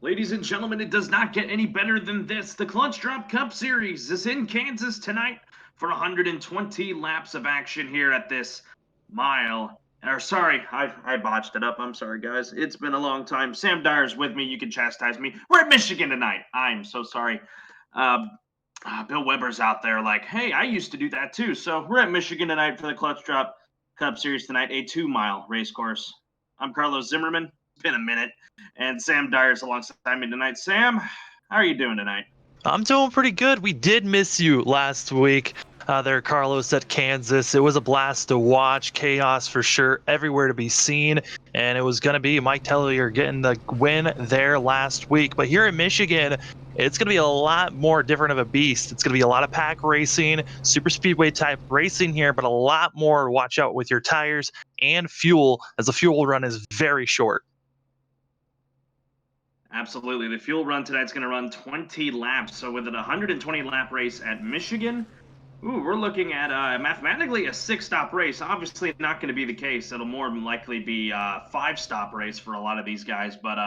Ladies and gentlemen, it does not get any better than this. The Clutch Drop Cup Series is in Kansas tonight for 120 laps of action here at this mile. Or sorry, I botched it up. I'm sorry, guys. It's been a long time. Sam Dyer's with me. You can chastise me. We're at Michigan tonight. I'm so sorry. Bill Weber's out there like, hey, I used to do that too. So we're at Michigan tonight for the Clutch Drop Cup Series tonight, a 2-mile race course. I'm Carlos Zimmerman. It's been a minute. And Sam Dyer's alongside me tonight. Sam, how are you doing tonight? I'm doing pretty good. We did miss you last week. There, Carlos, at Kansas. It was a blast to watch. Chaos for sure, everywhere to be seen. And it was going to be Mike Tellier getting the win there last week. But here in Michigan, it's going to be a lot more different of a beast. It's going to be a lot of pack racing, super speedway type racing here, but a lot more watch out with your tires and fuel, as the fuel run is very short. Absolutely. The fuel run tonight's going to run 20 laps. So with a 120 lap race at Michigan, we're looking at mathematically a 6-stop race. Obviously not going to be the case. It'll more than likely be a 5-stop race for a lot of these guys. But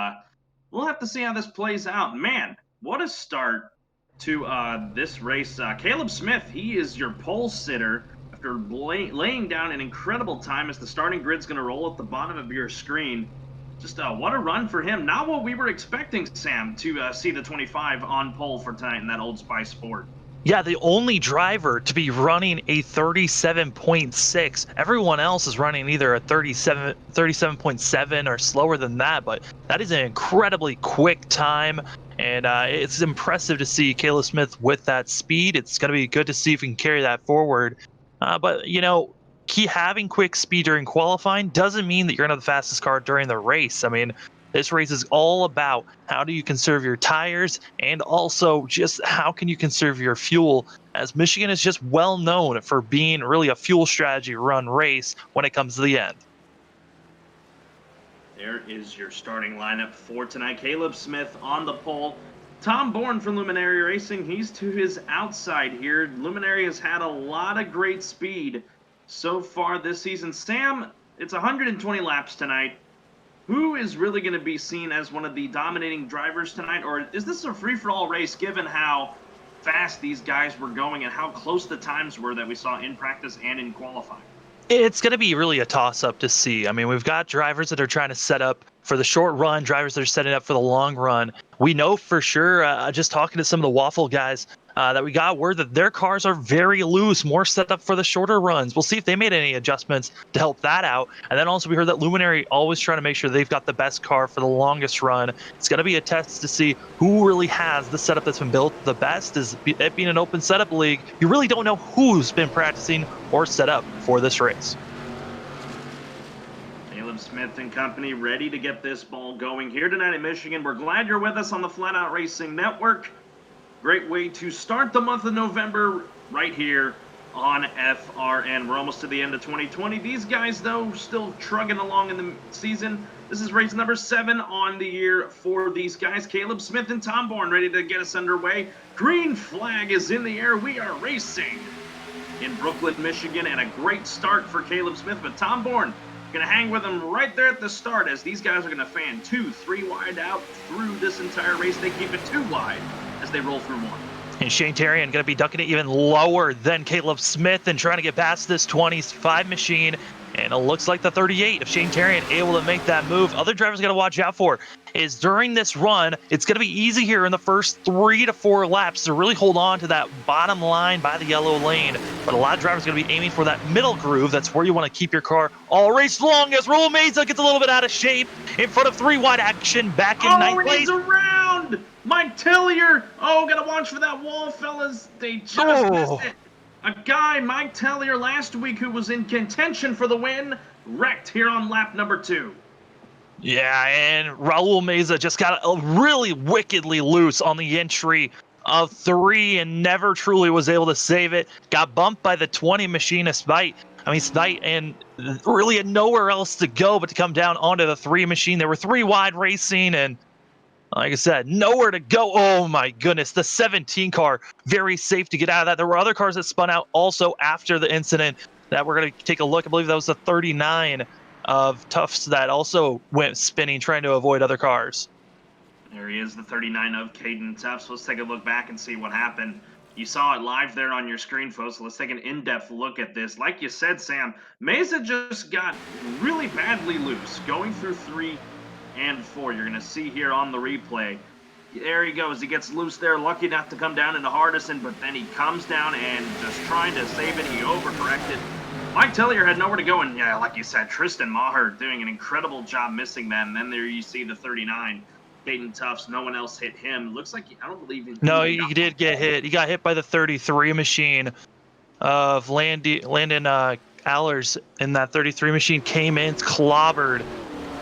we'll have to see how this plays out. Man, what a start to this race. Caleb Smith, he is your pole sitter after laying down an incredible time as the starting grid's going to roll at the bottom of your screen. Just what a run for him. Not what we were expecting, Sam, to see the 25 on pole for tonight in that Old Spice Ford. Yeah, the only driver to be running a 37.6. Everyone else is running either a 37.7 or slower than that, but that is an incredibly quick time. And it's impressive to see Caleb Smith with that speed. It's going to be good to see if we can carry that forward. But, you know, having quick speed during qualifying doesn't mean that you're going to have the fastest car during the race. I mean, this race is all about how do you conserve your tires and also just how can you conserve your fuel, as Michigan is just well known for being really a fuel strategy run race when it comes to the end. There is your starting lineup for tonight. Caleb Smith on the pole. Tom Bourne from Luminary Racing, he's to his outside here. Luminary has had a lot of great speed so far this season. Sam, it's 120 laps tonight. Who is really going to be seen as one of the dominating drivers tonight? Or is this a free-for-all race given how fast these guys were going and how close the times were that we saw in practice and in qualifying? It's going to be really a toss-up to see. I mean, we've got drivers that are trying to set up for the short run, drivers that are setting up for the long run. We know for sure, just talking to some of the Waffle guys, that we got word that their cars are very loose, more set up for the shorter runs. We'll see if they made any adjustments to help that out. And then also we heard that Luminary always trying to make sure they've got the best car for the longest run. It's going to be a test to see who really has the setup that's been built the best. Is it being an open setup league, you really don't know who's been practicing or set up for this race. Caleb Smith and company ready to get this ball going here tonight in Michigan. We're glad you're with us on the Flatout Racing Network. Great way to start the month of November right here on FRN. We're almost to the end of 2020. These guys, though, still trugging along in the season. This is race number 7 on the year for these guys. Caleb Smith and Tom Bourne ready to get us underway. Green flag is in the air. We are racing in Brooklyn, Michigan, and a great start for Caleb Smith. But Tom Bourne, Gonna hang with them right there at the start, as these guys are gonna fan 2, 3 wide out through this entire race. They keep it 2 wide as they roll through 1. And Shane Terrian going to be ducking it even lower than Caleb Smith and trying to get past this 25 machine. And it looks like the 38 of Shane Terrian able to make that move. Other drivers got to watch out for is during this run, it's going to be easy here in the first 3 to 4 laps to really hold on to that bottom line by the yellow lane. But a lot of drivers are going to be aiming for that middle groove. That's where you want to keep your car all race long, as Raul Meza gets a little bit out of shape in front of 3 wide action back in ninth place. Oh, he's around! Mike Tellier! Oh, gotta watch for that wall, fellas. They just missed it. A guy, Mike Tellier, last week who was in contention for the win, wrecked here on lap number 2. Yeah, and Raul Meza just got really wickedly loose on the entry of 3 and never truly was able to save it. Got bumped by the 20 machine of Spite. Spite and really had nowhere else to go but to come down onto the 3 machine. There were 3 wide racing, and like I said, nowhere to go. Oh my goodness, the 17 car, very safe to get out of that. There were other cars that spun out also after the incident that we're going to take a look. I believe that was the 39 of Tufts that also went spinning, trying to avoid other cars. There he is, the 39 of Caden Tufts. Let's take a look back and see what happened. You saw it live there on your screen, folks. So let's take an in-depth look at this. Like you said, Sam, Meza just got really badly loose going through 3 and 4. You're going to see here on the replay. There he goes. He gets loose there. Lucky not to come down into Hardison, but then he comes down and just trying to save it. He overcorrected. Mike Tellier had nowhere to go, and yeah, like you said, Tristan Maher doing an incredible job missing that. And then there you see the 39, Caden Tufts. No one else hit him. Looks like I don't believe in. No, he did get hit. He got hit by the 33 machine of Landon Allers, and that 33 machine came in, clobbered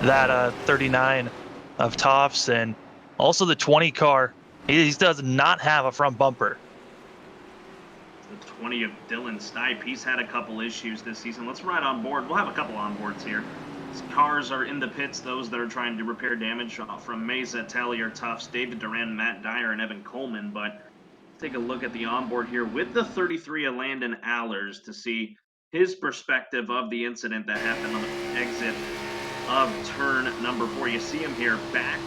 that 39 of Tufts, and also the 20 car. He does not have a front bumper. The 20 of Dylan Stipe. He's had a couple issues this season. Let's ride on board. We'll have a couple on boards here. These cars are in the pits, those that are trying to repair damage from Meza, Tellier, Tufts, David Duran, Matt Dyer, and Evan Coleman. But take a look at the onboard here with the 33 of Landon Allers to see his perspective of the incident that happened on the exit of turn number 4. You see him here back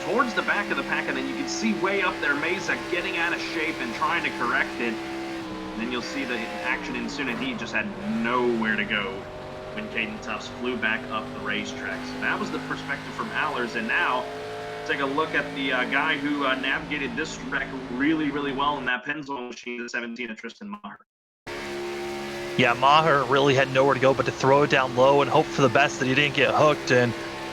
towards the back of the pack, and then you can see way up there Meza getting out of shape and trying to correct it. And then you'll see the action ensue, and he just had nowhere to go when Caden Tufts flew back up the racetrack. So that was the perspective from Allers. And now take a look at the guy who navigated this wreck really, really well in that Pennzoil machine, the 17 of Tristan Maher. Yeah, Maher really had nowhere to go but to throw it down low and hope for the best that he didn't get hooked, and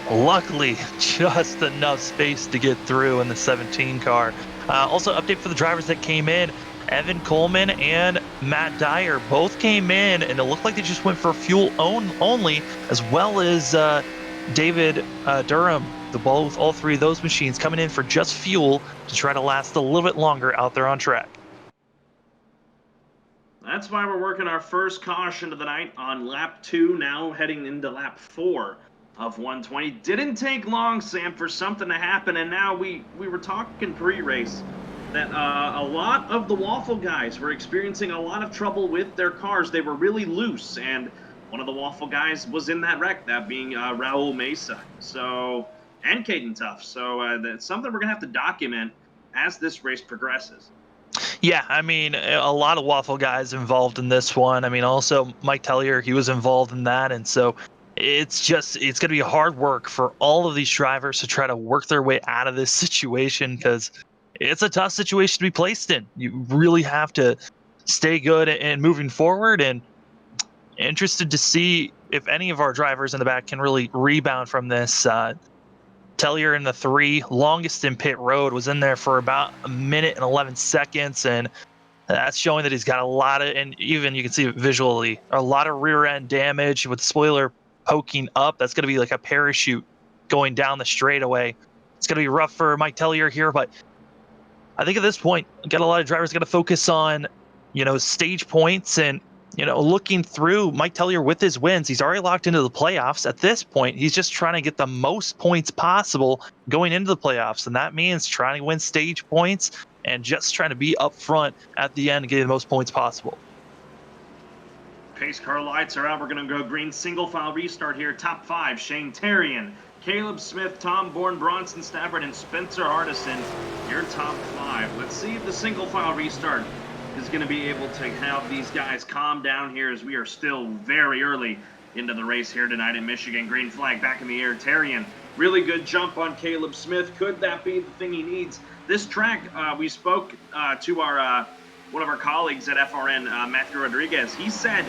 luckily just enough space to get through in the 17 car. Also, update for the drivers that came in. Evan Coleman and Matt Dyer both came in, and it looked like they just went for fuel only, as well as David Durham. All 3 of those machines coming in for just fuel to try to last a little bit longer out there on track. That's why we're working our first caution of the night on lap 2, now heading into lap 4 of 120. Didn't take long, Sam, for something to happen, and now we were talking pre-race that a lot of the Waffle guys were experiencing a lot of trouble with their cars. They were really loose, and one of the Waffle guys was in that wreck, that being Raul Meza, and Caden Tufts. So that's something we're going to have to document as this race progresses. Yeah, a lot of Waffle guys involved in this one. Also Mike Tellier, he was involved in that, and so it's going to be hard work for all of these drivers to try to work their way out of this situation, because it's a tough situation to be placed in. You really have to stay good and moving forward, and interested to see if any of our drivers in the back can really rebound from this. Tellier in the 3, longest in pit road, was in there for about 1 minute and 11 seconds, and that's showing that he's got a lot of, and even you can see it visually, a lot of rear end damage with the spoiler poking up. That's going to be like a parachute going down the straightaway. It's going to be rough for Mike Tellier here, but I think at this point, got a lot of drivers got to focus on, stage points and, looking through Mike Tellier with his wins. He's already locked into the playoffs. At this point, he's just trying to get the most points possible going into the playoffs, and that means trying to win stage points and just trying to be up front at the end and get the most points possible. Pace car lights are out. We're going to go green single file restart here. Top 5, Shane Terrian, Caleb Smith, Tom Bourne, Bronson Stafford, and Spencer Hardison. Your top 5. Let's see if the single file restart is going to be able to have these guys calm down here, as we are still very early into the race here tonight in Michigan. Green flag back in the air. Terrian, really good jump on Caleb Smith. Could that be the thing he needs? This track, we spoke to our one of our colleagues at FRN, Matthew Rodriguez. He said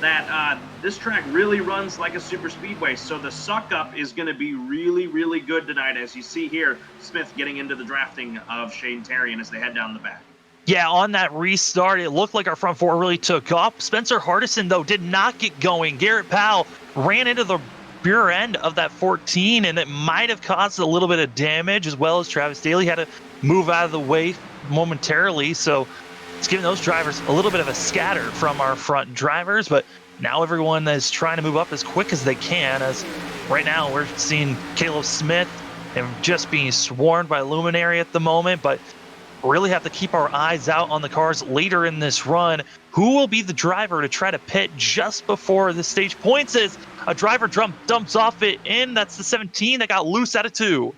that this track really runs like a super speedway, so the suck up is going to be really, really good tonight. As you see here, Smith getting into the drafting of Shane Terrian as they head down the back. Yeah, on that restart, it looked like our front four really took off. Spencer Hardison, though, did not get going. Garrett Powell ran into the rear end of that 14, and it might have caused a little bit of damage, as well as Travis Daly had to move out of the way momentarily. So it's giving those drivers a little bit of a scatter from our front drivers, but now everyone is trying to move up as quick as they can, as right now we're seeing Caleb Smith and just being swarmed by Luminary at the moment, but really have to keep our eyes out on the cars later in this run. Who will be the driver to try to pit just before the stage points? Is a driver dumps off it in. That's the 17 that got loose out of 2.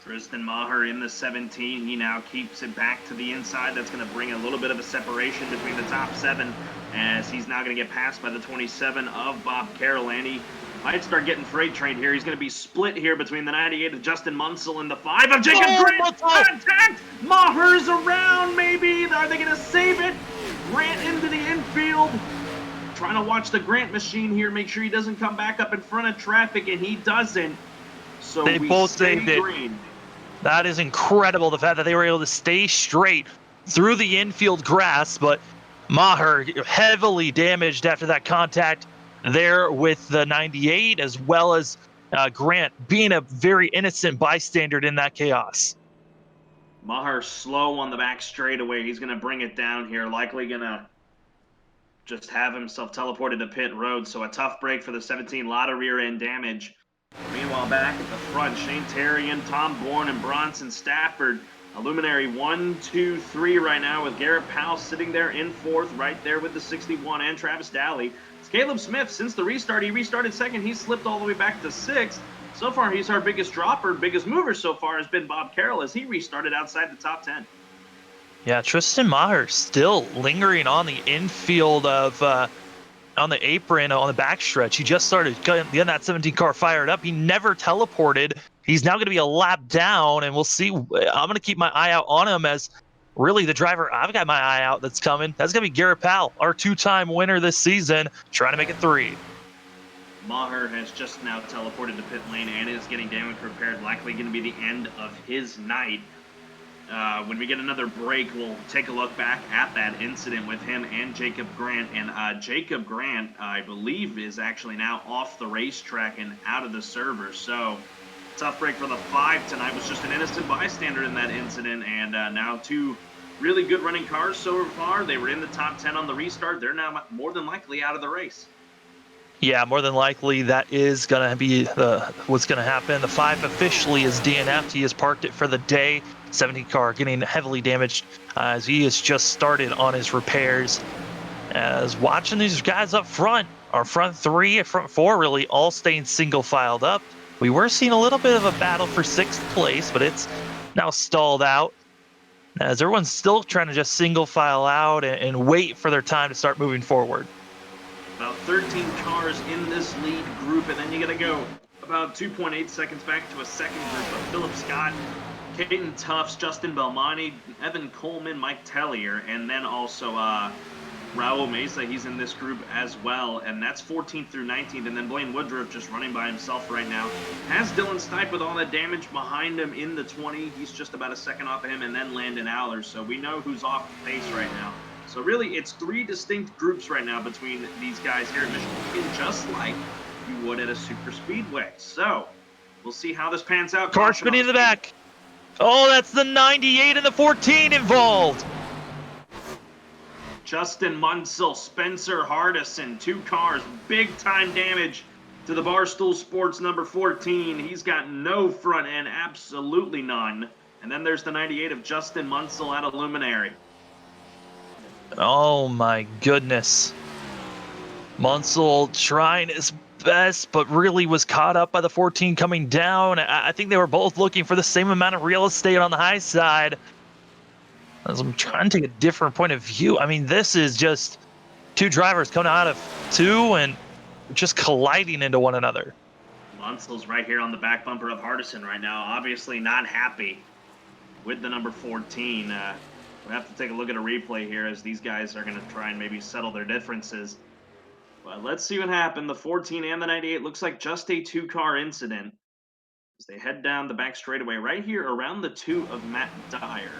Tristan Maher in the 17. He now keeps it back to the inside. That's going to bring a little bit of a separation between the top 7, as he's now going to get passed by the 27 of Bob Carroll. And he might start getting freight trained here. He's going to be split here between the 98 of Justin Munsell and the 5 of Jacob Grant. Contact! Maher's around, maybe. Are they going to save it? Grant into the infield. Trying to watch the Grant machine here, make sure he doesn't come back up in front of traffic, and he doesn't. So they both saved it. Green. That is incredible, the fact that they were able to stay straight through the infield grass, but Maher heavily damaged after that contact there with the 98, as well as Grant being a very innocent bystander in that chaos. Maher slow on the back straightaway. He's going to bring it down here, likely going to just have himself teleported to pit road. So a tough break for the 17, lot of rear end damage. Meanwhile, back at the front, Shane Terrian, Tom Bourne, and Bronson Stafford. A Luminary 1, 2, 3 right now, with Garrett Powell sitting there in 4th, right there with the 61, and Travis Daly. It's Caleb Smith. Since the restart, he restarted 2nd. He slipped all the way back to 6th. So far, he's our biggest dropper, biggest mover so far has been Bob Carroll, as he restarted outside the top 10. Yeah, Tristan Maher still lingering on the infield of on the apron on the backstretch. He just started getting that 17 car fired up. He never teleported. He's now going to be a lap down, and we'll see. I'm going to keep my eye out on him, as really the driver I've got my eye out that's coming. That's going to be Garrett Powell, our 2-time winner this season, trying to make it 3. Maher has just now teleported to pit lane and is getting damage repaired. Likely going to be the end of his night. When we get another break, we'll take a look back at that incident with him and Jacob Grant. And Jacob Grant, I believe, is actually now off the racetrack and out of the server. So, tough break for the 5 tonight. Was just an innocent bystander in that incident. And now 2 really good running cars so far. They were in the top 10 on the restart. They're now more than likely out of the race. Yeah, more than likely that is going to be what's going to happen. The 5 officially is DNF'd. He has parked it for the day. 17 car getting heavily damaged as he has just started on his repairs. As watching these guys up front, our front 3, front 4 really all staying single filed up. We were seeing a little bit of a battle for 6th place, but it's now stalled out, as everyone's still trying to just single file out and wait for their time to start moving forward. About 13 cars in this lead group, and then you got to go about 2.8 seconds back to a second group of Philip Scott, Caden Tufts, Justin Belmonte, Evan Coleman, Mike Tellier, and then also Raul Mesa. He's in this group as well, and that's 14th through 19th. And then Blaine Woodruff just running by himself right now. Has Dylan Stipe with all that damage behind him in the 20. He's just about a second off of him, and then Landon Aller. So we know who's off the pace right now. So really, it's 3 distinct groups right now between these guys here in Michigan, just like you would at a super speedway. So we'll see how this pans out. Car spinning in the back. Oh, that's the 98 and the 14 involved. Justin Munsell, Spencer Hardison, 2 cars, big time damage to the Barstool Sports number 14. He's got no front end, absolutely none. And then there's the 98 of Justin Munsell out of Luminary. Oh my goodness. Munsell trying his best, but really was caught up by the 14 coming down. I think they were both looking for the same amount of real estate on the high side. As I'm trying to take a different point of view, I mean, this is just two drivers coming out of two and just colliding into one another. Munsell's right here on the back bumper of Hardison right now. Obviously not happy with the number 14. We have to take a look at a replay here as these guys are going to try and maybe settle their differences. But let's see what happened. The 14 and the 98 looks like just a two-car incident as they head down the back straightaway right here around the 2 of Matt Dyer.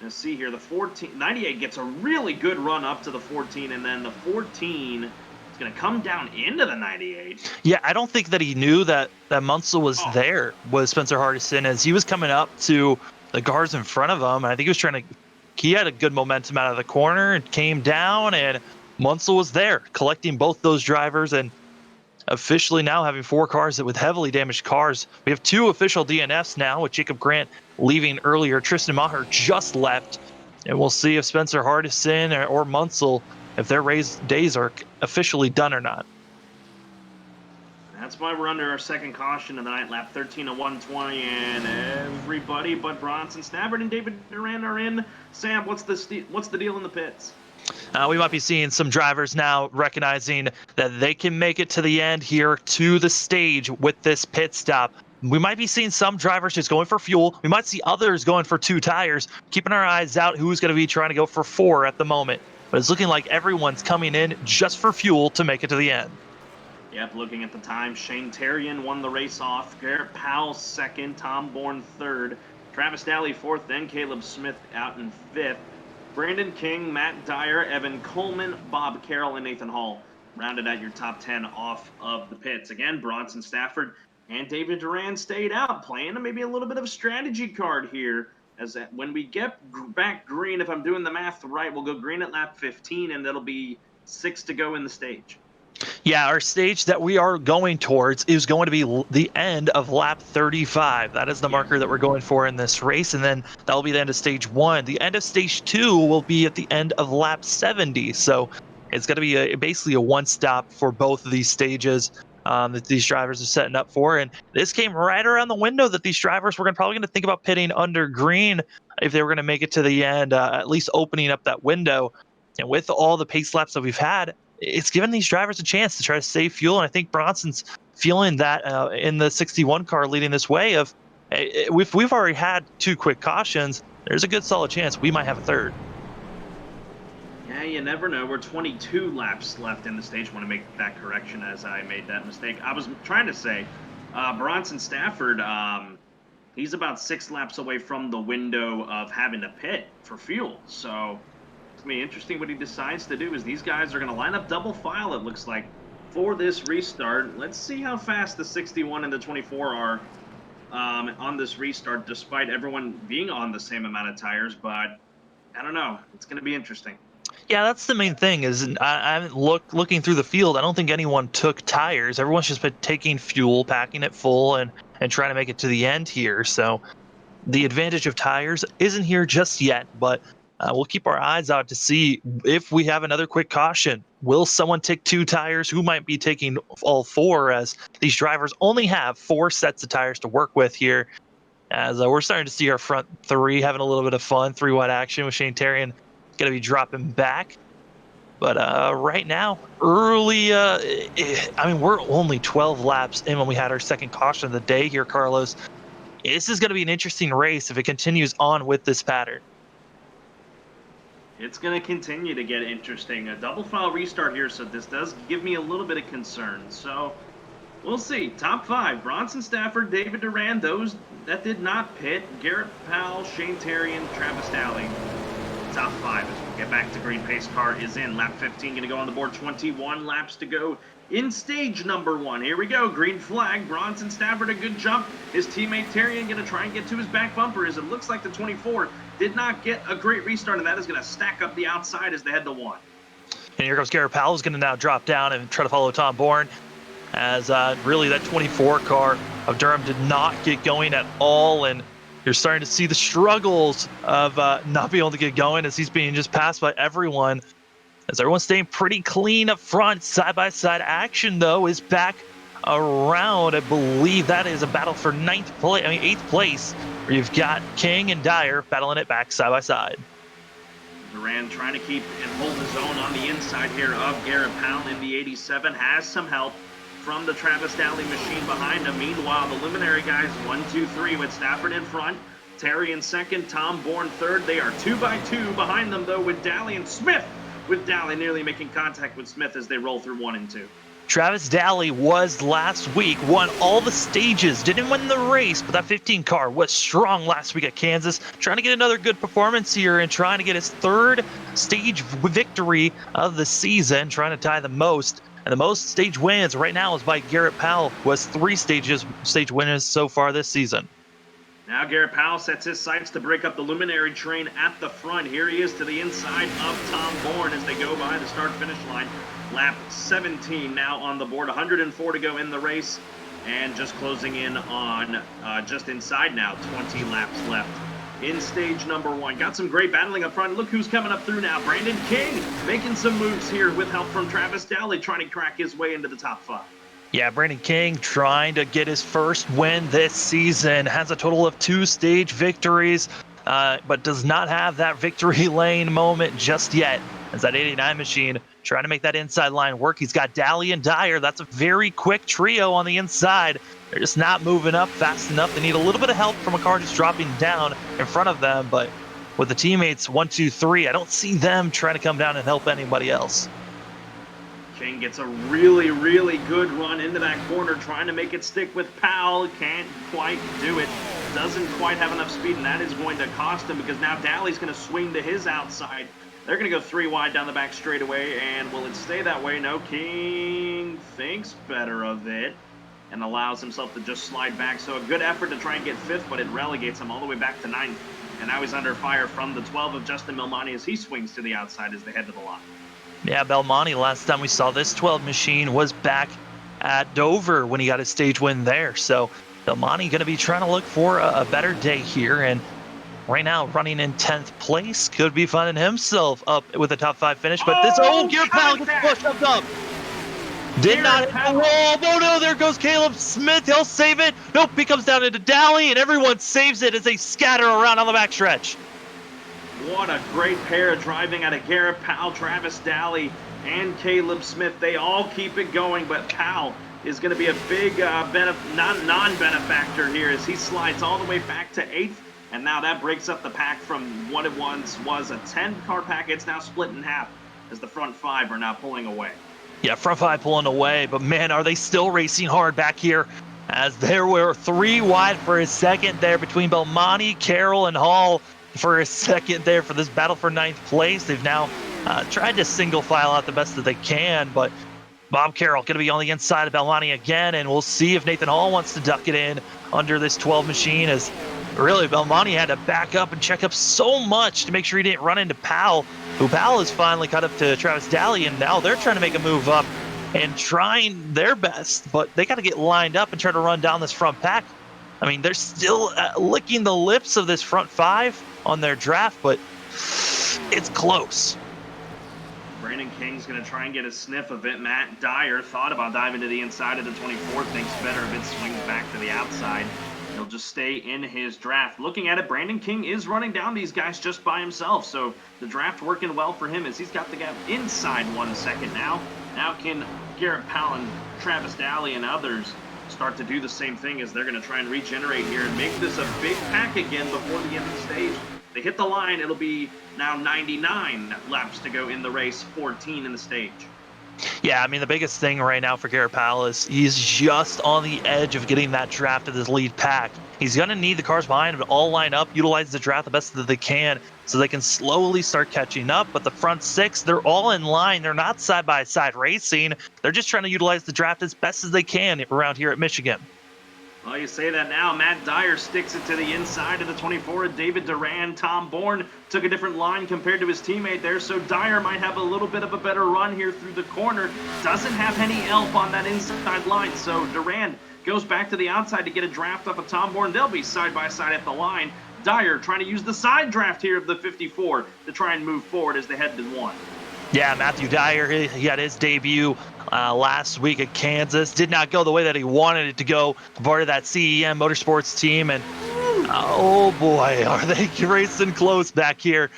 Let's see here, the 98 gets a really good run up to the 14, and then the 14 is going to come down into the 98. Yeah, I don't think that he knew that Munsell was there, was Spencer Hardison, as he was coming up to the cars in front of him. And I think he had a good momentum out of the corner and came down, and Munsell was there collecting both those drivers, and officially now having 4 cars with heavily damaged cars. We have 2 official DNFs now, with Jacob Grant leaving earlier. Tristan Maher just left, and we'll see if Spencer Hardison or Munsell, if their race days are officially done or not. That's why we're under our second caution of the night, lap 13 of 120, and everybody but Bronson Stafford and David Duran are in. Sam, what's the deal in the pits? We might be seeing some drivers now recognizing that they can make it to the end here to the stage with this pit stop. We might be seeing some drivers just going for fuel. We might see others going for 2 tires, keeping our eyes out who's going to be trying to go for 4 at the moment. But it's looking like everyone's coming in just for fuel to make it to the end. Yep, looking at the time, Shane Terrian won the race off. Garrett Powell second, Tom Bourne third, Travis Daly fourth, then Caleb Smith out in fifth. Brandon King, Matt Dyer, Evan Coleman, Bob Carroll, and Nathan Hall rounded out your top 10 off of the pits. Again, Bronson Stafford and David Duran stayed out, playing maybe a little bit of a strategy card here. As when we get back green, if I'm doing the math right, we'll go green at lap 15, and that'll be 6 to go in the stage. Yeah, our stage that we are going towards is going to be the end of lap 35. That is the marker that we're going for in this race, and then that'll be the end of stage 1. The end of stage 2 will be at the end of lap 70. So it's going to be basically a one-stop for both of these stages that these drivers are setting up for. And this came right around the window that these drivers were probably going to think about pitting under green if they were going to make it to the end, at least opening up that window. And with all the pace laps that we've had, it's given these drivers a chance to try to save fuel. And I think Bronson's feeling that in the 61 car leading this way of, if we've already had 2 quick cautions, there's a good solid chance we might have a third. Yeah, you never know. We're 22 laps left in the stage. I want to make that correction as I made that mistake. I was trying to say Bronson Stafford, he's about 6 laps away from the window of having to pit for fuel. So it's going to be interesting what he decides to do, as these guys are going to line up double file, it looks like, for this restart. Let's see how fast the 61 and the 24 are on this restart, despite everyone being on the same amount of tires. But I don't know. It's going to be interesting. Yeah, that's the main thing. Is I'm looking through the field. I don't think anyone took tires. Everyone's just been taking fuel, packing it full, and trying to make it to the end here. So the advantage of tires isn't here just yet, but we'll keep our eyes out to see if we have another quick caution. Will someone take 2 tires? Who might be taking all 4, as these drivers only have 4 sets of tires to work with here, as we're starting to see our front 3 having a little bit of fun, 3-wide action with Shane Terrian going to be dropping back. But right now, early, I mean, we're only 12 laps in when we had our second caution of the day here, Carlos. This is going to be an interesting race if it continues on with this pattern. It's going to continue to get interesting. A double file restart here, so this does give me a little bit of concern. So we'll see. Top 5, Bronson Stafford, David Duran, those that did not pit, Garrett Powell, Shane Terrian, Travis Daly. Top 5 as we get back to green. Pace car is in. Lap 15 going to go on the board. 21 laps to go in stage number 1. Here we go. Green flag. Bronson Stafford, a good jump. His teammate Terrian going to try and get to his back bumper, as it looks like the 24 did not get a great restart, and that is going to stack up the outside as they head to 1. And here goes Garrett Powell, who's going to now drop down and try to follow Tom Bourne, as really that 24 car of Durham did not get going at all, and you're starting to see the struggles of not being able to get going as he's being just passed by everyone. as everyone's staying pretty clean up front. Side-by-side action, though, is back around. I believe that is a battle for 8th place, where you've got King and Dyer battling it back side-by-side. Duran trying to keep and hold his own on the inside here of Garrett Powell in the 87. Has some help from the Travis Dowley machine behind him. Meanwhile, the Luminary guys, 1, 2, 3 with Stafford in front. Terry in second, Tom Bourne third. They are 2 by 2 behind them, though, with Dowley and Smith. With Dowley nearly making contact with Smith as they roll through 1 and 2. Travis Dowley was last week, won all the stages, didn't win the race, but that 15 car was strong last week at Kansas. Trying to get another good performance here and trying to get his 3rd stage victory of the season, trying to tie the most. And the most stage wins right now is by Garrett Powell, who has 3 stage winners so far this season. Now Garrett Powell sets his sights to break up the Luminary train at the front. Here he is to the inside of Tom Bourne as they go by the start-finish line. Lap 17 now on the board, 104 to go in the race, and just closing in on just inside now, 20 laps left in stage number 1. Got some great battling up front. Look who's coming up through now. Brandon King making some moves here with help from Travis Dowley, trying to crack his way into the top 5. Yeah, Brandon King trying to get his first win this season. Has a total of 2 stage victories, but does not have that victory lane moment just yet. As that 89 machine trying to make that inside line work. He's got Dowley and Dyer. That's a very quick trio on the inside. They're just not moving up fast enough. They need a little bit of help from a car just dropping down in front of them. But with the teammates 1, 2, 3, I don't see them trying to come down and help anybody else. King gets a really, really good run into that corner, trying to make it stick with Powell. Can't quite do it. Doesn't quite have enough speed, and that is going to cost him because now Dowley's going to swing to his outside. They're going to go 3 wide down the back straightaway, and will it stay that way? No, King thinks better of it and allows himself to just slide back. So a good effort to try and get 5th, but it relegates him all the way back to 9th. And now he's under fire from the 12 of Justin Milmonte as he swings to the outside as they head to the line. Yeah, Belmonte, last time we saw this 12 machine was back at Dover when he got his stage win there. So Belmonte going to be trying to look for a better day here. And right now, running in 10th place, could be finding himself up with a top 5 finish. But Garrett Powell gets pushed up. Did not hit the wall. Oh no, there goes Caleb Smith. He'll save it. Nope, he comes down into Dowley, and everyone saves it as they scatter around on the backstretch. What a great pair driving out of Garrett Powell, Travis Dowley, and Caleb Smith. They all keep it going, but Powell is going to be a big non-benefactor here as he slides all the way back to 8th. And now that breaks up the pack from what it once was a 10-car pack. It's now split in half as the front 5 are now pulling away. Yeah, front 5 pulling away, but man, are they still racing hard back here as there were 3 wide for a second there between Belmonte, Carroll, and Hall for a second there for this battle for 9th place. They've now tried to single file out the best that they can, but Bob Carroll going to be on the inside of Belmonte again, and we'll see if Nathan Hall wants to duck it in under this 12 machine as really Belmonte had to back up and check up so much to make sure he didn't run into Powell, who Powell has finally caught up to Travis Dowley, and now they're trying to make a move up and trying their best, but they got to get lined up and try to run down this front pack. I mean, they're still licking the lips of this front 5 on their draft, but it's close. Brandon King's going to try and get a sniff of it. Matt Dyer thought about diving to the inside of the 24, thinks better of it, swings back to the outside. He'll just stay in his draft. Looking at it, Brandon King is running down these guys just by himself, so the draft working well for him as he's got the gap inside 1 second now. Now can Garrett Powell and Travis Dowley and others start to do the same thing as they're going to try and regenerate here and make this a big pack again before the end of the stage. They hit the line, it'll be now 99 laps to go in the race, 14 in the stage. Yeah, I mean, the biggest thing right now for Garrett Powell is he's just on the edge of getting that draft of this lead pack. He's going to need the cars behind him to all line up, utilize the draft the best that they can so they can slowly start catching up. But the front 6, they're all in line. They're not side-by-side racing. They're just trying to utilize the draft as best as they can around here at Michigan. Well, you say that now. Matt Dyer sticks it to the inside of the 24. David Duran, Tom Bourne took a different line compared to his teammate there, so Dyer might have a little bit of a better run here through the corner. Doesn't have any help on that inside line, so Duran goes back to the outside to get a draft up of Tom Bourne. They'll be side-by-side at the line. Dyer trying to use the side draft here of the 54 to try and move forward as they head to 1. Yeah, Matthew Dyer, he had his debut last week at Kansas. Did not go the way that he wanted it to go. Part of that CEM Motorsports team. And oh boy, are they racing close back here,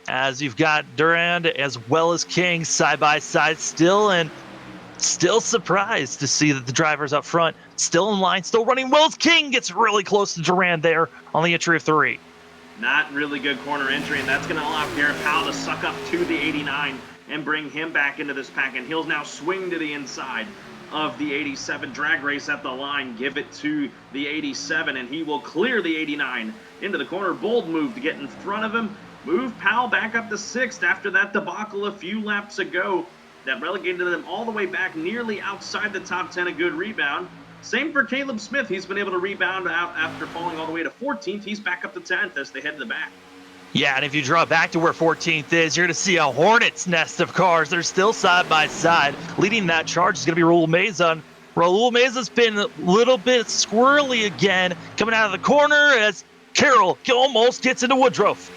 as you've got Durand as well as King side by side still, and still surprised to see that the drivers up front still in line, still running well. King gets really close to Durand there on the entry of 3. Not really good corner entry, and that's going to allow Garrett Powell to suck up to the 89 and bring him back into this pack, and he'll now swing to the inside of the 87. Drag race at the line, give it to the 87, and he will clear the 89 into the corner. Bold move to get in front of him. Move Powell back up to 6th after that debacle a few laps ago that relegated them all the way back nearly outside the top 10. A good rebound. Same for Caleb Smith. He's been able to rebound out after falling all the way to 14th. He's back up to 10th as they head to the back. Yeah, and if you draw back to where 14th is, you're going to see a hornet's nest of cars. They're still side by side. Leading that charge is going to be Raul Meza. Raul Meza's been a little bit squirrely again, coming out of the corner as Carroll almost gets into Woodruff.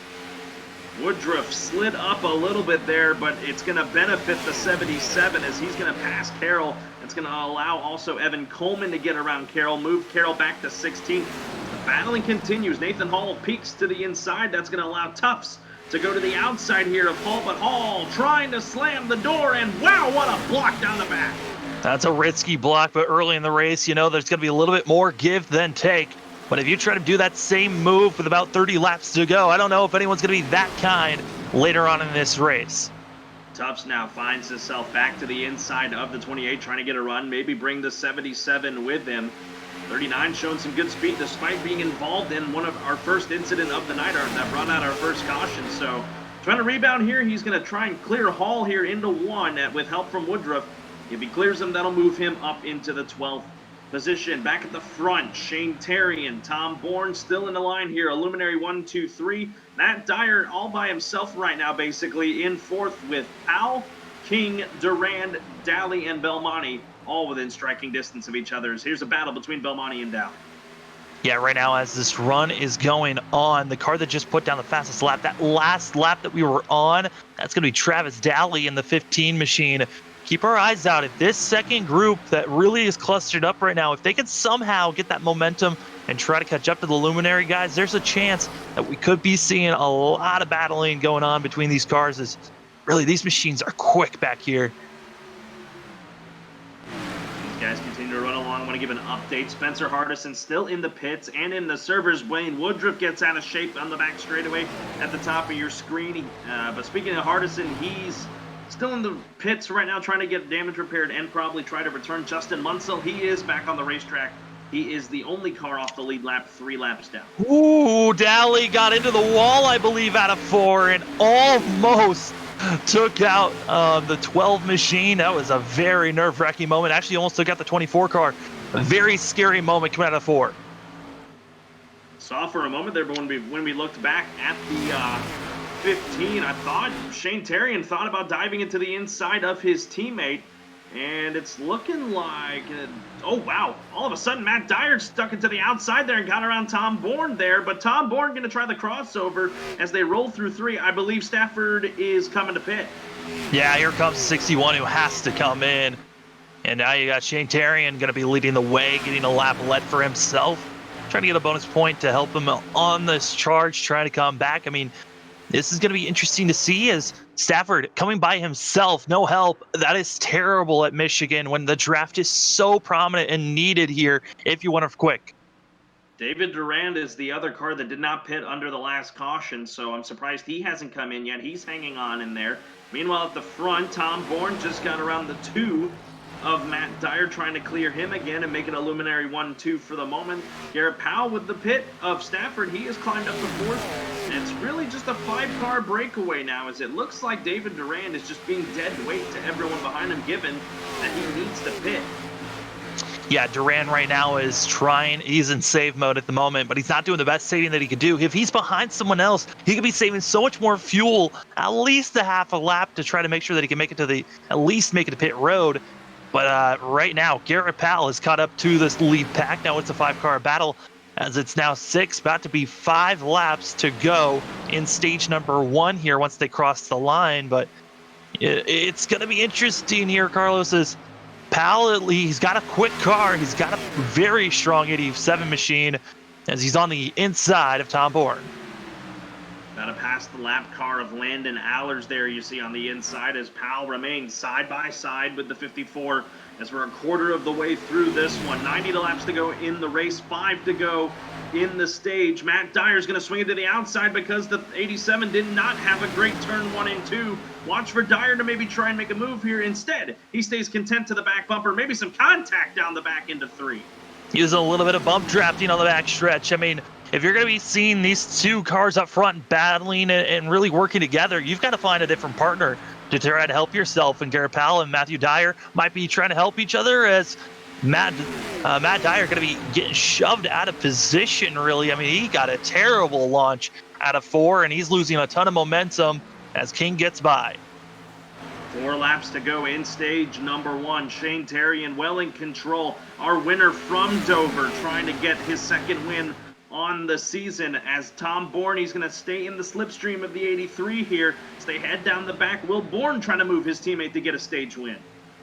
Woodruff slid up a little bit there, but it's going to benefit the 77 as he's going to pass Carroll. It's going to allow also Evan Coleman to get around Carroll, move Carroll back to 16th. The battling continues. Nathan Hall peeks to the inside. That's going to allow Tufts to go to the outside here of Hall, but Hall trying to slam the door, and wow, what a block down the back. That's a risky block, but early in the race, you know, there's going to be a little bit more give than take. But if you try to do that same move with about 30 laps to go, I don't know if anyone's going to be that kind later on in this race. Tufts now finds himself back to the inside of the 28, trying to get a run, maybe bring the 77 with him. 39 showing some good speed despite being involved in one of our first incident of the night that brought out our first caution. So trying to rebound here. He's going to try and clear Hall here into 1 with help from Woodruff. If he clears him, that'll move him up into the 12th position. Back at the front, Shane Terry and Tom Bourne still in the line here. Illuminary 1, 2, 3. Matt Dyer all by himself right now, basically in 4th with Powell, King, Durand, Daly, and Belmonte, all within striking distance of each other. Here's a battle between Belmonte and Daly. Yeah, right now as this run is going on, the car that just put down the fastest lap, that last lap that we were on, that's going to be Travis Daly in the 15 machine. Keep our eyes out. If this second group that really is clustered up right now, if they can somehow get that momentum and try to catch up to the Luminary guys, there's a chance that we could be seeing a lot of battling going on between these cars. As really, these machines are quick back here. These guys continue to run along. I want to give an update. Spencer Hardison still in the pits and in the servers. Wayne Woodruff gets out of shape on the back straightaway at the top of your screen. But speaking of Hardison, he's still in the pits right now trying to get damage repaired and probably try to return. Justin Munsell, he is back on the racetrack. He is the only car off the lead lap, 3 laps down. Ooh, Daly got into the wall, I believe, out of 4 and almost took out the 12 machine. That was a very nerve-wracking moment. Actually, almost took out the 24 car. A very scary moment coming out of 4. Saw for a moment there, but when we looked back at the 15, I thought Shane Terrian thought about diving into the inside of his teammate, and it's looking like, oh wow, all of a sudden Matt Dyer stuck into the outside there and got around Tom Bourne there, but Tom Bourne going to try the crossover as they roll through 3. I believe Stafford is coming to pit. Yeah, here comes 61 who has to come in, and now you got Shane Terrian going to be leading the way, getting a lap led for himself, trying to get a bonus point to help him on this charge, trying to come back. I mean, this is going to be interesting to see as Stafford coming by himself, no help. That is terrible at Michigan when the draft is so prominent and needed here if you want to quick. David Durand is the other car that did not pit under the last caution, so I'm surprised he hasn't come in yet. He's hanging on in there. Meanwhile, at the front, Tom Bourne just got around the 2 of Matt Dyer, trying to clear him again and make it a Luminary 1-2 for the moment. Garrett Powell with the pit of Stafford. He has climbed up to 4th. And it's really just a 5-car breakaway now, as it looks like David Durand is just being dead weight to everyone behind him, given that he needs to pit. Yeah, Durand right now is trying. He's in save mode at the moment, but he's not doing the best saving that he could do. If he's behind someone else, he could be saving so much more fuel, at least a half a lap, to try to make sure that he can make it to at least make it to pit road. But right now, Garrett Powell has caught up to this lead pack. Now it's a 5-car battle, as it's now 6, about to be 5 laps to go in stage number 1 here once they cross the line. But It's going to be interesting here, Carlos. Is Powell, he's got a quick car. He's got a very strong 87 machine as he's on the inside of Tom Bourne. Got to pass the lap car of Landon Allers there, you see on the inside, as Powell remains side by side with the 54 as we're a quarter of the way through this one. 90 laps to go in the race, 5 to go in the stage. Matt Dyer's going to swing it to the outside because the 87 did not have a great turn 1 and 2. Watch for Dyer to maybe try and make a move here. Instead, he stays content to the back bumper, maybe some contact down the back into 3. Using a little bit of bump drafting on the back stretch. I mean, if you're going to be seeing these two cars up front battling and really working together, you've got to find a different partner to try to help yourself. And Garrett Powell and Matthew Dyer might be trying to help each other, as Matt Dyer going to be getting shoved out of position, really. I mean, he got a terrible launch out of 4, and he's losing a ton of momentum as King gets by. 4 laps to go in stage number 1. Shane Terrian well in control. Our winner from Dover trying to get his second win on the season, as Tom Bourne, he's going to stay in the slipstream of the 83 here. Stay head down the back. Will Bourne trying to move his teammate to get a stage win.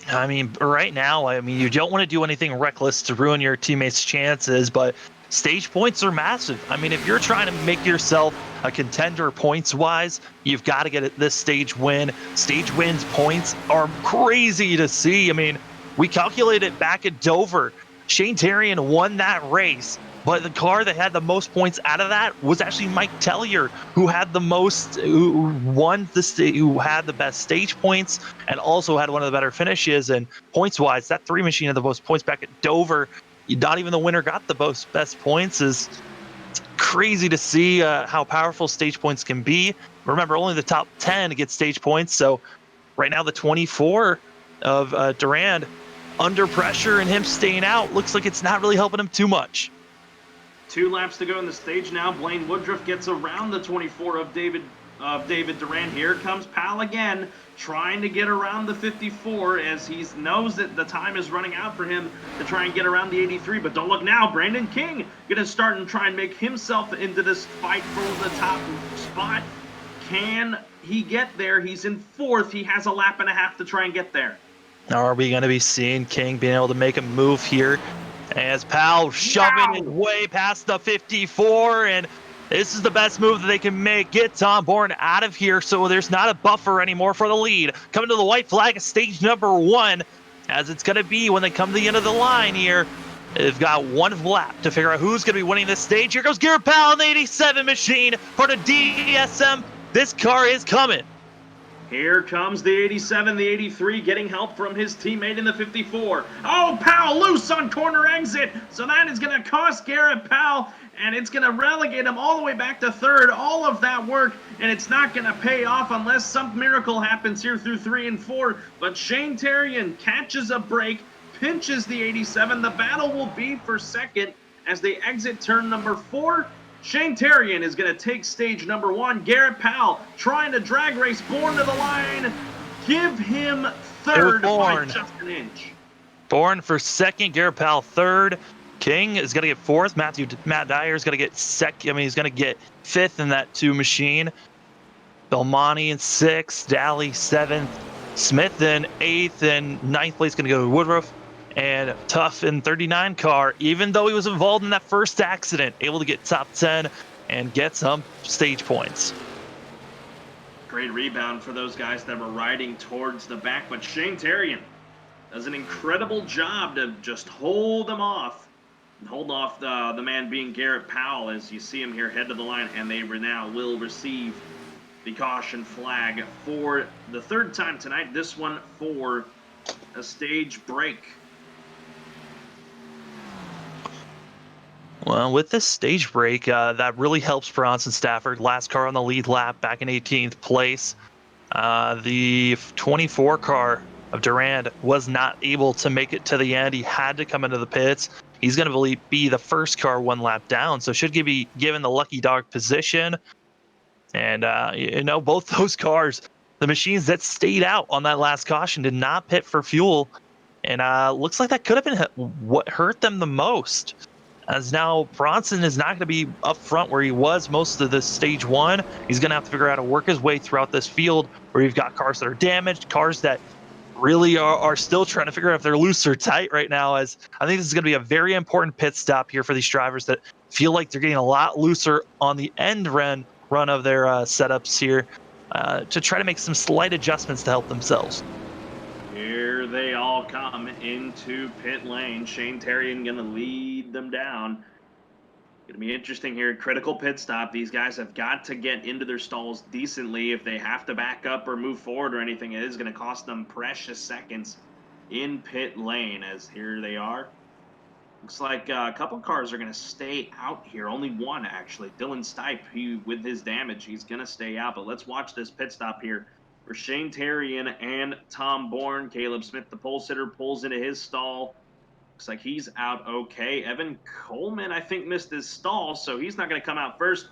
I mean, right now, you don't want to do anything reckless to ruin your teammates' chances, but stage points are massive. I mean, if you're trying to make yourself a contender points-wise, you've got to get this stage win. Stage wins points are crazy to see. I mean, we calculated back at Dover. Shane Terrian won that race, but the car that had the most points out of that was actually Mike Tellier, who had the most, who had the best stage points and also had one of the better finishes. And points-wise, that 3 machine had the most points back at Dover. Not even the winner got the best points. Is crazy to see how powerful stage points can be. Remember, only the top 10 get stage points. So right now, the 24 of Durand under pressure and him staying out looks like it's not really helping him too much. 2 laps to go in the stage now. Blaine Woodruff gets around the 24 of David Durand. Here comes Powell again, trying to get around the 54 as he knows that the time is running out for him to try and get around the 83. But don't look now, Brandon King going to start and try and make himself into this fight for the top spot. Can he get there? He's in 4th. He has a lap and a half to try and get there. Are we going to be seeing King being able to make a move here? As Powell shoving it way past the 54, and this is the best move that they can make. Get Tom Bourne out of here so there's not a buffer anymore for the lead. Coming to the white flag at stage number 1, as it's going to be when they come to the end of the line here. They've got 1 lap to figure out who's going to be winning this stage. Here goes Garrett Powell in the 87 machine for the DSM. This car is coming. Here comes the 87, the 83, getting help from his teammate in the 54. Oh, Powell loose on corner exit. So that is going to cost Garrett Powell, and it's going to relegate him all the way back to 3rd. All of that work, and it's not going to pay off unless some miracle happens here through 3 and 4. But Shane Terrian catches a break, pinches the 87. The battle will be for 2nd as they exit turn number 4. Shane Terrian is going to take stage number 1. Garrett Powell trying to drag race Bourne to the line. Give him 3rd by just an inch. Bourne for 2nd, Garrett Powell 3rd. King is going to get 4th. Matt Dyer is going to get 2nd. I mean, he's going to get 5th in that 2 machine. Belmonte in 6th. Daly 7th. Smith in 8th, and 9th place is going to go to Woodruff. And Tough in 39 car, even though he was involved in that first accident, able to get top 10 and get some stage points. Great rebound for those guys that were riding towards the back, but Shane Terrian does an incredible job to just hold him off. Hold off the man being Garrett Powell as you see him here head to the line, and they now will receive the caution flag for the 3rd time tonight. This one for a stage break. Well, with this stage break, that really helps Bronson Stafford. Last car on the lead lap, back in 18th place. The 24 car of Durand was not able to make it to the end. He had to come into the pits. He's going to be the first car 1 lap down, so should be given the lucky dog position. And, both those cars, the machines that stayed out on that last caution, did not pit for fuel. And looks like that could have been what hurt them the most. as now Bronson is not going to be up front where he was most of the stage one. He's going to have to figure out how to work his way throughout this field where you've got cars that are damaged, cars that really are still trying to figure out if they're loose or tight right now. As I think this is going to be a very important pit stop here for these drivers that feel like they're getting a lot looser on the end run of their setups here to try to make some slight adjustments to help themselves. Here they all come into pit lane. Shane Terrian going to lead them down. Going to be interesting here. Critical pit stop. These guys have got to get into their stalls decently. If they have to back up or move forward or anything, it is going to cost them precious seconds in pit lane, as here they are. Looks like a couple cars are going to stay out here. Only one, actually. Dylan Stipe, with his damage, he's going to stay out. But let's watch this pit stop here for Shane Terrian and Tom Bourne. Caleb Smith, the pole sitter, pulls into his stall. Looks like he's out okay. Evan Coleman, I think, missed his stall, so he's not going to come out first.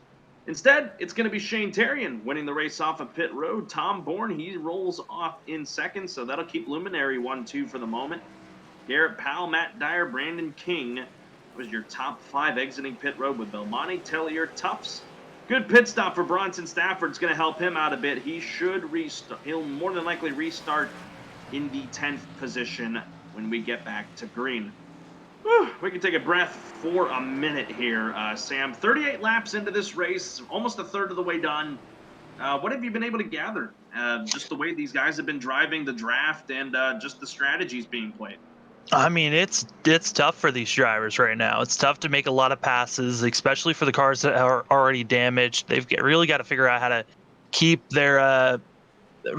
Instead, it's going to be Shane Terrian winning the race off of pit road. Tom Bourne, he rolls off in second, so that'll keep Luminary 1-2 for the moment. Garrett Powell, Matt Dyer, Brandon King was your top 5 exiting pit road with Belmonte, Tellier, Tufts. Good pit stop for Bronson Stafford's going to help him out a bit. He should restart. He'll more than likely restart in the 10th position when we get back to green. Whew, we can take a breath for a minute here, Sam. 38 laps into this race, almost a third of the way done. What have you been able to gather? Just the way these guys have been driving the draft and just the strategies being played. I mean, it's tough for these drivers right now. It's tough to make a lot of passes, especially for the cars that are already damaged. They've really got to figure out how to keep their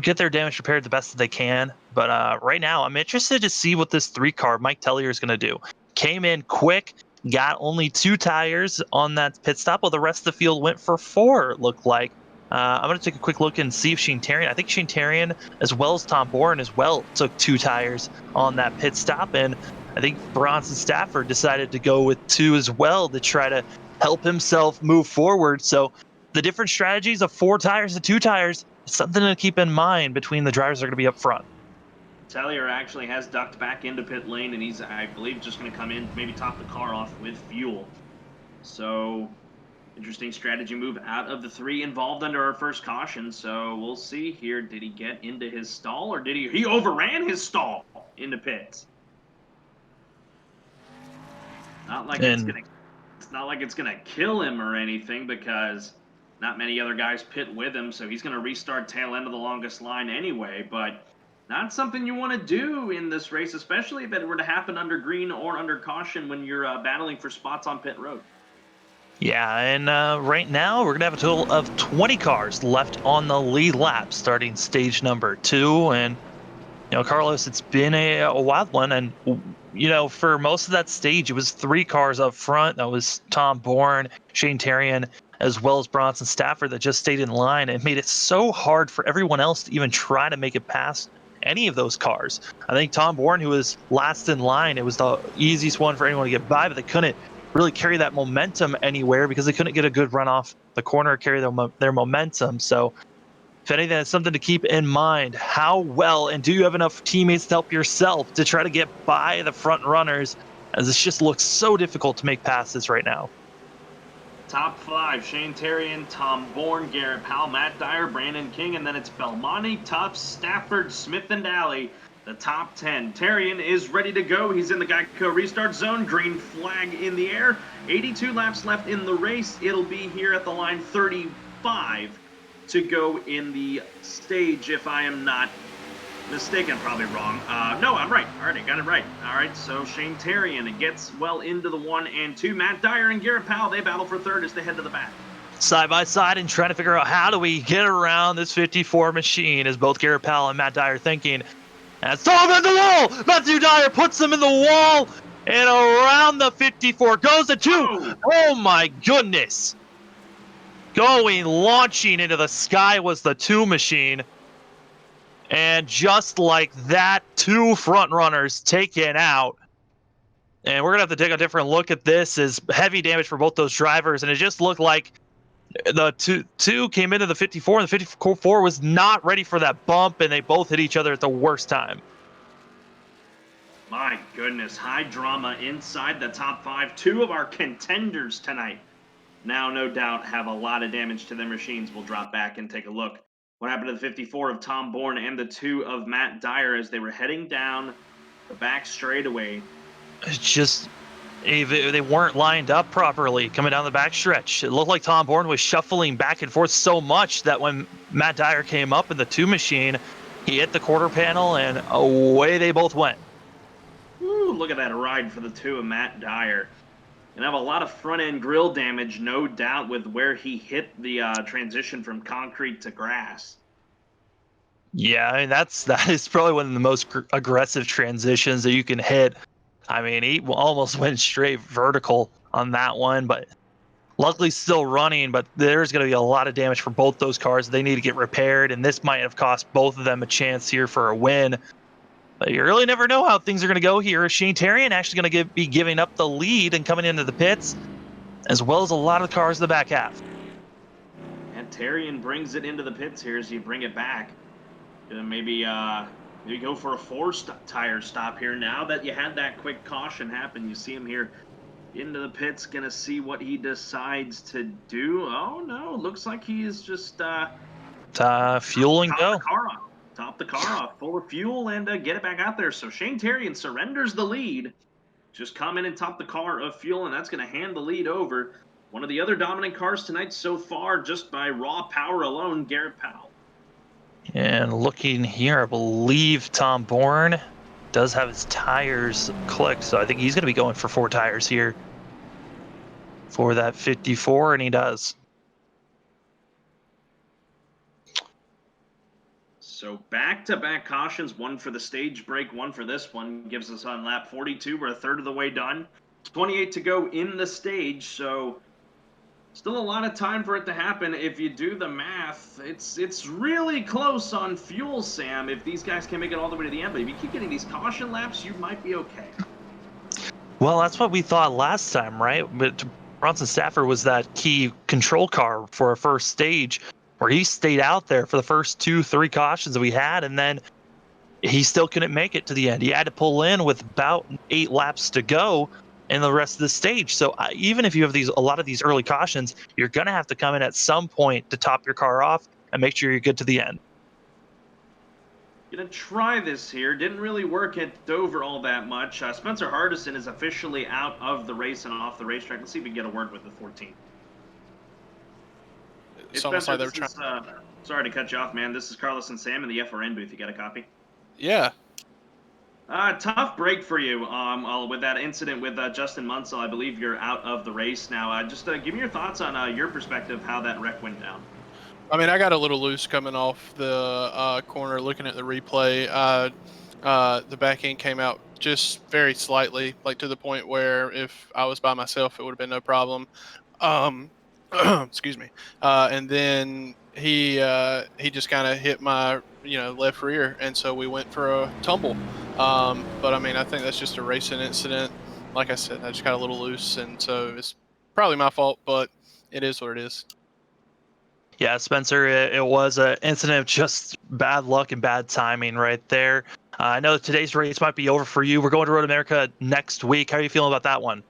get their damage repaired the best that they can. But right now, I'm interested to see what this 3-car Mike Tellier is going to do. Came in quick, got only 2 tires on that pit stop, while the rest of the field went for 4. It looked like. I'm going to take a quick look and see if Shane Terrian, I think Shane Terrian, as well as Tom Bourne as well, took 2 tires on that pit stop. And I think Bronson Stafford decided to go with 2 as well to try to help himself move forward. So the different strategies of 4 tires and 2 tires is something to keep in mind between the drivers that are going to be up front. Tellier actually has ducked back into pit lane, and he's, I believe, just going to come in, maybe top the car off with fuel. So interesting strategy move out of the 3 involved under our first caution. So we'll see here. Did he get into his stall, or did he overran his stall into pits? Not like it's not like it's gonna kill him or anything, because not many other guys pit with him, so he's gonna restart tail end of the longest line anyway. But not something you want to do in this race, especially if it were to happen under green or under caution when you're battling for spots on pit road. Yeah, and right now we're going to have a total of 20 cars left on the lead lap starting stage number 2. And, Carlos, it's been a wild one. And, for most of that stage, it was 3 cars up front. That was Tom Bourne, Shane Terrian, as well as Bronson Stafford that just stayed in line. It made it so hard for everyone else to even try to make it past any of those cars. I think Tom Bourne, who was last in line, it was the easiest one for anyone to get by, but they couldn't really carry that momentum anywhere because they couldn't get a good run off the corner, carry their momentum. So if anything, that's something to keep in mind. How well, and do you have enough teammates to help yourself to try to get by the front runners, as this just looks so difficult to make passes right now. Top 5, Shane Terrian, Tom Bourne, Garrett Powell, Matt Dyer, Brandon King, and then it's Belmonte, Tufts, Stafford, Smith, and Daly. The top 10. Terrian is ready to go. He's in the Geico restart zone. Green flag in the air. 82 laps left in the race. It'll be here at the line 35 to go in the stage, if I am not mistaken. Probably wrong. No, I'm right. All right, I got it right. All right, so Shane Terrian gets well into the 1 and 2. Matt Dyer and Garrett Powell, they battle for third as they head to the back. Side by side and trying to figure out how do we get around this 54 machine, as both Garrett Powell and Matt Dyer thinking. And throw him in the wall! Matthew Dyer puts him in the wall, and around the 54 goes the 2. Oh my goodness! Launching into the sky was the 2 machine. And just like that, 2 front runners taken out. And we're going to have to take a different look at this, as heavy damage for both those drivers. And it just looked like the two came into the 54, and the 54 was not ready for that bump, and they both hit each other at the worst time. My goodness, high drama inside the top 5. 2 of our contenders tonight now, no doubt, have a lot of damage to their machines. We'll drop back and take a look. What happened to the 54 of Tom Bourne and the 2 of Matt Dyer as they were heading down the back straightaway? It's just they weren't lined up properly coming down the back stretch. It looked like Tom Bourne was shuffling back and forth so much that when Matt Dyer came up in the 2 machine, he hit the quarter panel and away they both went. Ooh, look at that ride for the 2 of Matt Dyer. And have a lot of front end grill damage, no doubt, with where he hit the transition from concrete to grass. Yeah, I mean that is probably one of the most aggressive transitions that you can hit. I mean, he almost went straight vertical on that one, but luckily still running. But there's going to be a lot of damage for both those cars. They need to get repaired, and this might have cost both of them a chance here for a win. But you really never know how things are going to go here. Shane Terrian actually going to be giving up the lead and coming into the pits, as well as a lot of cars in the back half. And Terrian brings it into the pits here as you bring it back. Maybe go for a 4-tire stop here. Now that you had that quick caution happen, you see him here into the pits, gonna see what he decides to do. Oh no, looks like he is just Fuel and go. Top the car off, full of fuel, and get it back out there. So Shane Terrian surrenders the lead. Just come in and top the car of fuel, and that's going to hand the lead over. One of the other dominant cars tonight so far, just by raw power alone, Garrett Powell. And looking here, I believe Tom Bourne does have his tires clicked, so I think he's going to be going for 4 tires here for that 54, and he does. So back-to-back cautions, one for the stage break, one for this one, gives us on lap 42. We're a third of the way done. 28 to go in the stage, so still a lot of time for it to happen. If you do the math, it's really close on fuel, Sam, if these guys can make it all the way to the end. But if you keep getting these caution laps, you might be okay. Well, that's what we thought last time, right? But Bronson Stafford was that key control car for our first stage, where he stayed out there for the first 2-3 cautions that we had, and then he still couldn't make it to the end. He had to pull in with about 8 laps to go in the rest of the stage. So even if you have a lot of these early cautions, you're going to have to come in at some point to top your car off and make sure you're good to the end. Gonna try this here. Didn't really work at Dover all that much. Spencer Hardison is officially out of the race and off the racetrack. Let's see if we can get a word with the 14. It's almost like they were trying. Sorry to cut you off, man. This is Carlos and Sam in the FRN booth. You got a copy? Yeah. Tough break for you. With that incident with Justin Munsell, I believe you're out of the race now. Just give me your thoughts on your perspective, how that wreck went down. I mean, I got a little loose coming off the corner, looking at the replay. The back end came out just very slightly, like to the point where if I was by myself, it would have been no problem. Excuse me. And then he just kind of hit my left rear, and so we went for a tumble. But I mean, I think that's just a racing incident. Like I said, I just got a little loose, and so it's probably my fault, but it is what it is. Yeah, Spencer, it was an incident of just bad luck and bad timing right there. I know today's race might be over for you. We're going to Road America next week. How are you feeling about that one?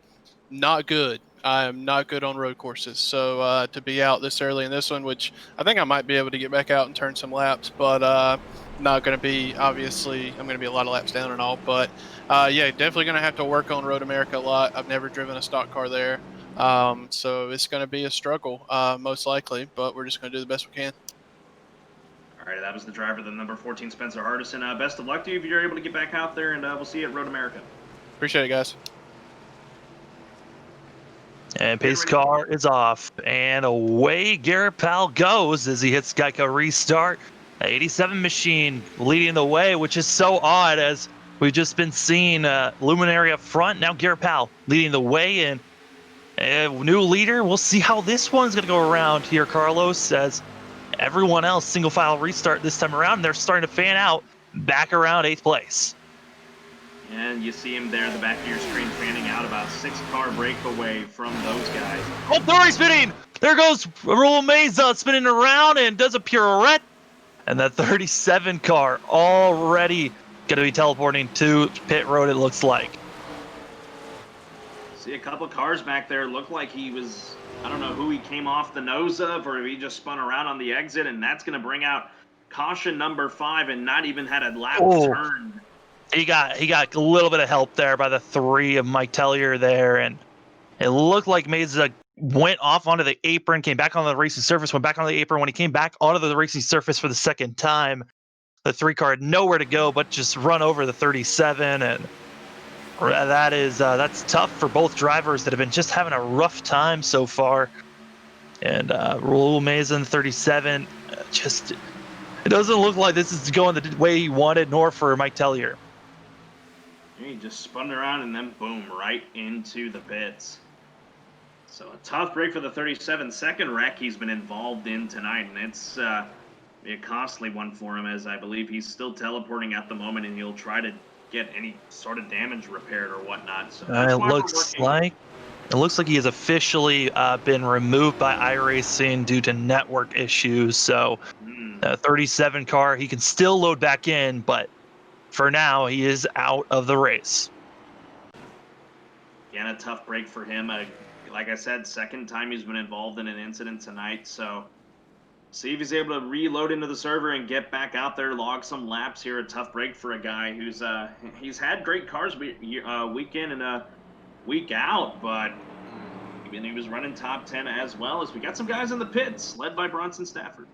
Not good. I am not good on road courses. So to be out this early in this one, which I think I might be able to get back out and turn some laps, but not going to be, obviously, I'm going to be a lot of laps down and all. But yeah, definitely going to have to work on Road America a lot. I've never driven a stock car there. So it's going to be a struggle, most likely, but we're just going to do the best we can. All right, that was the driver, the number 14, Spencer Hardison. Best of luck to you if you're able to get back out there, and we'll see you at Road America. Appreciate it, guys. And pace car is off, and away Garrett Powell goes as he hits Geico restart. 87 machine leading the way, which is so odd as we've just been seeing Luminary up front. Now Garrett Powell leading the way, and a new leader. We'll see how this one's going to go around here, Carlos, as everyone else single file restart this time around. They're starting to fan out back around 8th place. And you see him there in the back of your screen fanning out about 6-car break away from those guys. Oh, Dory spinning! There goes Raul Meza spinning around and does a pirouette. And that 37 car already going to be teleporting to pit road, it looks like. See a couple cars back there. Looked like he was, I don't know who he came off the nose of, or he just spun around on the exit, and that's going to bring out caution number 5 and not even had a lap turned. He got a little bit of help there by the 3 of Mike Tellier there, and it looked like Mesa went off onto the apron, came back onto the racing surface, went back onto the apron. When he came back onto the racing surface for the second time, the 3 car had nowhere to go but just run over the 37, and that's tough for both drivers that have been just having a rough time so far. And Raul Mesa 37, just it doesn't look like this is going the way he wanted, nor for Mike Tellier. He just spun around and then boom, right into the pits. So a tough break for the 37. Second wreck he's been involved in tonight, and it's a costly one for him, as I believe he's still teleporting at the moment, and he'll try to get any sort of damage repaired or whatnot. So that's why it looks like he has officially been removed by iRacing due to network issues. So 37 car, he can still load back in, but for now, he is out of the race. Again, a tough break for him. Like I said, second time he's been involved in an incident tonight. So see if he's able to reload into the server and get back out there, log some laps here. A tough break for a guy who's he's had great cars week in and week out, but even he was running top 10 as well. As we got some guys in the pits, led by Bronson Stafford.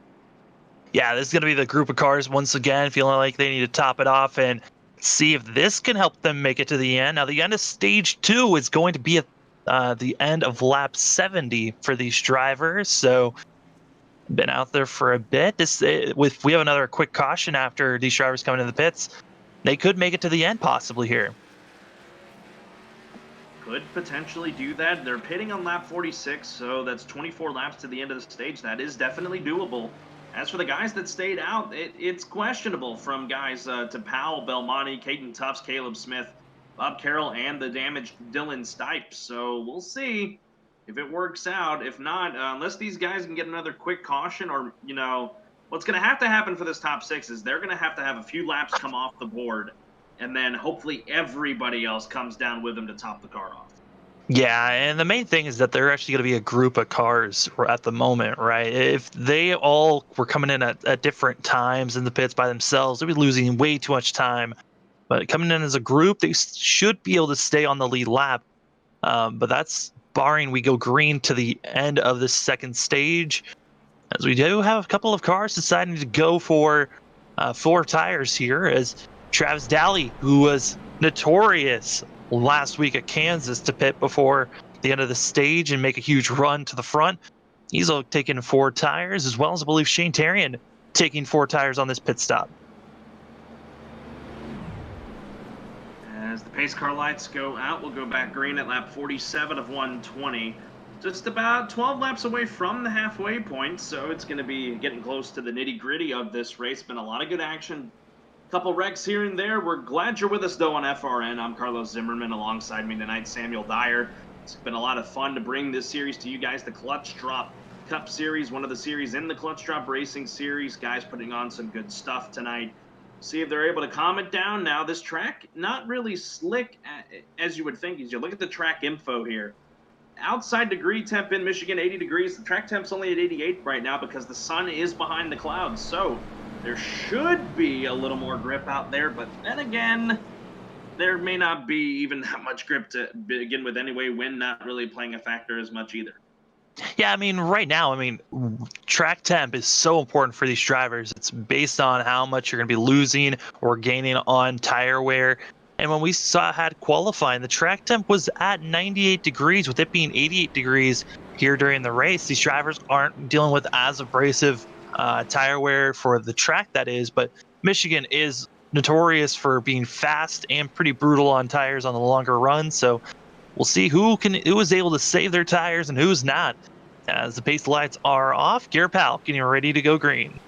Yeah, this is going to be the group of cars once again, feeling like they need to top it off and see if this can help them make it to the end. Now, the end of stage 2 is going to be at the end of lap 70 for these drivers. So, been out there for a bit. We have another quick caution after these drivers coming in the pits. They could make it to the end possibly here. Could potentially do that. They're pitting on lap 46, so that's 24 laps to the end of the stage. That is definitely doable. As for the guys that stayed out, it's questionable from guys to Powell, Belmonte, Caden Tufts, Caleb Smith, Bob Carroll, and the damaged Dylan Stipes. So we'll see if it works out. If not, unless these guys can get another quick caution, or, what's going to happen for this top 6 is they're going to have a few laps come off the board, and then hopefully everybody else comes down with them to top the car off. Yeah, and the main thing is that they're actually going to be a group of cars at the moment, right? If they all were coming in at different times in the pits by themselves, they'd be losing way too much time. But coming in as a group, they should be able to stay on the lead lap. But that's barring we go green to the end of the second stage, as we do have a couple of cars deciding to go for 4 tires here, as Travis Daly, who was notorious last week at Kansas to pit before the end of the stage and make a huge run to the front, he's taking 4 tires, as well as I believe Shane Tarian taking 4 tires on this pit stop. As the pace car lights go out, we'll go back green at lap 47 of 120. Just about 12 laps away from the halfway point, so it's going to be getting close to the nitty-gritty of this race. Been a lot of good action. Couple wrecks here and there. We're glad you're with us, though, on FRN. I'm Carlos Zimmerman. Alongside me tonight, Samuel Dyer. It's been a lot of fun to bring this series to you guys. The Clutch Drop Cup Series, one of the series in the Clutch Drop Racing Series. Guys putting on some good stuff tonight. See if they're able to calm it down. Now, this track, not really slick as you would think. As you look at the track info here, outside degree temp in Michigan, 80 degrees. The track temp's only at 88 right now because the sun is behind the clouds. So there should be a little more grip out there, but then again, there may not be even that much grip to begin with anyway. Wind not really playing a factor as much either. Yeah, I mean, right now, track temp is so important for these drivers. It's based on how much you're going to be losing or gaining on tire wear. And when we had qualifying, the track temp was at 98 degrees, with it being 88 degrees here during the race. These drivers aren't dealing with as abrasive tire wear for the track, that is. But Michigan is notorious for being fast and pretty brutal on tires on the longer run. So we'll see who is able to save their tires and who's not. As the pace lights are off, Garrett Powell getting ready to go green.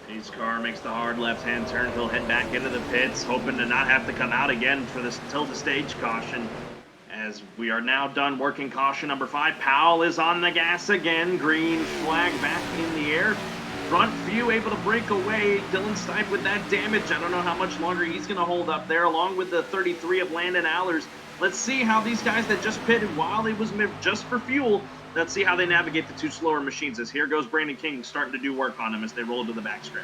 His car makes the hard left-hand turn. He'll head back into the pits, hoping to not have to come out again for this tilt-the-stage caution. As we are now done working caution number 5, Powell is on the gas again. Green flag back in the air. Front few able to break away. Dylan Stipe with that damage. I don't know how much longer he's going to hold up there, along with the 33 of Landon Allers. Let's see how these guys that just pitted while it was just for fuel, let's see how they navigate the two slower machines. As here goes Brandon King starting to do work on them as they roll to the backstretch.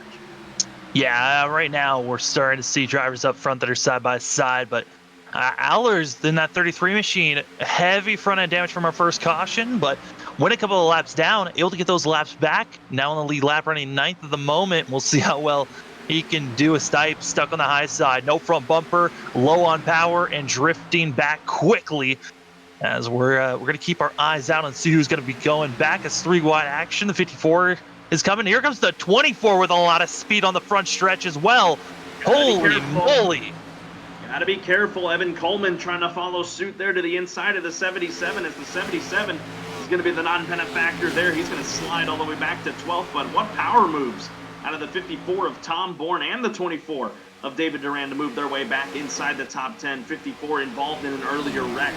Yeah, right now we're starting to see drivers up front that are side by side, but Allers in that 33 machine, heavy front end damage from our first caution, but went a couple of laps down, able to get those laps back. Now on the lead lap, running ninth at the moment. We'll see how well he can do. A Stipe stuck on the high side, no front bumper, low on power, and drifting back quickly. As we're going to keep our eyes out and see who's going to be going back. It's 3 wide action. The 54 is coming. Here comes the 24 with a lot of speed on the front stretch as well. Holy moly. Gotta be careful. Evan Coleman trying to follow suit there to the inside of the 77, as the 77 is going to be the non-benefactor there. He's going to slide all the way back to 12th, but what power moves out of the 54 of Tom Bourne and the 24 of David Duran to move their way back inside the top 10. 54 involved in an earlier wreck.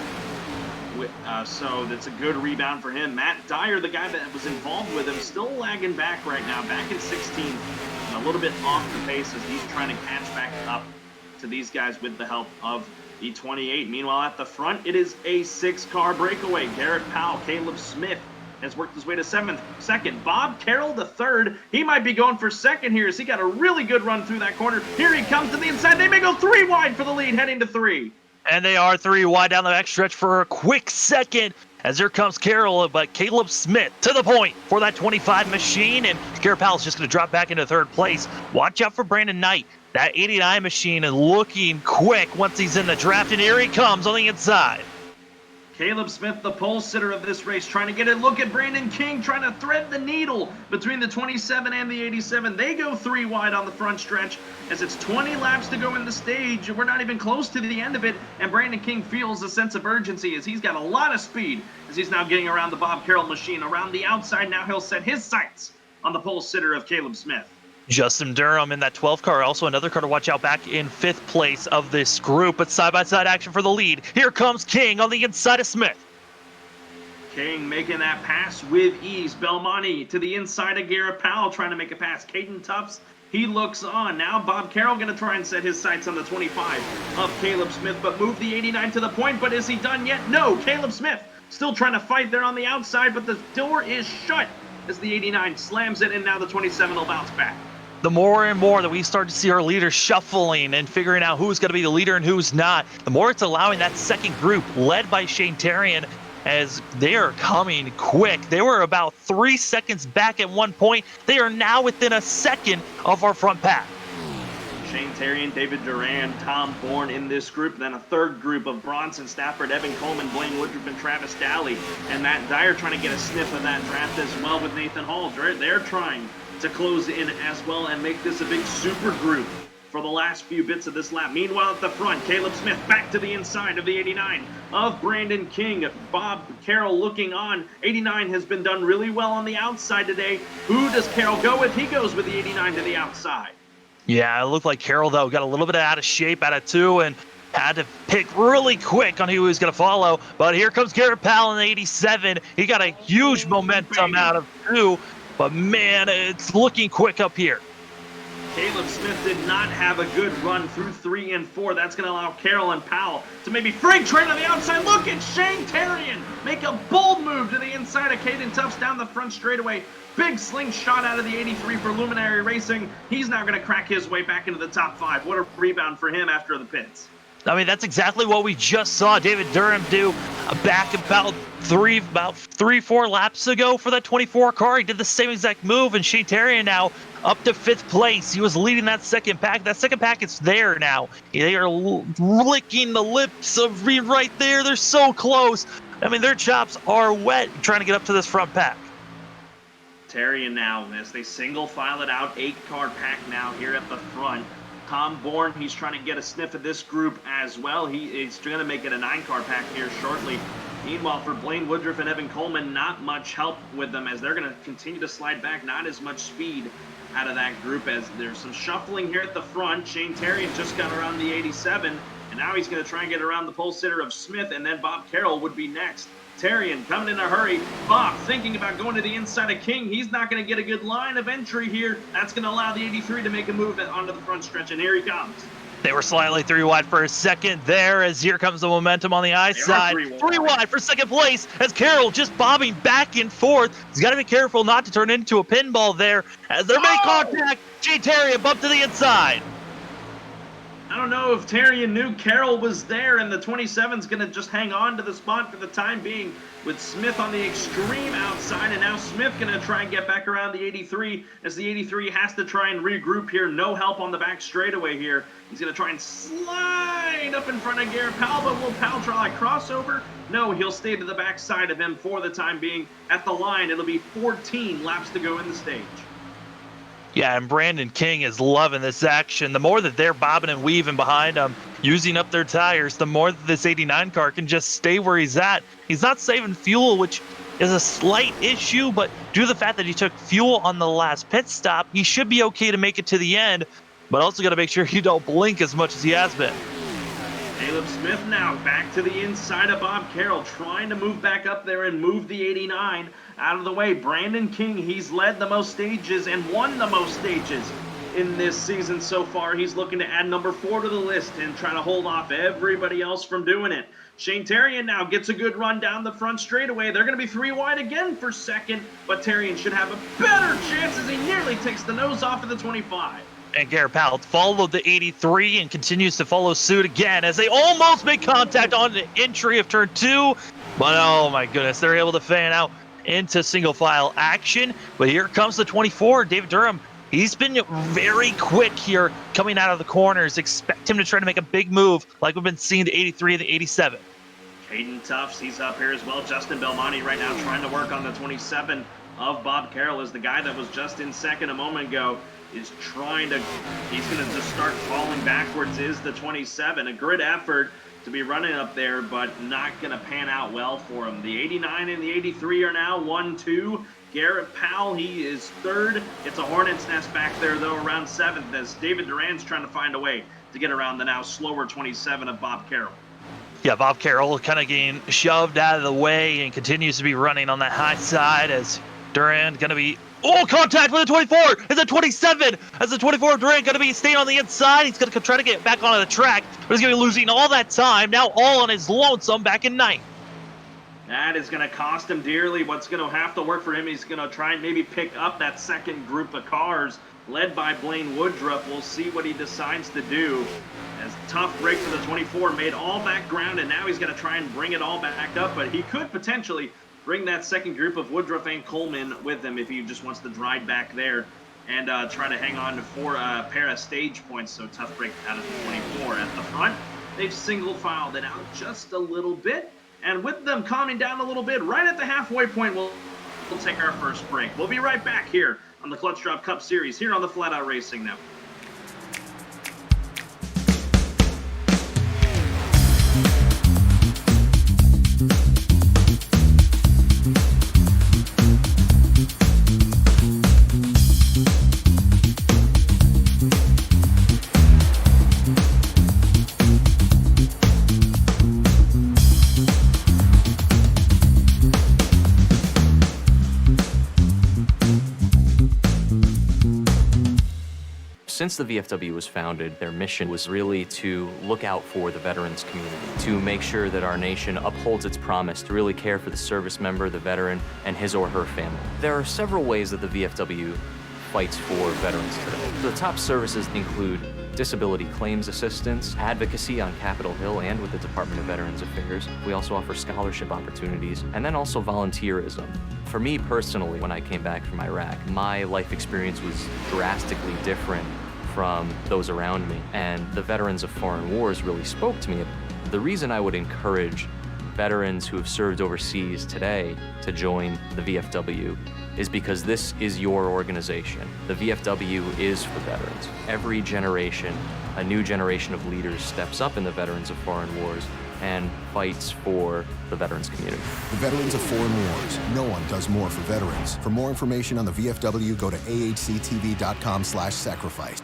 So that's a good rebound for him. Matt Dyer, the guy that was involved with him, still lagging back right now, back in 16, and a little bit off the pace as he's trying to catch back up to these guys with the help of the 28. Meanwhile, at the front, it is a 6-car breakaway. Garrett Powell, Caleb Smith has worked his way to second. Bob Carroll to third. He might be going for second here as he got a really good run through that corner. Here he comes to the inside. They may go 3 wide for the lead, heading to 3. And they are 3 wide down the backstretch for a quick second. As here comes Carroll, but Caleb Smith to the point for that 25 machine. And Garrett Powell's just going to drop back into third place. Watch out for Brandon Knight. That 89 machine is looking quick once he's in the draft, and here he comes on the inside. Caleb Smith, the pole sitter of this race, trying to get a look at Brandon King, trying to thread the needle between the 27 and the 87. They go 3 wide on the front stretch as it's 20 laps to go in the stage. We're not even close to the end of it, and Brandon King feels a sense of urgency as he's got a lot of speed as he's now getting around the Bob Carroll machine. Around the outside, now he'll set his sights on the pole sitter of Caleb Smith. Justin Durham in that 12 car, also another car to watch out back in 5th place of this group, but side-by-side action for the lead. Here comes King on the inside of Smith. King making that pass with ease. Belmonte to the inside of Garrett Powell trying to make a pass. Caden Tufts, he looks on. Now Bob Carroll going to try and set his sights on the 25 of Caleb Smith, but move the 89 to the point. But is he done yet? No, Caleb Smith still trying to fight there on the outside, but the door is shut as the 89 slams it, and now the 27 will bounce back. The more and more that we start to see our leaders shuffling and figuring out who's going to be the leader and who's not, the more it's allowing that second group led by Shane Tarian as they are coming quick. They were about 3 seconds back at one point. They are now within a second of our front pack. Shane Tarian, David Duran, Tom Bourne in this group. Then a third group of Bronson Stafford, Evan Coleman, Blaine Woodruff, and Travis Daly. And Matt Dyer trying to get a sniff of that draft as well with Nathan Hall. They're trying to close in as well and make this a big super group for the last few bits of this lap. Meanwhile, at the front, Caleb Smith back to the inside of the 89 of Brandon King. Bob Carroll looking on. 89 has been done really well on the outside today. Who does Carroll go with? He goes with the 89 to the outside. Yeah, it looked like Carroll, though, got a little bit out of shape out of 2 and had to pick really quick on who he was going to follow. But here comes Garrett Powell in the 87. He got a huge momentum out of 2. But, man, it's looking quick up here. Caleb Smith did not have a good run through 3 and 4. That's going to allow Carroll and Powell to maybe freight train on the outside. Look at Shane Tarian make a bold move to the inside of Caden Tufts down the front straightaway. Big slingshot out of the 83 for Luminary Racing. He's now going to crack his way back into the top 5. What a rebound for him after the pits. I mean, that's exactly what we just saw David Durham do back about 3-4 laps ago for that 24 car. He did the same exact move, and Shane Tarian now up to 5th place. He was leading that second pack. That second pack is there now. They are licking the lips of me right there. They're so close. I mean, their chops are wet trying to get up to this front pack. Tarian now, as they single file it out, 8-car pack now here at the front. Tom Bourne, he's trying to get a sniff of this group as well. He's going to make it a 9-car pack here shortly. Meanwhile, for Blaine Woodruff and Evan Coleman, not much help with them as they're going to continue to slide back. Not as much speed out of that group as there's some shuffling here at the front. Shane Tarian just got around the 87 And now he's going to try and get around the pole sitter of Smith, and then Bob Carroll would be next. Tarian coming in a hurry. Bob thinking about going to the inside of King. He's not going to get a good line of entry here. That's going to allow the 83 to make a move onto the front stretch, and here he comes. They were slightly 3 wide for a second there, as here comes the momentum on the I side. 3 wide for second place as Carroll just bobbing back and forth. He's got to be careful not to turn into a pinball there as they're making contact. G. Terry bump to the inside. I don't know if Tarian knew Carroll was there, and the 27's going to just hang on to the spot for the time being with Smith on the extreme outside, and now Smith going to try and get back around the 83 as the 83 has to try and regroup here. No help on the back straightaway here. He's going to try and slide up in front of Garrett Powell, but will Powell try a crossover? No, he'll stay to the back side of him for the time being. At the line, it'll be 14 laps to go in the stage. Yeah, and Brandon King is loving this action. The more that they're bobbing and weaving behind him, using up their tires, the more that this 89 car can just stay where he's at. He's not saving fuel, which is a slight issue, but due to the fact that he took fuel on the last pit stop, he should be okay to make it to the end, but also got to make sure you don't blink as much as he has been. Caleb Smith now back to the inside of Bob Carroll, trying to move back up there and move the 89 out of the way. Brandon King, he's led the most stages and won the most stages in this season so far. He's looking to add number 4 to the list and try to hold off everybody else from doing it. Shane Tarian now gets a good run down the front straightaway. They're going to be 3 wide again for second, but Tarian should have a better chance as he nearly takes the nose off of the 25. And Garrett Powell followed the 83 and continues to follow suit again as they almost make contact on the entry of turn 2. But oh my goodness, they're able to fan out into single file action. But here comes the 24, David Durham. He's been very quick here coming out of the corners. Expect him to try to make a big move like we've been seeing the 83 and the 87. Caden Tufts, he's up here as well. Justin Belmonte right now trying to work on the 27 of Bob Carroll as the guy that was just in second a moment ago is trying to, he's going to just start falling backwards, is the 27. A good effort to be running up there, but not going to pan out well for him. The 89 and the 83 are now 1-2. Garrett Powell, he is third. It's a hornet's nest back there, though, around 7th, as David Duran's trying to find a way to get around the now slower 27 of Bob Carroll. Yeah, Bob Carroll kind of getting shoved out of the way and continues to be running on that high side as Duran going to be, contact with the 24. It's a 27 as the 24 of Duran going to be staying on the inside. He's going to try to get back onto the track, but he's going to be losing all that time. Now all on his lonesome back in 9th. That is going to cost him dearly. What's going to have to work for him, he's going to try and maybe pick up that second group of cars led by Blaine Woodruff. We'll see what he decides to do. As tough break for the 24 made all back ground, and now he's going to try and bring it all back up, but he could potentially bring that second group of Woodruff and Coleman with him if he just wants to drive back there and try to hang on for a pair of stage points. So tough break out of the 24. At the front, they've single filed it out just a little bit, and with them calming down a little bit, right at the halfway point, we'll take our first break. We'll be right back here on the Clutch Drop Cup Series here on the Flatout Racing Network. Since the VFW was founded, their mission was really to look out for the veterans community, to make sure that our nation upholds its promise to really care for the service member, the veteran, and his or her family. There are several ways that the VFW fights for veterans today. The top services include disability claims assistance, advocacy on Capitol Hill and with the Department of Veterans Affairs. We also offer scholarship opportunities, and then also volunteerism. For me personally, when I came back from Iraq, my life experience was drastically different from those around me, and the veterans of foreign wars really spoke to me. The reason I would encourage veterans who have served overseas today to join the VFW is because this is your organization. The VFW is for veterans. Every generation, a new generation of leaders steps up in the veterans of foreign wars and fights for the veterans community. The Veterans of Foreign Wars. No one does more for veterans. For more information on the VFW, go to ahctv.com/sacrifice.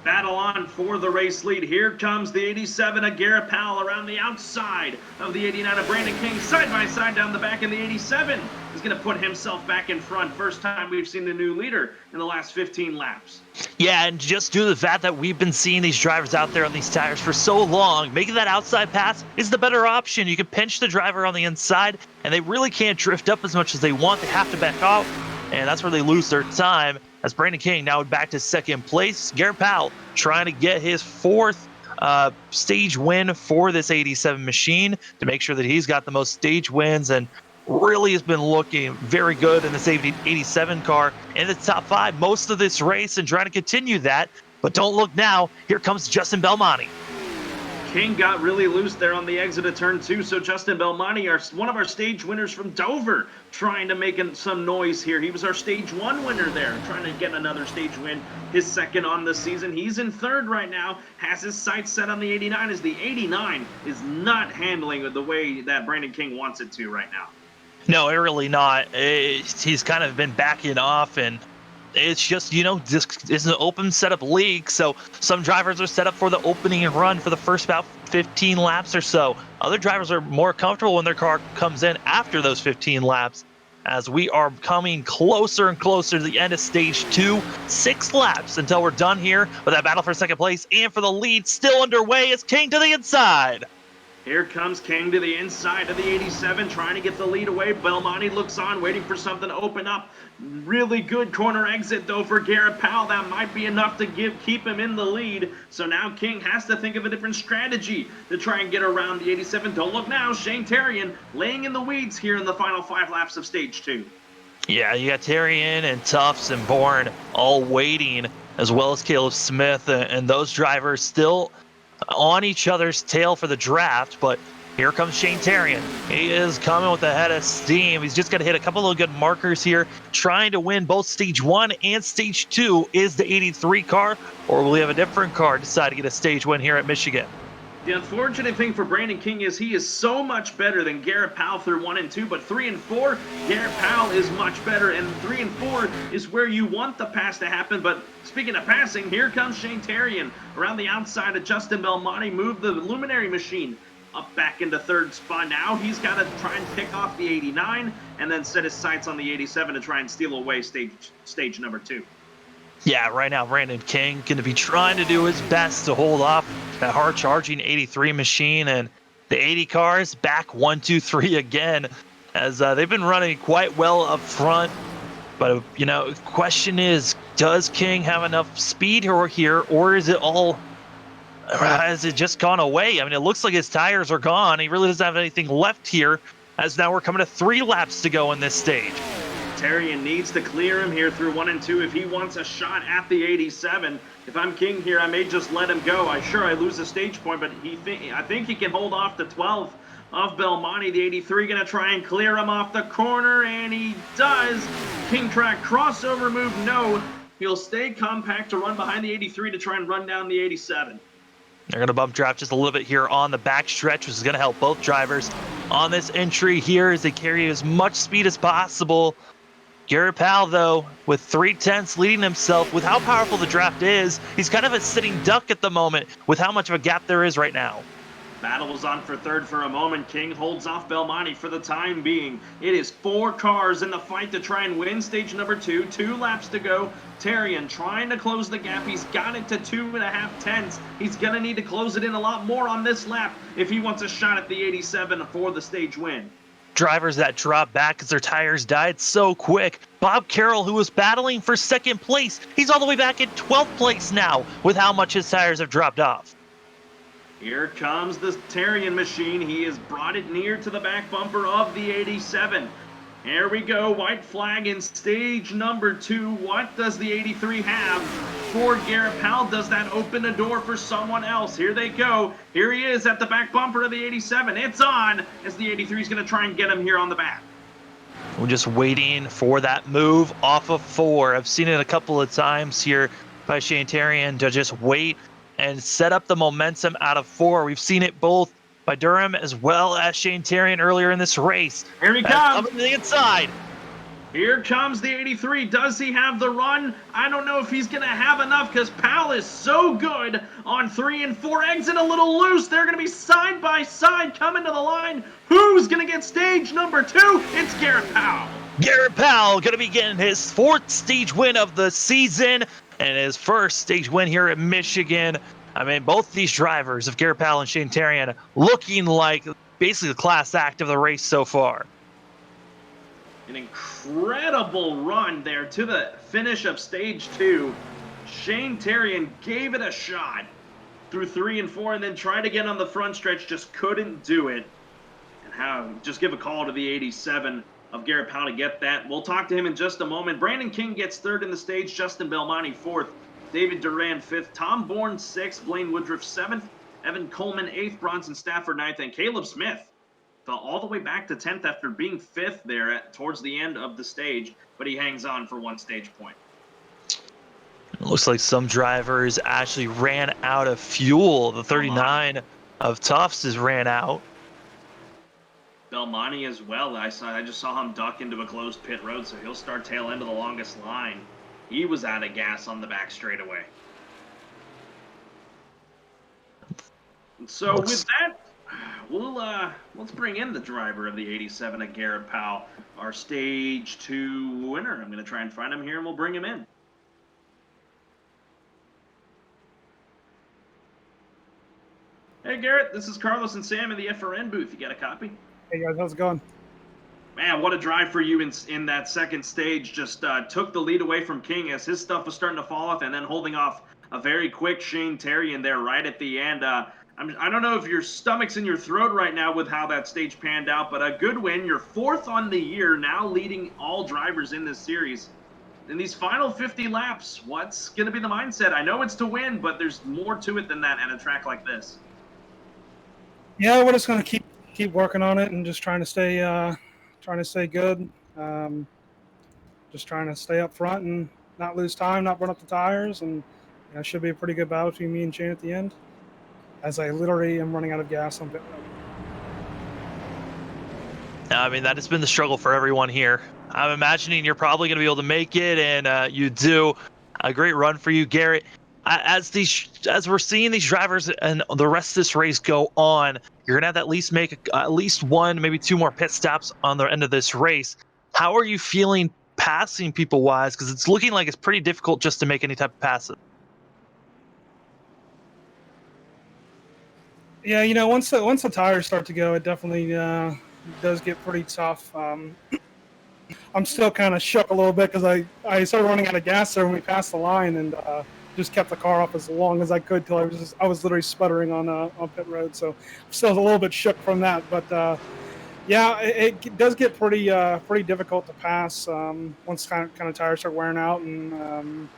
Battle on for the race lead. Here comes the 87 of Garrett Powell around the outside of the 89 of Brandon King. Side by side down the back in the 87. He's going to put himself back in front. First time we've seen the new leader in the last 15 laps. Yeah, and just due to the fact that we've been seeing these drivers out there on these tires for so long, making that outside pass is the better option. You can pinch the driver on the inside, and they really can't drift up as much as they want. They have to back off, and that's where they lose their time. As Brandon King now back to second place. Garrett Powell trying to get his fourth stage win for this 87 machine to make sure that he's got the most stage wins, and really has been looking very good in this 87 car in the top 5 most of this race and trying to continue that. But don't look now. Here comes Justin Belmonte. King got really loose there on the exit of turn 2, so Justin Belmonte, one of our stage winners from Dover, trying to make some noise here. He was our stage 1 winner there, trying to get another stage win, his second on the season. He's in third right now, has his sights set on the 89, as the 89 is not handling it the way that Brandon King wants it to right now. No, really not. He's kind of been backing off, and it's just, this is an open setup league, so some drivers are set up for the opening run for the first about 15 laps or so. Other drivers are more comfortable when their car comes in after those 15 laps, as we are coming closer and closer to the end of stage 2. 6 laps until we're done here, with that battle for second place and for the lead still underway as King to the inside. Here comes King to the inside of the 87, trying to get the lead away. Belmonte looks on, waiting for something to open up. Really good corner exit, though, for Garrett Powell. That might be enough to keep him in the lead. So now King has to think of a different strategy to try and get around the 87. Don't look now. Shane Terrian laying in the weeds here in the final 5 laps of stage 2. Yeah, you got Terrian and Tufts and Bourne all waiting, as well as Caleb Smith, and those drivers still on each other's tail for the draft. But here comes Shane Terrian. He is coming with a head of steam. He's just got to hit a couple of good markers here, trying to win both stage 1 and stage 2. Is the 83 car, or will we have a different car decide to get a stage win here at Michigan? The unfortunate thing for Brandon King is he is so much better than Garrett Powell through 1 and 2, but 3 and 4, Garrett Powell is much better, and 3 and 4 is where you want the pass to happen. But speaking of passing, here comes Shane Terrian around the outside of Justin Belmonte, move the Luminary machine up back into third spot. Now he's got to try and pick off the 89 and then set his sights on the 87 to try and steal away stage number 2. Yeah, right now Brandon King going to be trying to do his best to hold off that hard-charging 83 machine, and the 80 cars back 1, 2, 3 again, as they've been running quite well up front. But, the question is, does King have enough speed here, or is it all, has it just gone away? I mean, it looks like his tires are gone. He really doesn't have anything left here, as now we're coming to 3 laps to go in this stage. Terrian needs to clear him here through 1 and 2 if he wants a shot at the 87. If I'm King here, I may just let him go. I lose a stage point, but I think he can hold off the 12 of Belmonte. The 83 going to try and clear him off the corner, and he does. King track crossover move, no. He'll stay compact to run behind the 83 to try and run down the 87. They're going to bump draft just a little bit here on the back stretch, which is going to help both drivers on this entry here as they carry as much speed as possible. Garrett Powell, though, with 3/10 leading himself, with how powerful the draft is, he's kind of a sitting duck at the moment with how much of a gap there is right now. Battle was on for third for a moment. King holds off Belmonte for the time being. It is 4 cars in the fight to try and win stage number 2. 2 laps to go. Terrian trying to close the gap. He's got it to 2.5 tenths. He's going to need to close it in a lot more on this lap if he wants a shot at the 87 for the stage win. Drivers that drop back as their tires died so quick. Bob Carroll, who was battling for second place, he's all the way back in 12th place now with how much his tires have dropped off. Here comes the Terrian machine. He has brought it near to the back bumper of the 87. Here we go, white flag in stage number 2. What does the 83 have for Garrett Powell? Does that open a door for someone else? Here they go. Here he is at the back bumper of the 87. It's on as the 83 is going to try and get him here on the back. We're just waiting for that move off of 4. I've seen it a couple of times here by Shane Terrian to just wait and set up the momentum out of 4. We've seen it both by Durham as well as Shane Terrian earlier in this race. Here he comes. Coming to the inside. Here comes the 83. Does he have the run? I don't know if he's going to have enough because Powell is so good on 3 and 4. Exit a little loose. They're going to be side by side coming to the line. Who's going to get stage number 2? It's Garrett Powell. Garrett Powell going to be getting his 4th stage win of the season and his 1st stage win here at Michigan. I mean, both these drivers of Garrett Powell and Shane Tarian looking like basically the class act of the race so far. An incredible run there to the finish of stage 2. Shane Tarian gave it a shot through 3 and 4 and then tried again on the front stretch, just couldn't do it. And just give a call to the 87 of Garrett Powell to get that. We'll talk to him in just a moment. Brandon King gets 3rd in the stage, Justin Belmonte 4th, David Duran 5th, Tom Bourne 6th, Blaine Woodruff 7th, Evan Coleman 8th, Bronson Stafford 9th, and Caleb Smith fell all the way back to 10th after being 5th there towards the end of the stage, but he hangs on for 1 stage point. It looks like some drivers actually ran out of fuel. The 39 of Tufts has ran out. Belmonte as well. I just saw him duck into a closed pit road, so he'll start tail end of the longest line. He was out of gas on the back straightaway. And so with that, let's bring in the driver of the 87 of Garrett Powell, our stage 2 winner. I'm going to try and find him here, and we'll bring him in. Hey, Garrett, this is Carlos and Sam in the FRN booth. You got a copy? Hey, guys, how's it going? Man, what a drive for you in that 2nd stage. Just took the lead away from King as his stuff was starting to fall off, and then holding off a very quick Shane Tarian there right at the end. I don't know if your stomach's in your throat right now with how that stage panned out, but a good win. You're 4th on the year, now leading all drivers in this series. In these final 50 laps, what's going to be the mindset? I know it's to win, but there's more to it than that at a track like this. Yeah, we're just going to keep working on it and just trying to stay good. Just trying to stay up front and not lose time, not burn up the tires, and it should be a pretty good battle between me and Shane at the end, as I literally am running out of gas on pit road. I mean, that has been the struggle for everyone here. I'm imagining you're probably going to be able to make it, and you do. A great run for you, Garrett. As we're seeing these drivers and the rest of this race go on, you're gonna have to at least make at least 1, maybe 2 more pit stops on the end of this race. How are you feeling passing people wise? Because it's looking like it's pretty difficult just to make any type of passes. Yeah, once the tires start to go, it definitely does get pretty tough. I'm still kind of shook a little bit because I started running out of gas there when we passed the line, and just kept the car off as long as I could till I was literally sputtering on pit road. So I'm still a little bit shook from that, but yeah, it does get pretty difficult to pass once kind of tires start wearing out and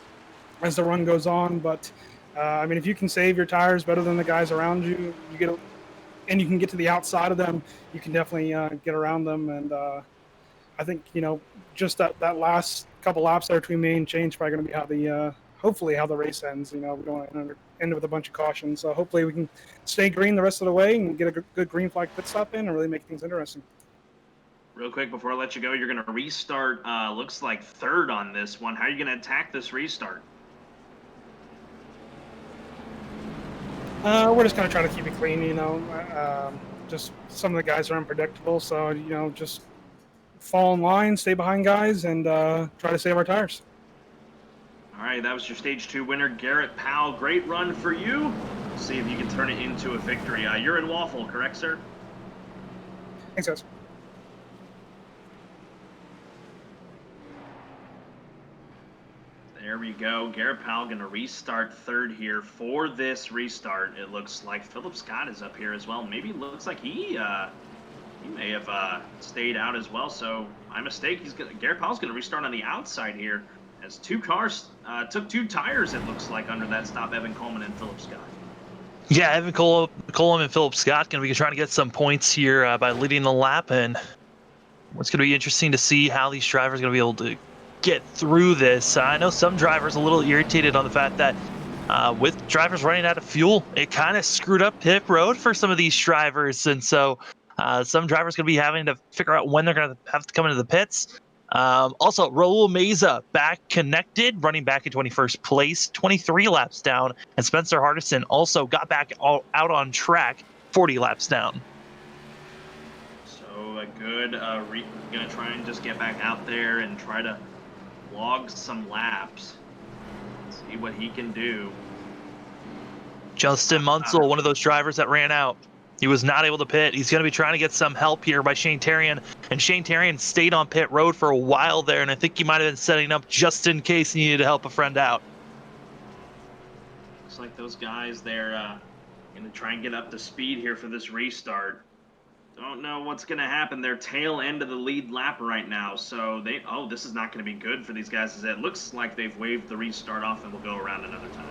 as the run goes on. But I mean, if you can save your tires better than the guys around you, and you can get to the outside of them, you can definitely get around them. And I think just that last couple laps there between me and Shane is probably going to be hopefully how the race ends. We're going to end with a bunch of cautions. So hopefully we can stay green the rest of the way and get a good green flag pit stop in and really make things interesting. Real quick before I let you go, you're going to restart, looks like 3rd on this one. How are you going to attack this restart? We're just going to try to keep it clean, just some of the guys are unpredictable. So, just fall in line, stay behind guys, and try to save our tires. All right, that was your Stage 2 winner, Garrett Powell. Great run for you. See if you can turn it into a victory. You're in Waffle, correct, sir? Thanks, guys. There we go. Garrett Powell going to restart 3rd here for this restart. It looks like Philip Scott is up here as well. Maybe it looks like he may have stayed out as well. So my mistake. Garrett Powell's going to restart on the outside here. As 2 cars took 2 tires, it looks like, under that stop, Evan Coleman and Philip Scott. Yeah, Evan Coleman and Philip Scott going to be trying to get some points here by leading the lap, and it's going to be interesting to see how these drivers are going to be able to get through this. I know some drivers are a little irritated on the fact that with drivers running out of fuel, it kind of screwed up pit road for some of these drivers, and so some drivers going to be having to figure out when they're going to have to come into the pits. Also, Raul Meza back connected, running back in 21st place, 23 laps down. And Spencer Hardison also got back out on track, 40 laps down. So a good, going to try and just get back out there and try to log some laps. See what he can do. Justin Munsell, one of those drivers that ran out. He was not able to pit. He's going to be trying to get some help here by Shane Terrian. And Shane Terrian stayed on pit road for a while there, and I think he might have been setting up just in case he needed to help a friend out. Looks like those guys, they're going to try and get up to speed here for this restart. Don't know what's going to happen. They're tail end of the lead lap right now, so this is not going to be good for these guys, as it looks like they've waved the restart off and will go around another time.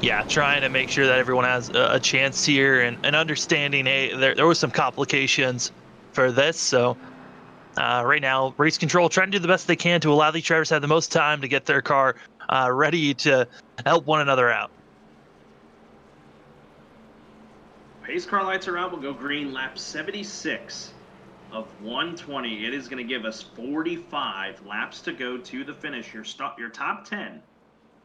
Yeah, trying to make sure that everyone has a chance here and understanding, hey, there was some complications for this. So right now, race control trying to do the best they can to allow these drivers to have the most time to get their car ready to help one another out. Pace car lights are out. We'll go green lap 76 of 120. It is going to give us 45 laps to go to the finish. Your top 10.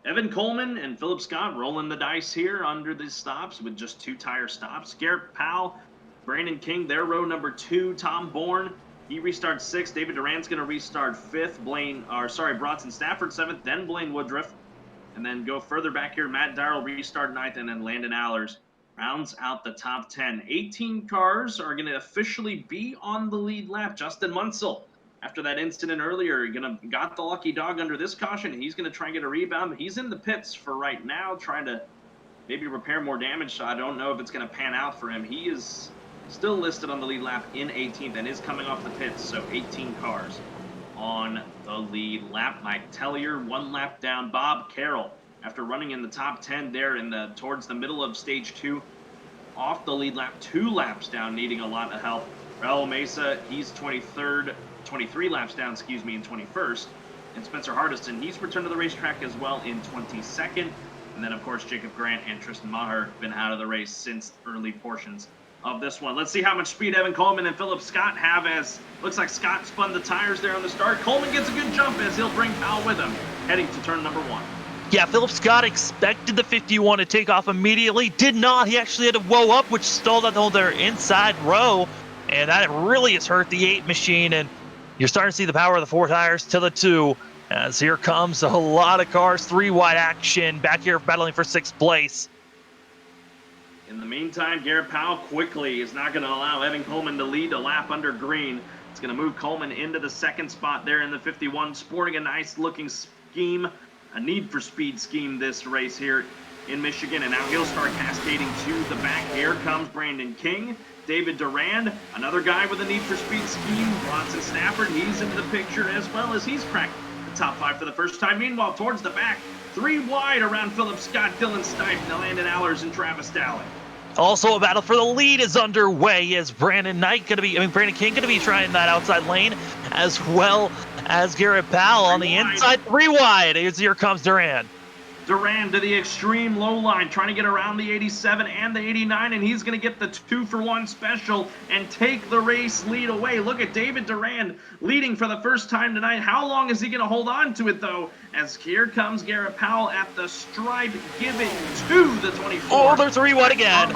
Evan Coleman and Philip Scott rolling the dice here under the stops with just 2 tire stops. Garrett Powell, Brandon King, their row number 2. Tom Bourne, he restarts 6th. David Duran's going to restart 5th. Bronson Stafford 7th. Then Blaine Woodruff. And then go further back here. Matt Darrell restart 9th. And then Landon Allers rounds out the top 10. 18 cars are going to officially be on the lead lap. Justin Munsell, after that incident earlier, got the lucky dog under this caution. He's going to try and get a rebound. He's in the pits for right now, trying to maybe repair more damage, so I don't know if it's going to pan out for him. He is still listed on the lead lap in 18th and is coming off the pits, so 18 cars on the lead lap. Mike Tellier, 1 lap down. Bob Carroll, after running in the top 10 there towards the middle of stage 2, off the lead lap, 2 laps down, needing a lot of help. Raul Mesa, he's 23 laps down, in 21st. And Spencer Hardison, he's returned to the racetrack as well in 22nd. And then, of course, Jacob Grant and Tristan Maher have been out of the race since early portions of this one. Let's see how much speed Evan Coleman and Philip Scott have, as looks like Scott spun the tires there on the start. Coleman gets a good jump as he'll bring Powell with him, heading to turn number 1. Yeah, Philip Scott expected the 51 to take off immediately. Did not. He actually had to whoa up, which stalled out the whole their inside row. And that really has hurt the 8 machine. And you're starting to see the power of the 4 tires to the 2. As here comes a lot of cars, 3 wide action back here battling for 6th place. In the meantime, Garrett Powell quickly is not going to allow Evan Coleman to lead a lap under green. It's going to move Coleman into the 2nd spot there in the 51, sporting a nice looking scheme, a need for speed scheme this race here in Michigan. And now he'll start cascading to the back. Here comes Brandon King. David Durand, another guy with a need for speed scheme. Bronson Stafford, he's into the picture as well, as he's cracked the top 5 for the first time. Meanwhile, towards the back, 3 wide around Philip Scott, Dylan Stipe, Landon Allers, and Travis Dowling. Also, a battle for the lead is underway as Brandon King going to be trying that outside lane, as well as Garrett Powell on the inside. 3 wide. Here comes Durand. Durand to the extreme low line, trying to get around the 87 and the 89, and he's going to get the 2-for-1 special and take the race lead away. Look at David Durand leading for the first time tonight. How long is he going to hold on to it, though? As here comes Garrett Powell at the stripe, giving to the 24. Oh, they're 3 wide again.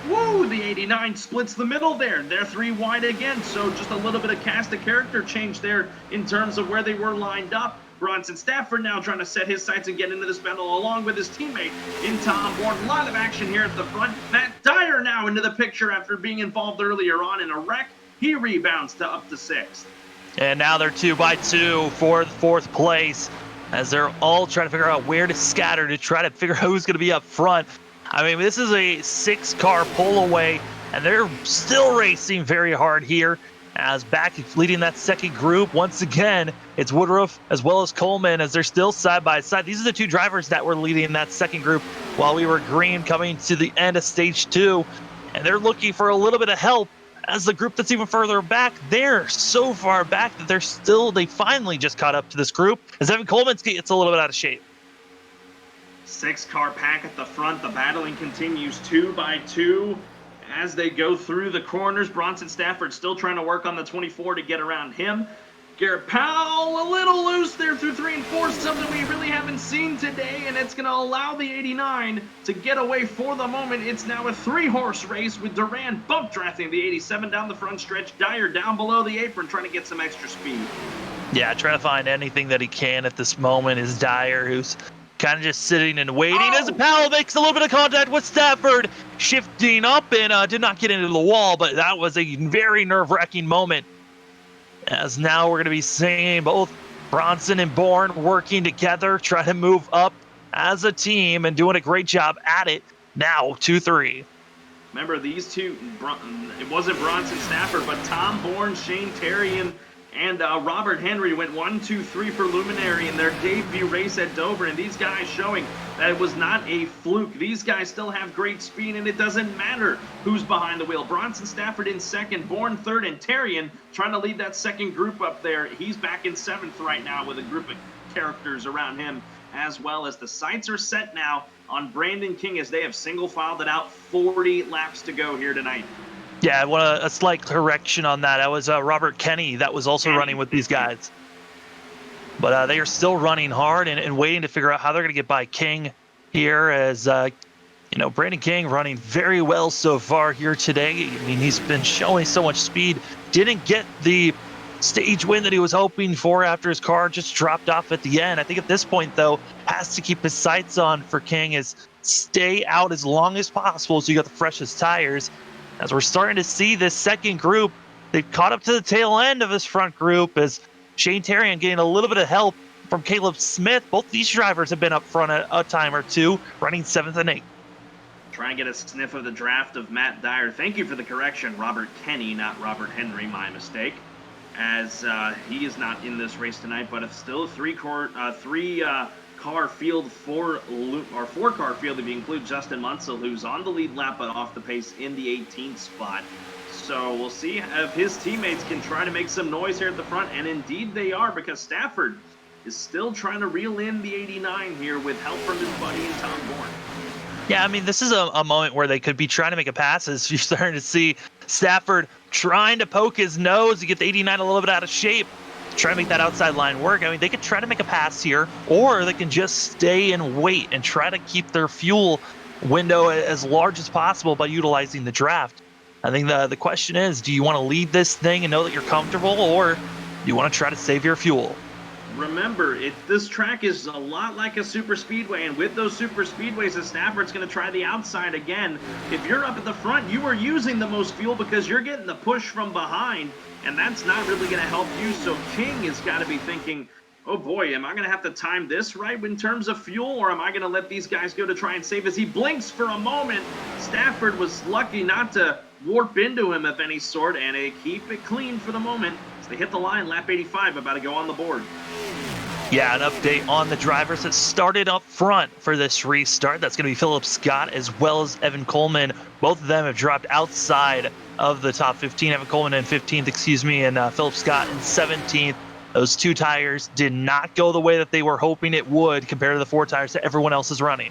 Woo, the 89 splits the middle there. They're 3 wide again, so just a little bit of cast of character change there in terms of where they were lined up. Bronson Stafford now trying to set his sights and get into this battle along with his teammate in Tom Bourne. A lot of action here at the front. Matt Dyer now into the picture after being involved earlier on in a wreck. He rebounds to up to 6th. And now they're 2 by 2 for 4th place, as they're all trying to figure out where to scatter to try to figure out who's going to be up front. I mean, this is a 6-car pull away, and they're still racing very hard here. As back leading that 2nd group, once again, it's Woodruff as well as Coleman, as they're still side by side. These are the 2 drivers that were leading that 2nd group while we were green coming to the end of stage 2. And they're looking for a little bit of help, as the group that's even further back, they're so far back that they finally just caught up to this group, as Evan Coleman gets a little bit out of shape. 6-car pack at the front. The battling continues 2 by 2. As they go through the corners, Bronson Stafford still trying to work on the 24 to get around him. Garrett Powell a little loose there through 3 and 4, something we really haven't seen today, and it's going to allow the 89 to get away for the moment. It's now a 3-horse race with Duran bump drafting the 87 down the front stretch, Dyer down below the apron trying to get some extra speed. Yeah, trying to find anything that he can at this moment is Dyer, who's kind of just sitting and waiting as Powell makes a little bit of contact with Stafford, shifting up and did not get into the wall, but that was a very nerve-wracking moment. As now we're going to be seeing both Bronson and Bourne working together, trying to move up as a team and doing a great job at it. Now 2-3. Remember, these two, it wasn't Bronson Stafford, but Tom Bourne, Shane Terrian, and Robert Henry went 1, 2, 3 for Luminary in their debut race at Dover, and these guys showing that it was not a fluke. These guys still have great speed, and it doesn't matter who's behind the wheel. Bronson Stafford in second, Bourne third, and Terrian trying to lead that second group up there. He's back in 7th right now with a group of characters around him, as well as the sights are set now on Brandon King as they have single filed it out. 40 laps to go here tonight. Yeah, I want a slight correction on that. That was Robert Kenny that was also running with these guys. But they are still running hard and waiting to figure out how they're going to get by King here as, Brandon King running very well so far here today. I mean, he's been showing so much speed. Didn't get the stage win that he was hoping for after his car just dropped off at the end. I think at this point, though, has to keep his sights on for King is stay out as long as possible so you got the freshest tires. As we're starting to see this second group, they've caught up to the tail end of this front group as Shane Terrian getting a little bit of help from Caleb Smith. Both these drivers have been up front a time or two, running 7th and 8th. Try and get a sniff of the draft of Matt Dyer. Thank you for the correction. Robert Kenny, not Robert Henry, my mistake. As he is not in this race tonight, but it's still a four-car field if you include Justin Munsell, who's on the lead lap but off the pace in the 18th spot. So we'll see if his teammates can try to make some noise here at the front, and indeed they are, because Stafford is still trying to reel in the 89 here with help from his buddy and Tom Bourne. Yeah, I mean, this is a moment where they could be trying to make a pass as you're starting to see Stafford trying to poke his nose to get the 89 a little bit out of shape, try to make that outside line work. I mean, they could try to make a pass here, or they can just stay and wait and try to keep their fuel window as large as possible by utilizing the draft. I think the question is, do you want to lead this thing and know that you're comfortable, or do you want to try to save your fuel? Remember, this track is a lot like a super speedway, and with those super speedways, the Stafford's going to try the outside again. If you're up at the front, you are using the most fuel because you're getting the push from behind, and that's not really going to help you. So King has got to be thinking, oh boy, am I going to have to time this right in terms of fuel, or am I going to let these guys go to try and save? As he blinks for a moment, Stafford was lucky not to warp into him of any sort, and they keep it clean for the moment. They hit the line, lap 85, about to go on the board. Yeah, an update on the drivers that started up front for this restart. That's going to be Philip Scott as well as Evan Coleman. Both of them have dropped outside of the top 15. Evan Coleman in 15th, and Philip Scott in 17th. Those two tires did not go the way that they were hoping it would compared to the 4 tires that everyone else is running.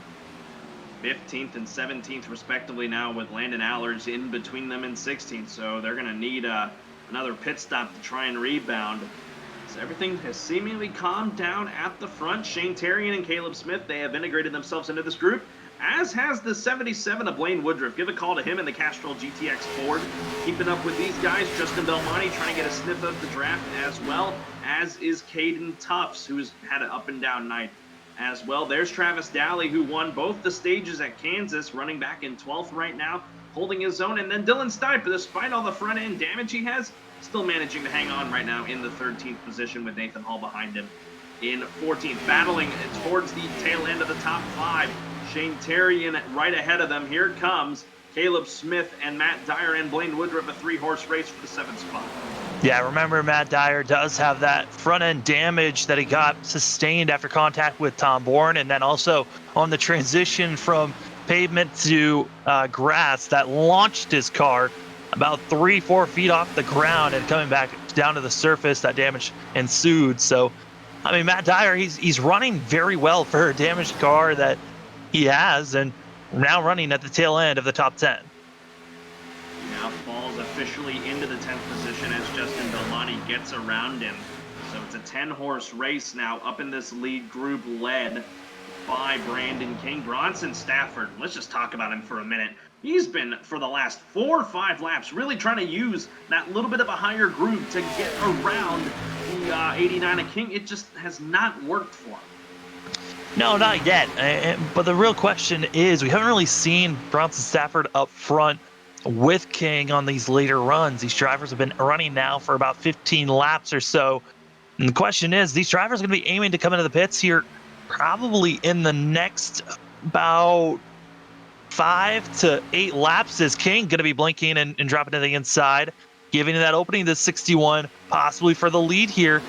15th and 17th, respectively, now with Landon Allers in between them in 16th. So they're going to need another pit stop to try and rebound. So everything has seemingly calmed down at the front. Shane Terrian and Caleb Smith, they have integrated themselves into this group, as has the 77 of Blaine Woodruff. Give a call to him in the Castrol GTX Ford. Keeping up with these guys, Justin Belmonte trying to get a sniff of the draft, as well as is Caden Tufts, who's had an up and down night as well. There's Travis Daly, who won both the stages at Kansas, running back in 12th right now, holding his own. And then Dylan Stipe, despite all the front end damage he has, still managing to hang on right now in the 13th position with Nathan Hall behind him in 14th. Battling towards the tail end of the top 5. Shane Terrian right ahead of them. Here comes Caleb Smith and Matt Dyer and Blaine Woodruff, a 3-horse race for the 7th spot. Yeah, remember Matt Dyer does have that front end damage that he got sustained after contact with Tom Bourne, and then also on the transition from pavement to grass that launched his car about 3-4 feet off the ground, and coming back down to the surface, that damage ensued. So, I mean, Matt Dyer, he's running very well for a damaged car that he has, and now running at the tail end of the top 10. Now falls officially into the 10th position as Justin Belmonte gets around him. So it's a 10-horse race now up in this lead group led by Brandon King. Bronson Stafford, let's just talk about him for a minute. He's been, for the last 4 or 5 laps, really trying to use that little bit of a higher group to get around the 89 of King. It just has not worked for him. No, not yet. But the real question is, we haven't really seen Bronson Stafford up front with King on these later runs. These drivers have been running now for about 15 laps or so. And the question is, these drivers are going to be aiming to come into the pits here probably in the next about 5 to 8 laps. Is King going to be blinking and dropping to the inside, giving that opening to 61, possibly for the lead here.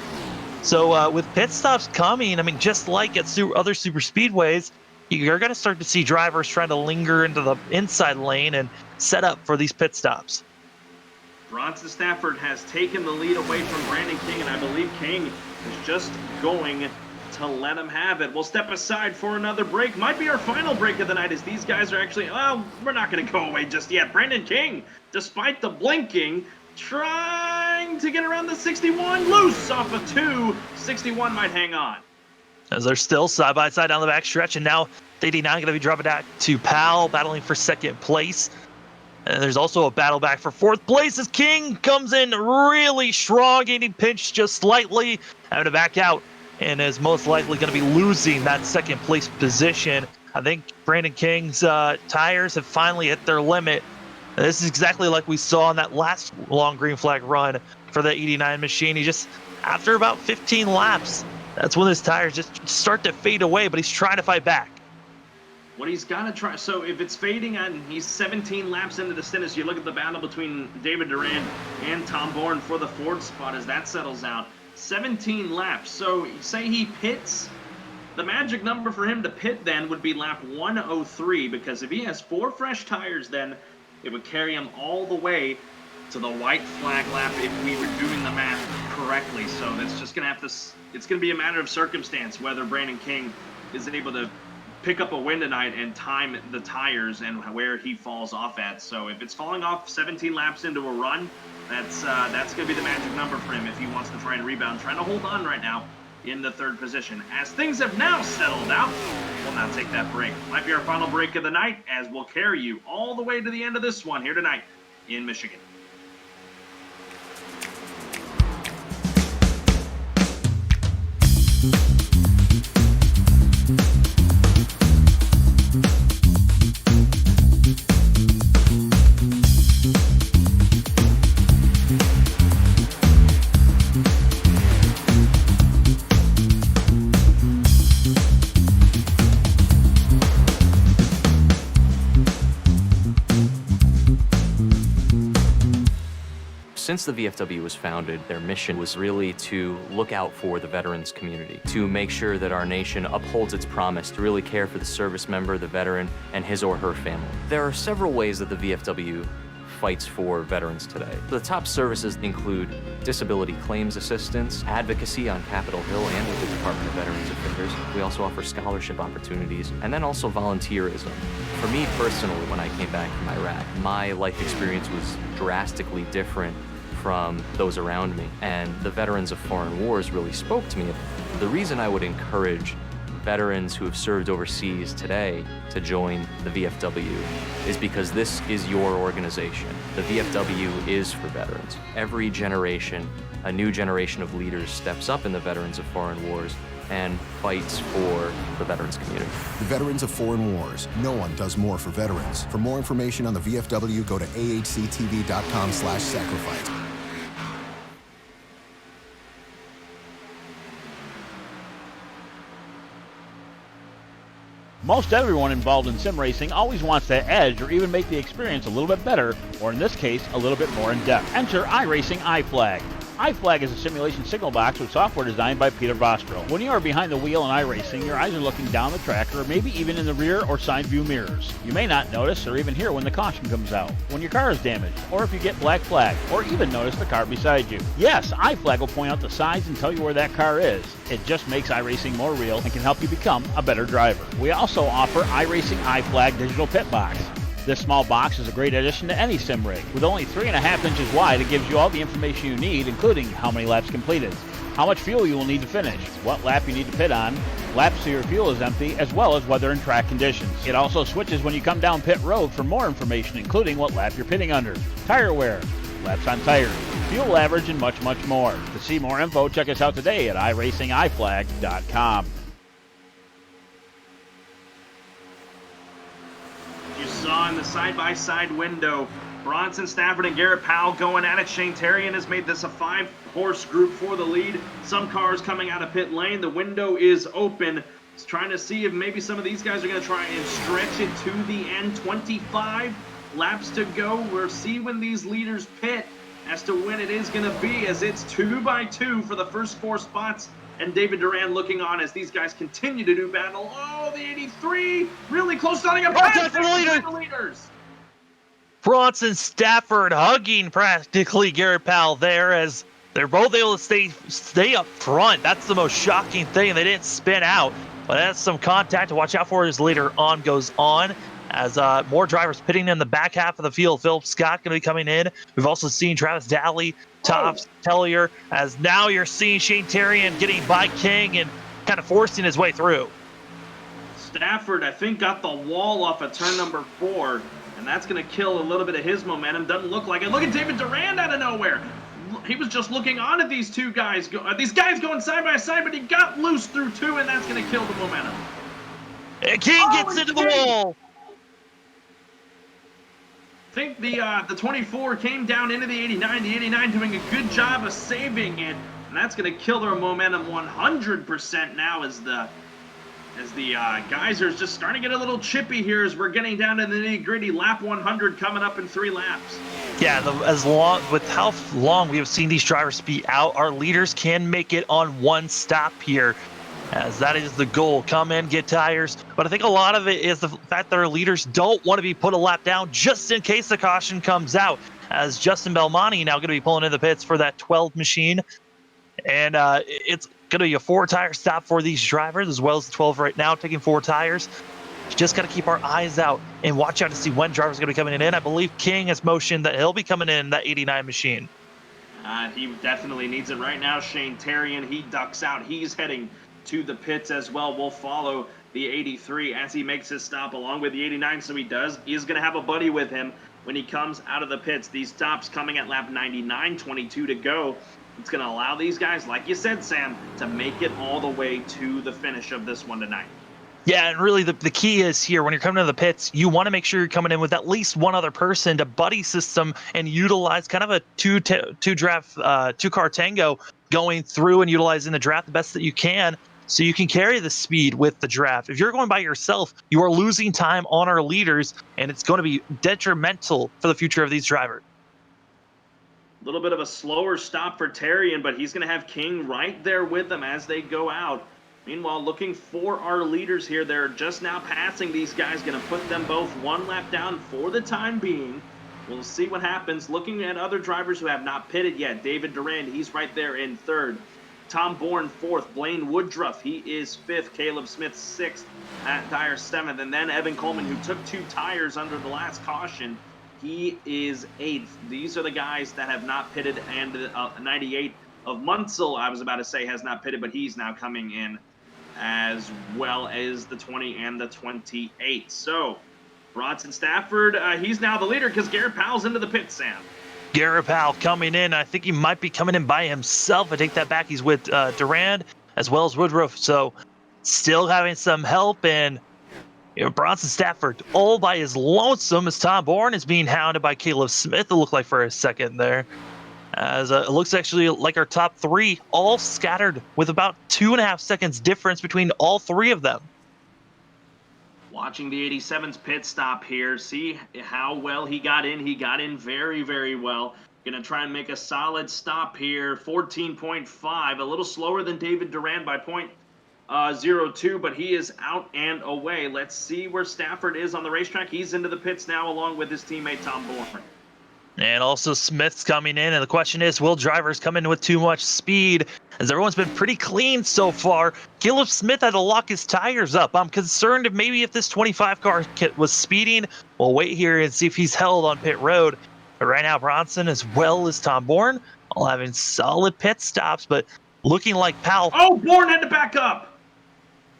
So with pit stops coming, I mean, just like at other super speedways, you're going to start to see drivers trying to linger into the inside lane and set up for these pit stops. Bronson Stafford has taken the lead away from Brandon King, and I believe King is just going to let him have it. We'll step aside for another break. Might be our final break of the night, as these guys are actually, well, we're not going to go away just yet. Brandon King, despite the blinking, trying to get around the 61, loose off of 2. 61 might hang on. As they're still side by side down the back stretch, and now the 89 going to be dropping back to Powell, battling for second place. And there's also a battle back for fourth place as King comes in really strong, getting pinched just slightly, having to back out, and is most likely going to be losing that second place position. I think Brandon King's tires have finally hit their limit. And this is exactly like we saw in that last long green flag run for the 89 machine. He just, after about 15 laps, that's when his tires just start to fade away, but he's trying to fight back. What he's got to try, so if it's fading and he's 17 laps into the stint, as you look at the battle between David Duran and Tom Bourne for the Ford spot as that settles out, 17 laps. So say he pits, the magic number for him to pit then would be lap 103, because if he has 4 fresh tires, then it would carry him all the way to the white flag lap if we were doing the math correctly. So that's just going to have to, it's going to be a matter of circumstance whether Brandon King is able to pick up a win tonight and time the tires and where he falls off at. So if it's falling off 17 laps into a run, that's going to be the magic number for him if he wants to try and rebound, trying to hold on right now in the 3rd position. As things have now settled out, we'll now take that break. Might be our final break of the night, as we'll carry you all the way to the end of this one here tonight in Michigan. Since the VFW was founded, their mission was really to look out for the veterans community, to make sure that our nation upholds its promise to really care for the service member, the veteran, and his or her family. There are several ways that the VFW fights for veterans today. The top services include disability claims assistance, advocacy on Capitol Hill and with the Department of Veterans Affairs. We also offer scholarship opportunities, and then also volunteerism. For me personally, when I came back from Iraq, my life experience was drastically different from those around me, and the Veterans of Foreign Wars really spoke to me. The reason I would encourage veterans who have served overseas today to join the VFW is because this is your organization. The VFW is for veterans. Every generation, a new generation of leaders steps up in the Veterans of Foreign Wars and fights for the veterans community. The Veterans of Foreign Wars. No one does more for veterans. For more information on the VFW, go to ahctv.com/sacrifice. Most everyone involved in sim racing always wants that edge or even make the experience a little bit better, or in this case, a little bit more in-depth. Enter iRacing iFlag. iFlag is a simulation signal box with software designed by Peter Vostro. When you are behind the wheel in iRacing, your eyes are looking down the track or maybe even in the rear or side view mirrors. You may not notice or even hear when the caution comes out, when your car is damaged, or if you get black flag, or even notice the car beside you. Yes, iFlag will point out the sides and tell you where that car is. It just makes iRacing more real and can help you become a better driver. We also offer iRacing iFlag Digital Pit Box. This small box is a great addition to any sim rig. With only 3.5 inches wide, it gives you all the information you need, including how many laps completed, how much fuel you will need to finish, what lap you need to pit on, laps so your fuel is empty, as well as weather and track conditions. It also switches when you come down pit road for more information, including what lap you're pitting under, tire wear, laps on tires, fuel average, and much, much more. To see more info, check us out today at iRacingIFlag.com. You saw in the side-by-side window, Bronson Stafford and Garrett Powell going at it. Shane Terrian has made this a 5-horse group for the lead. Some cars coming out of pit lane. The window is open. It's trying to see if maybe some of these guys are going to try and stretch it to the end. 25 laps to go. We'll see when these leaders pit as to when it is going to be, as it's 2x2 for the first 4 spots. And David Duran looking on as these guys continue to do battle. Oh, the 83 really close to a pass for the leaders. Bronson Stafford hugging practically Garrett Powell there as they're both able to stay up front. That's the most shocking thing. They didn't spin out, but that's some contact to watch out for as later on goes on. As more drivers pitting in the back half of the field. Philip Scott going to be coming in. We've also seen Travis Daly, Tops, Tellier, as now you're seeing Shane Terrian getting by King and kind of forcing his way through. Stafford, I think, got the wall off at turn number 4, and that's going to kill a little bit of his momentum. Doesn't look like it. Look at David Duran out of nowhere. He was just looking on at these two guys. These guys going side by side, but he got loose through 2, and that's going to kill the momentum. And King gets into the wall. I think the 24 came down into the 89. The 89 doing a good job of saving it, and that's going to kill their momentum 100% now as the guys are just starting to get a little chippy here as we're getting down to the nitty-gritty. Lap 100 coming up in 3 laps. Yeah, with how long we have seen these drivers be out, our leaders can make it on one stop here, as that is the goal. Come in, get tires. But I think a lot of it is the fact that our leaders don't want to be put a lap down just in case the caution comes out, as Justin Belmonte now going to be pulling in the pits for that 12 machine. And it's going to be a 4-tire stop for these drivers, as well as the 12 right now, taking 4 tires. Just got to keep our eyes out and watch out to see when drivers are going to be coming in. I believe King has motioned that he'll be coming in that 89 machine. He definitely needs it right now. Shane Terrian, he ducks out. He's heading to the pits as well. We'll follow the 83 as he makes his stop along with the 89. So he's going to have a buddy with him when he comes out of the pits. These stops coming at lap 99, 22 to go. It's going to allow these guys, like you said, Sam, to make it all the way to the finish of this one tonight. Yeah, and really the key is here, when you're coming to the pits, you want to make sure you're coming in with at least one other person to buddy system and utilize kind of a two-car tango going through and utilizing the draft the best that you can, so you can carry the speed with the draft. If you're going by yourself, you are losing time on our leaders, and it's going to be detrimental for the future of these drivers. A little bit of a slower stop for Terrian, but he's going to have King right there with them as they go out. Meanwhile, looking for our leaders here. They're just now passing these guys, going to put them both 1 lap down for the time being. We'll see what happens. Looking at other drivers who have not pitted yet. David Durand, he's right there in 3rd. Tom Bourne 4th. Blaine Woodruff, he is 5th. Caleb Smith 6th. Matt Dyer 7th. And then Evan Coleman, who took 2 tires under the last caution, he is 8th. These are the guys that have not pitted, and 98 of Munsell, I was about to say, has not pitted, but he's now coming in, as well as the 20 and the 28. So Bronson Stafford, he's now the leader because Garrett Powell's into the pit, Sam. Garrett Powell coming in. I think he might be coming in by himself. I take that back. He's with Durand as well as Woodruff. So still having some help. And Bronson Stafford all by his lonesome as Tom Bourne is being hounded by Caleb Smith, it looked like for a second there. As it looks actually like our top 3 all scattered with about 2.5 seconds difference between all 3 of them. Watching the 87's pit stop here. See how well he got in. He got in very, very well. Going to try and make a solid stop here. 14.5, a little slower than David Durand by 0.02, but he is out and away. Let's see where Stafford is on the racetrack. He's into the pits now along with his teammate Tom Bourne. And also Smith's coming in, and the question is, will drivers come in with too much speed? As everyone's been pretty clean so far, Caleb Smith had to lock his tires up. I'm concerned if this 25 car was speeding. We'll wait here and see if he's held on pit road. But right now, Bronson as well as Tom Bourne all having solid pit stops, but looking like Powell. Oh, Bourne had to back up.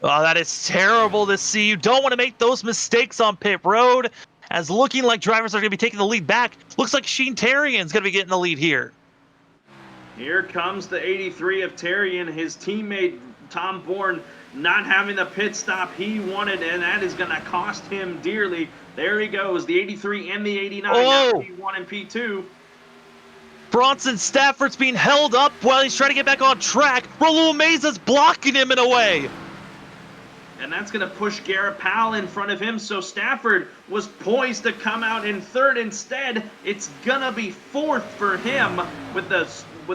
Oh, that is terrible to see. You don't want to make those mistakes on pit road, as looking like drivers are going to be taking the lead back. Looks like Sheen Terrian's going to be getting the lead here. Here comes the 83 of Terrian, his teammate Tom Bourne not having the pit stop he wanted, and that is going to cost him dearly. There he goes, the 83 and the 89, now P1 and P2. Bronson Stafford's being held up while he's trying to get back on track. Raul Meza's blocking him in a way. And that's going to push Garrett Powell in front of him, so Stafford was poised to come out in third. Instead, it's going to be fourth for him with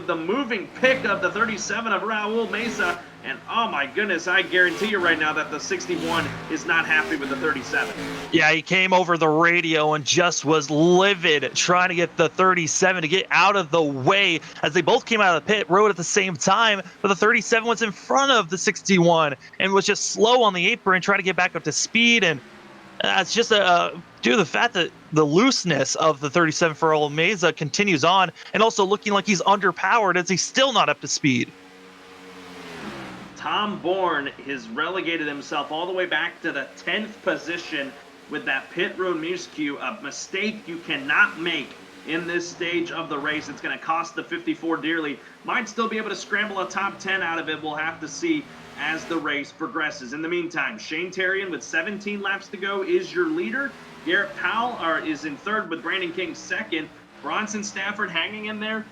the moving pick of the 37 of Raul Meza. And oh my goodness, I guarantee you right now that the 61 is not happy with the 37. Yeah, he came over the radio and just was livid, trying to get the 37 to get out of the way, as they both came out of the pit road at the same time. But the 37 was in front of the 61 and was just slow on the apron, trying to get back up to speed. And it's just due to the fact that the looseness of the 37 for Raul Meza continues on, and also looking like he's underpowered as he's still not up to speed. Tom Bourne has relegated himself all the way back to the 10th position with that pit road miscue, a mistake you cannot make in this stage of the race. It's going to cost the 54 dearly. Might still be able to scramble a top 10 out of it. We'll have to see as the race progresses. In the meantime, Shane Terrian with 17 laps to go is your leader. Garrett Powell is in third with Brandon King second. Bronson Stafford hanging in there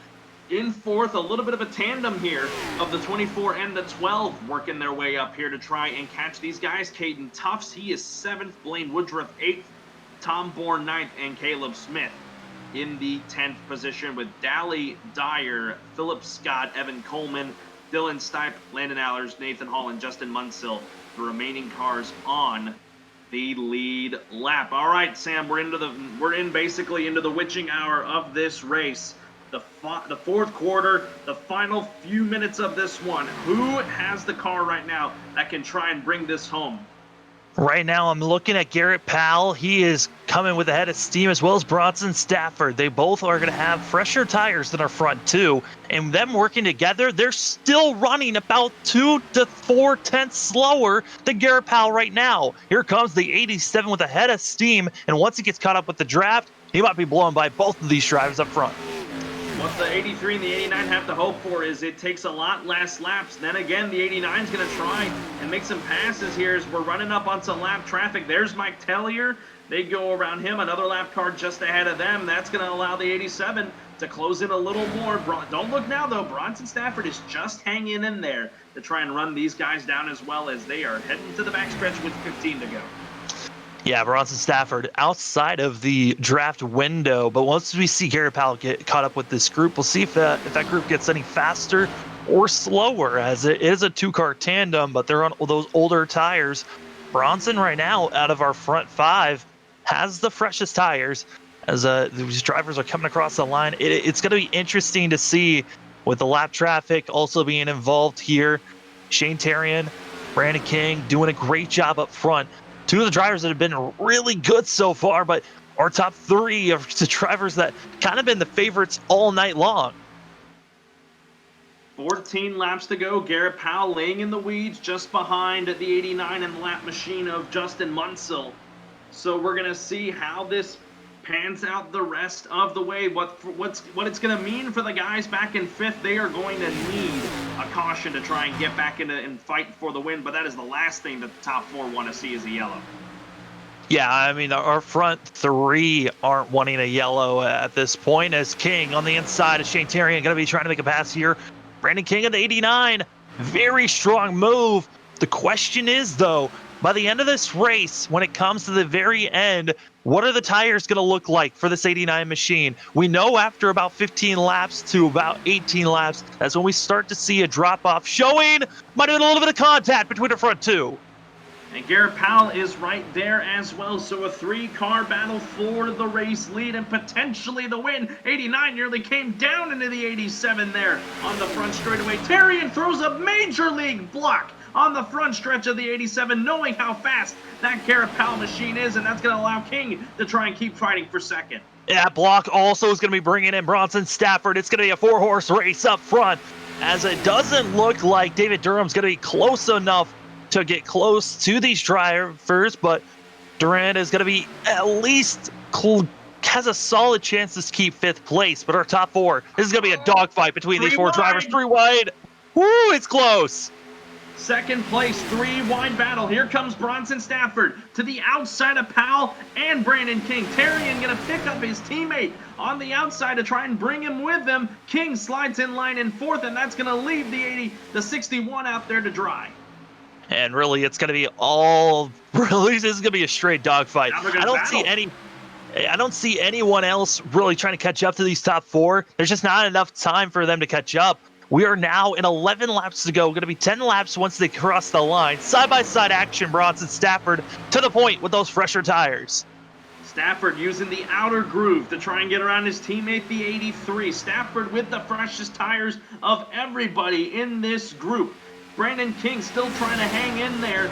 in fourth. A little bit of a tandem here of the 24 and the 12 working their way up here to try and catch these guys. Caden Tufts, he is seventh. Blaine Woodruff eighth. Tom Bourne ninth, and Caleb Smith in the 10th position with Dally Dyer, Philip Scott, Evan Coleman, Dylan Stipe, Landon Allers, Nathan Hall, and Justin Munsell, the remaining cars on the lead lap. All right, Sam, we're in basically into the witching hour of this race. The fourth quarter, the final few minutes of this one. Who has the car right now that can try and bring this home? Right now, I'm looking at Garrett Powell. He is coming with a head of steam, as well as Bronson Stafford. They both are going to have fresher tires than our front two. And them working together, they're still running about 2 to 4 tenths slower than Garrett Powell right now. Here comes the 87 with a head of steam. And once he gets caught up with the draft, he might be blown by both of these drivers up front. What the 83 and the 89 have to hope for is it takes a lot less laps. Then again, the 89 is going to try and make some passes here as we're running up on some lap traffic. There's Mike Tellier. They go around him. Another lap car just ahead of them. That's going to allow the 87 to close in a little more. Don't look now, though. Bronson Stafford is just hanging in there to try and run these guys down, as well as they are heading to the backstretch with 15 to go. Yeah, Bronson Stafford outside of the draft window. But once we see Garrett Powell get caught up with this group, we'll see if that group gets any faster or slower, as it is a two-car tandem, but they're on those older tires. Bronson right now, out of our front five, has the freshest tires, as these drivers are coming across the line. It's going to be interesting to see with the lap traffic also being involved here. Shane Terrian, Brandon King doing a great job up front. Two of the drivers that have been really good so far, but our top three are the drivers that kind of been the favorites all night long. 14 laps to go. Garrett Powell laying in the weeds just behind the 89 and lap machine of Justin Munsell. So we're going to see how this pans out the rest of the way. What it's going to mean for the guys back in fifth. They are going to need a caution to try and get back into and fight for the win, but that is the last thing that the top four want to see is a yellow. Yeah, I mean, our front three aren't wanting a yellow at this point, as King on the inside of Shane Terrian going to be trying to make a pass here. Brandon King at the 89, very strong move. The question is, though, by the end of this race, when it comes to the very end, what are the tires going to look like for this 89 machine? We know after about 15 laps to about 18 laps, that's when we start to see a drop-off showing. Might have been a little bit of contact between the front two. And Garrett Powell is right there as well. So a three-car battle for the race lead and potentially the win. 89 nearly came down into the 87 there on the front straightaway. Terrian throws a major league block on the front stretch of the 87, knowing how fast that Garrett Powell machine is, and that's going to allow King to try and keep fighting for second. That block also is going to be bringing in Bronson Stafford. It's going to be a four-horse race up front. as it doesn't look like David Durham's going to be close enough to get close to these drivers, but Durant is going to be at least has a solid chance to keep 5th place. But our top 4, this is going to be a dogfight between these 4 drivers. 3 wide. Woo, it's close. Second place, 3 wide battle. Here comes Bronson Stafford to the outside of Powell and Brandon King. Terrian going to pick up his teammate on the outside to try and bring him with him. King slides in line in 4th, and that's going to leave the 61 out there to dry. And really, it's going to be this is going to be a straight dogfight. I don't see anyone else really trying to catch up to these top 4. There's just not enough time for them to catch up. We are now in 11 laps to go. Going to be 10 laps once they cross the line. Side-by-side action, Bronson Stafford to the point with those fresher tires. Stafford using the outer groove to try and get around his teammate, the 83. Stafford with the freshest tires of everybody in this group. Brandon King still trying to hang in there.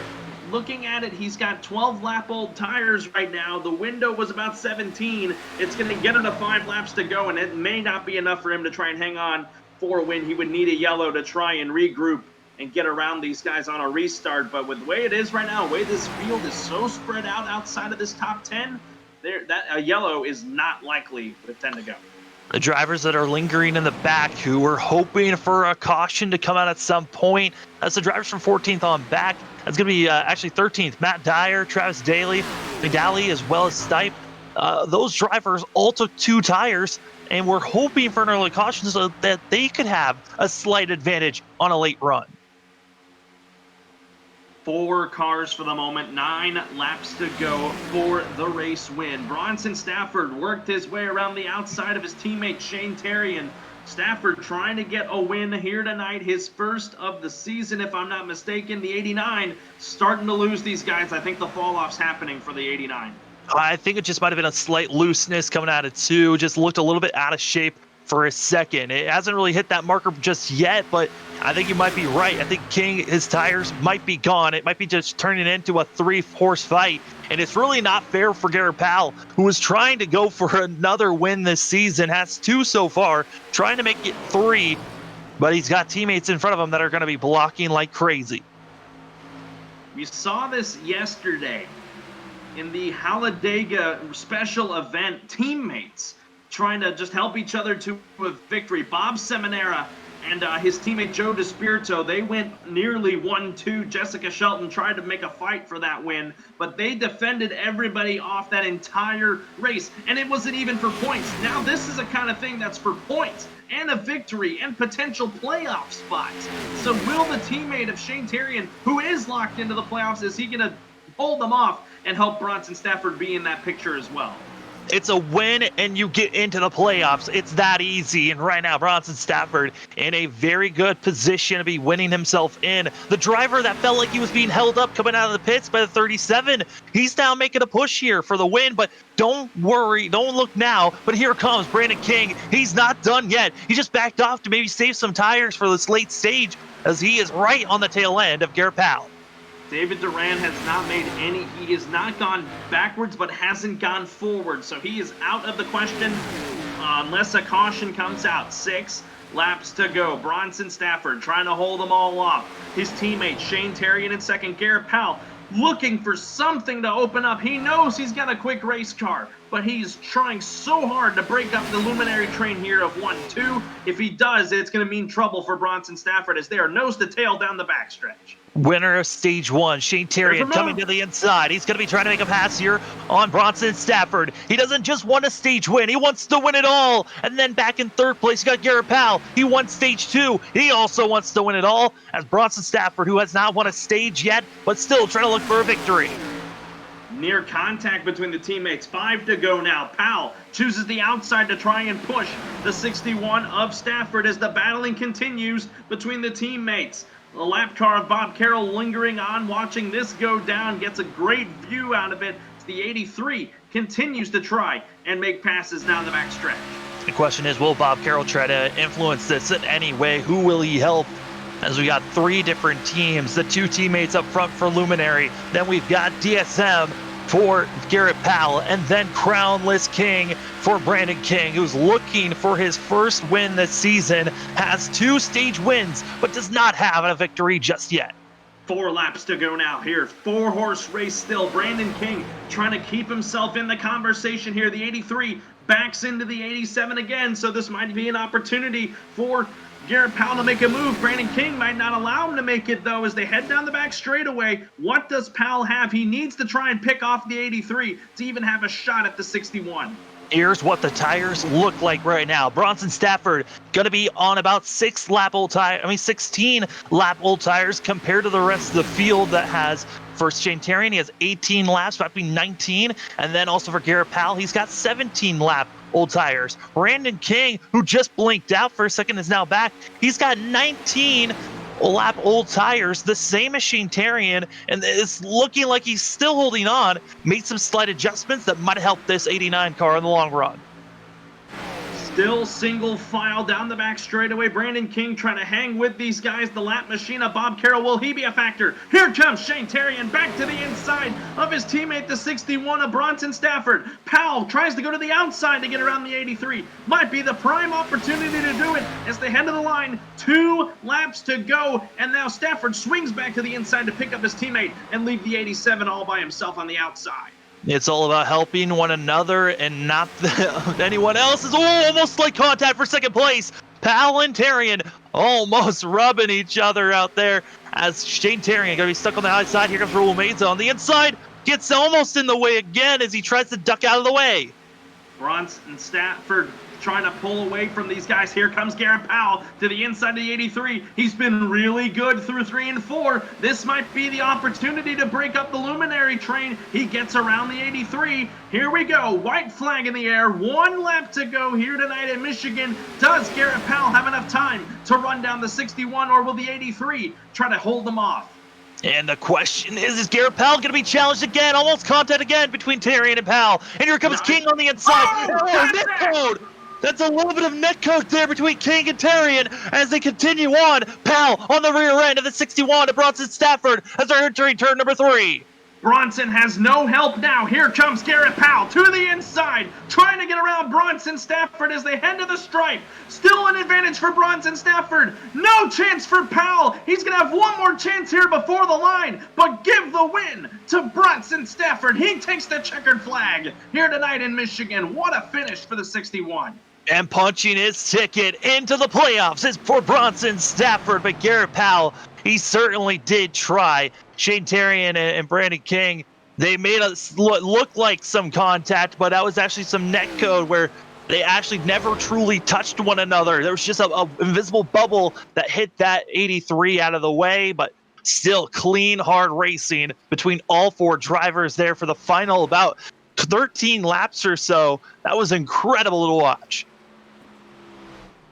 Looking at it, he's got 12-lap-old tires right now. The window was about 17. It's going to get him to 5 laps to go, and it may not be enough for him to try and hang on for a win. He would need a yellow to try and regroup and get around these guys on a restart. But with the way it is right now, the way this field is so spread out outside of this top 10, a yellow is not likely with 10 to go. The drivers that are lingering in the back who were hoping for a caution to come out at some point. That's the drivers from 14th on back. That's going to be actually 13th. Matt Dyer, Travis Daly, McDally, as well as Stipe. Those drivers all took 2 tires, and we're hoping for an early caution so that they could have a slight advantage on a late run. 4 cars for the moment, 9 laps to go for the race win. Bronson Stafford worked his way around the outside of his teammate Shane Terrian. Stafford trying to get a win here tonight, his first of the season, if I'm not mistaken. The 89 starting to lose these guys. I think the fall-off's happening for the 89. I think it just might have been a slight looseness coming out of 2. Just looked a little bit out of shape for a second. It hasn't really hit that marker just yet, but I think you might be right. I think King, his tires might be gone. It might be just turning into a 3-horse fight. And it's really not fair for Garrett Powell, who is trying to go for another win this season, has 2 so far, trying to make it 3, but he's got teammates in front of him that are going to be blocking like crazy. We saw this yesterday in the Talladega special event. Teammates trying to just help each other to a victory. Bob Seminara and his teammate Joe DeSpirito, they went nearly 1-2. Jessica Shelton tried to make a fight for that win, but they defended everybody off that entire race, and it wasn't even for points. Now this is a kind of thing that's for points and a victory and potential playoff spots. So will the teammate of Shane Terrian, who is locked into the playoffs, is he going to hold them off and help Bronson Stafford be in that picture as well? It's a win and you get into the playoffs. It's that easy. And right now, Bronson Stafford in a very good position to be winning himself in. The driver that felt like he was being held up coming out of the pits by the 37, he's now making a push here for the win. But don't worry, don't look now. But here comes Brandon King. He's not done yet. He just backed off to maybe save some tires for this late stage, as he is right on the tail end of Garrett Powell. David Duran has not made any, he has not gone backwards, but hasn't gone forward. So he is out of the question unless a caution comes out. 6 laps to go. Bronson Stafford trying to hold them all off. His teammate Shane Terrian in second. Garrett Powell looking for something to open up. He knows he's got a quick race car, but he's trying so hard to break up the luminary train here of 1-2. If he does, it's going to mean trouble for Bronson Stafford as they are nose to tail down the backstretch. Winner of stage 1, Shane Terrian coming to the inside. He's going to be trying to make a pass here on Bronson Stafford. He doesn't just want a stage win. He wants to win it all. And then back in third place, you got Garrett Powell. He won stage 2. He also wants to win it all, as Bronson Stafford, who has not won a stage yet, but still trying to look for a victory. Near contact between the teammates. 5 to go now. Powell chooses the outside to try and push the 61 of Stafford as the battling continues between the teammates. The lap car of Bob Carroll lingering on, watching this go down, gets a great view out of it. The 83 continues to try and make passes down the back stretch. The question is, will Bob Carroll try to influence this in any way? Who will he help? As we got 3 different teams, the 2 teammates up front for Luminary. Then we've got DSM for Garrett Powell, and then Crownless King for Brandon King, who's looking for his first win this season, has 2 stage wins, but does not have a victory just yet. 4 laps to go now here. 4-horse race still. Brandon King trying to keep himself in the conversation here. The 83 backs into the 87 again, so this might be an opportunity for Garrett Powell to make a move. Brandon King might not allow him to make it, though, as they head down the back straightaway. What does Powell have? He needs to try and pick off the 83 to even have a shot at the 61. Here's what the tires look like right now. Bronson Stafford going to be on about 16 lap old tires compared to the rest of the field that has, for Shane Terrian, he has 18 laps, about to be 19. And then also for Garrett Powell, he's got 17 lap old tires. Brandon King, who just blinked out for a second, is now back. He's got 19 lap old tires, the same as Shane Terrian, and it's looking like he's still holding on. Made some slight adjustments that might help this 89 car in the long run. Still single file down the back straightaway. Brandon King trying to hang with these guys. The lap machine of Bob Carroll, will he be a factor? Here comes Shane Terrian back to the inside of his teammate, the 61 of Bronson Stafford. Powell tries to go to the outside to get around the 83. Might be the prime opportunity to do it as they head to the line. 2 laps to go, and now Stafford swings back to the inside to pick up his teammate and leave the 87 all by himself on the outside. It's all about helping one another and not anyone else's. Oh, almost like contact for second place. Powell and Terrian almost rubbing each other out there as Shane Terrian going to be stuck on the high side. Here comes Raul Meza on the inside. Gets almost in the way again as he tries to duck out of the way. Bronson Stafford trying to pull away from these guys. Here comes Garrett Powell to the inside of the 83. He's been really good through 3 and 4. This might be the opportunity to break up the Luminary train. He gets around the 83. Here we go. White flag in the air. 1 lap to go here tonight in Michigan. Does Garrett Powell have enough time to run down the 61, or will the 83 try to hold them off? And the question is Garrett Powell going to be challenged again? Almost contact again between Terrian and Powell. And here comes King on the inside. Oh, net code! That's a little bit of net code there between King and Terrian as they continue on. Powell on the rear end of the 61 to Bronson Stafford as they're entering turn number 3. Bronson has no help now. Here comes Garrett Powell to the inside, trying to get around Bronson Stafford as they head to the stripe. Still an advantage for Bronson Stafford. No chance for Powell. He's going to have one more chance here before the line, but give the win to Bronson Stafford. He takes the checkered flag here tonight in Michigan. What a finish for the 61. And punching his ticket into the playoffs is for Bronson Stafford, but Garrett Powell, he certainly did try. Shane Terrian and Brandon King, they made us look like some contact, but that was actually some net code where they actually never truly touched one another. There was just a invisible bubble that hit that 83 out of the way, but still clean, hard racing between all 4 drivers there for the final about 13 laps or so. That was incredible to watch.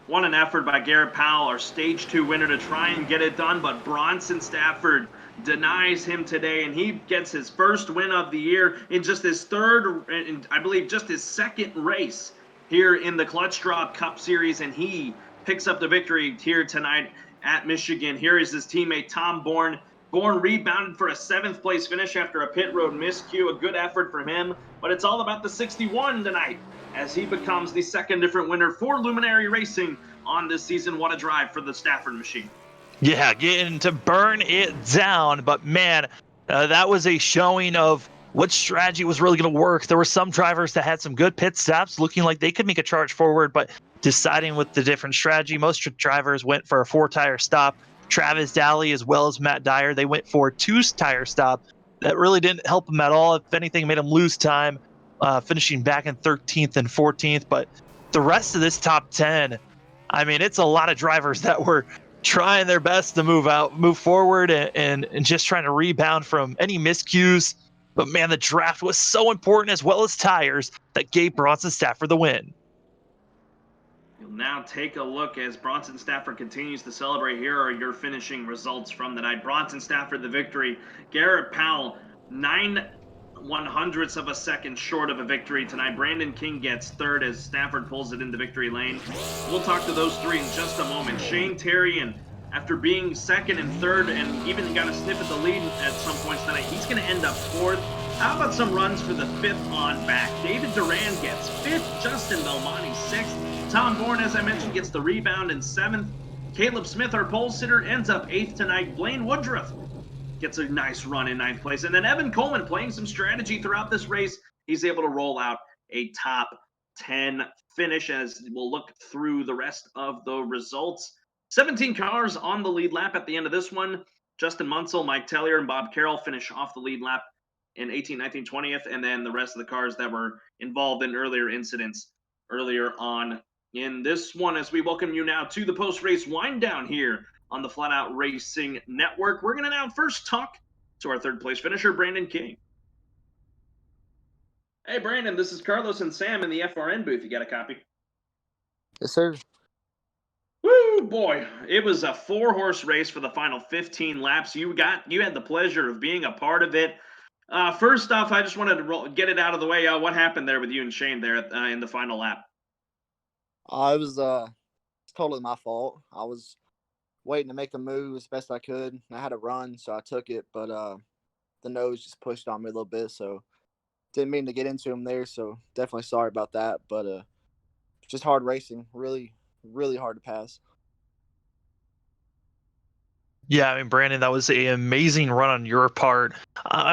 What an effort by Garrett Powell, our stage 2 winner, to try and get it done, but Bronson Stafford denies him today, and he gets his first win of the year in just his third, and I believe just his second race here in the Clutch Drop Cup Series, and he picks up the victory here tonight at Michigan. Here is his teammate, Tom Bourne. Bourne rebounded for a 7th place finish after a pit road miscue. A good effort from him, but it's all about the 61 tonight as he becomes the second different winner for Luminary Racing on this season. What a drive for the Stafford machine. Yeah, getting to burn it down, but man, that was a showing of what strategy was really going to work. There were some drivers that had some good pit stops, looking like they could make a charge forward, but deciding with the different strategy. Most drivers went for a 4-tire stop. Travis Daly as well as Matt Dyer, they went for a 2-tire stop. That really didn't help them at all. If anything, made them lose time, finishing back in 13th and 14th. But the rest of this top 10, I mean, it's a lot of drivers that were trying their best to move forward and just trying to rebound from any miscues. But man, the draft was so important, as well as tires, that gave Bronson Stafford the win. You'll now take a look as Bronson Stafford continues to celebrate. Here are your finishing results from the night. Bronson Stafford, the victory. Garrett Powell, 9/100ths of a second short of a victory tonight. Brandon King gets 3rd as Stafford pulls it into victory lane. We'll talk to those 3 in just a moment. Shane Terrian, after being 2nd and 3rd and even got a sniff at the lead at some points tonight, he's going to end up 4th. How about some runs for the 5th on back? David Duran gets 5th, Justin Belmonte 6th, Tom Bourne, as I mentioned, gets the rebound in 7th. Caleb Smith, our pole sitter, ends up 8th tonight. Blaine Woodruff gets a nice run in 9th place. And then Evan Coleman, playing some strategy throughout this race, he's able to roll out a top 10 finish as we'll look through the rest of the results. 17 cars on the lead lap at the end of this one. Justin Munsell, Mike Tellier, and Bob Carroll finish off the lead lap in 18, 19, 20th, and then the rest of the cars that were involved in earlier incidents earlier on in this one. As we welcome you now to the post-race wind down here on the Flatout Racing Network. We're going to now first talk to our third place finisher, Brandon King. Hey, Brandon, this is Carlos and Sam in the FRN booth. You got a copy? Yes, sir. Woo, boy. It was a 4-horse race for the final 15 laps. You had the pleasure of being a part of it. First off, I just wanted to get it out of the way. What happened there with you and Shane there in the final lap? It was totally my fault. I was waiting to make a move as best I could. I had a run, so I took it, but the nose just pushed on me a little bit, so didn't mean to get into him there, so definitely sorry about that, but just hard racing. Really, really hard to pass. Yeah, I mean, Brandon, that was an amazing run on your part.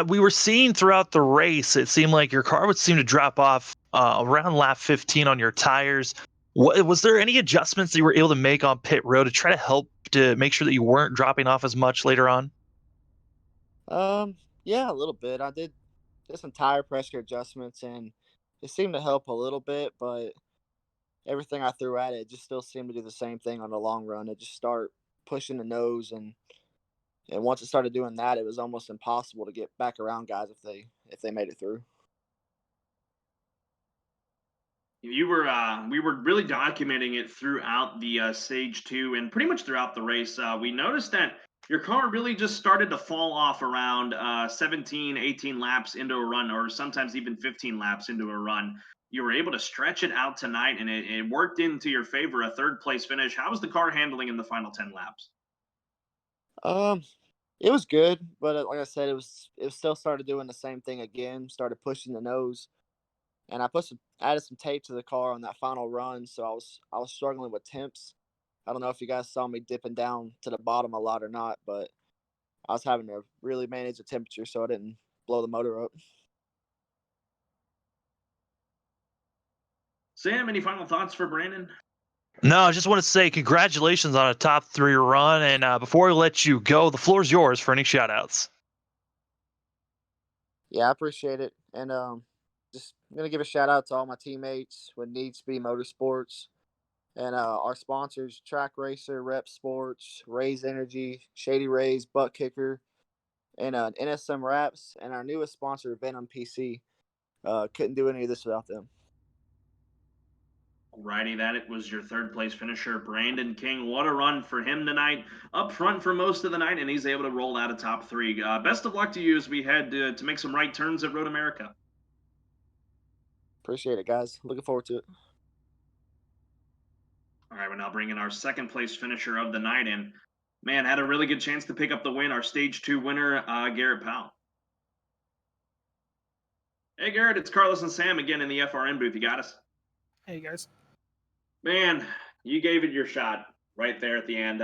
We were seeing throughout the race, it seemed like your car would seem to drop off around lap 15 on your tires. Was there any adjustments that you were able to make on pit road to try to help to make sure that you weren't dropping off as much later on? Yeah, a little bit. I did some tire pressure adjustments, and it seemed to help a little bit, but everything I threw at it just still seemed to do the same thing on the long run. It just start pushing the nose, and once it started doing that, it was almost impossible to get back around guys if they made it through. We were really documenting it throughout the stage 2 and pretty much throughout the race. We noticed that your car really just started to fall off around 17, 18 laps into a run, or sometimes even 15 laps into a run. You were able to stretch it out tonight, and it worked into your favor, a third place finish. How was the car handling in the final 10 laps? It was good, but like I said, it still started doing the same thing again. Started pushing the nose, and I added some tape to the car on that final run, so I was struggling with temps. I don't know if you guys saw me dipping down to the bottom a lot or not, but I was having to really manage the temperature so I didn't blow the motor up. Sam, any final thoughts for Brandon? No, I just want to say congratulations on a top 3 run. And before we let you go, the floor is yours for any shout outs. Yeah, I appreciate it. And just going to give a shout out to all my teammates with Need Speed Motorsports and our sponsors, Track Racer, Rep Sports, Raise Energy, Shady Rays, Butt Kicker, and NSM Wraps, and our newest sponsor, Venom PC. Couldn't do any of this without them. Alrighty, that it was your third place finisher, Brandon King. What a run for him tonight. Up front for most of the night, and he's able to roll out a top 3. Best of luck to you as we head to make some right turns at Road America. Appreciate it, guys. Looking forward to it. All right, we're now bringing our second place finisher of the night in. Man, had a really good chance to pick up the win. Our stage 2 winner, Garrett Powell. Hey, Garrett, it's Carlos and Sam again in the FRN booth. You got us? Hey, guys. Man, you gave it your shot right there at the end.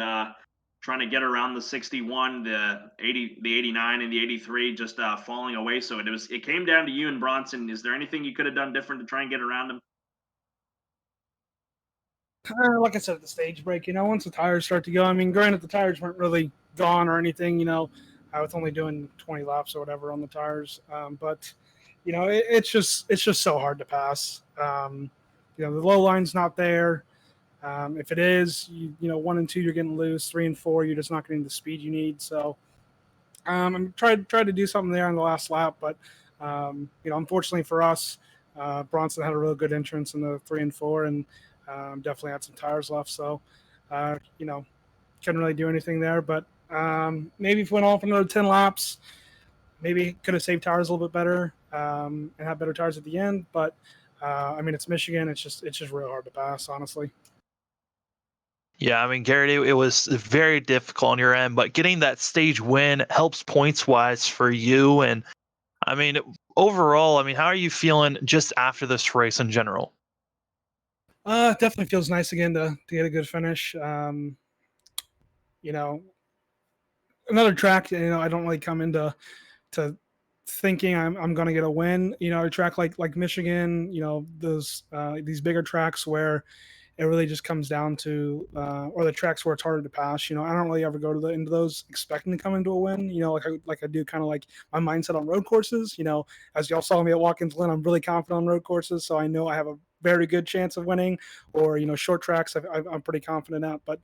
Trying to get around the 61, the 80, the 89, and the 83, just falling away. So it came down to you and Bronson. Is there anything you could have done different to try and get around him? Like I said at the stage break, once the tires start to go, I mean, granted, the tires weren't really gone or anything, I was only doing 20 laps or whatever on the tires. But, it's just so hard to pass. The low line's not there. If it is, 1 and 2, you're getting loose. 3 and 4, you're just not getting the speed you need. So I'm tried to do something there on the last lap, but unfortunately for us, Bronson had a real good entrance in the 3 and 4, and definitely had some tires left. So couldn't really do anything there. But maybe if we went on for another 10 laps, maybe could have saved tires a little bit better and had better tires at the end. But it's Michigan. It's just real hard to pass, honestly. Yeah, I mean, Garrett, it was very difficult on your end, but getting that stage win helps points wise for you. And I mean, overall, I mean, how are you feeling just after this race in general? Definitely feels nice again to get a good finish. You know, another track. You know, I don't really come into to thinking I'm going to get a win. You know, a track like Michigan. You know, those these bigger tracks where it really just comes down to, or the tracks where it's harder to pass. You know, I don't really ever go to into those expecting to come into a win. You know, like I do kind of like my mindset on road courses. You know, as y'all saw me at Watkins Glen, I'm really confident on road courses, so I know I have a very good chance of winning. Or short tracks, I'm pretty confident at. But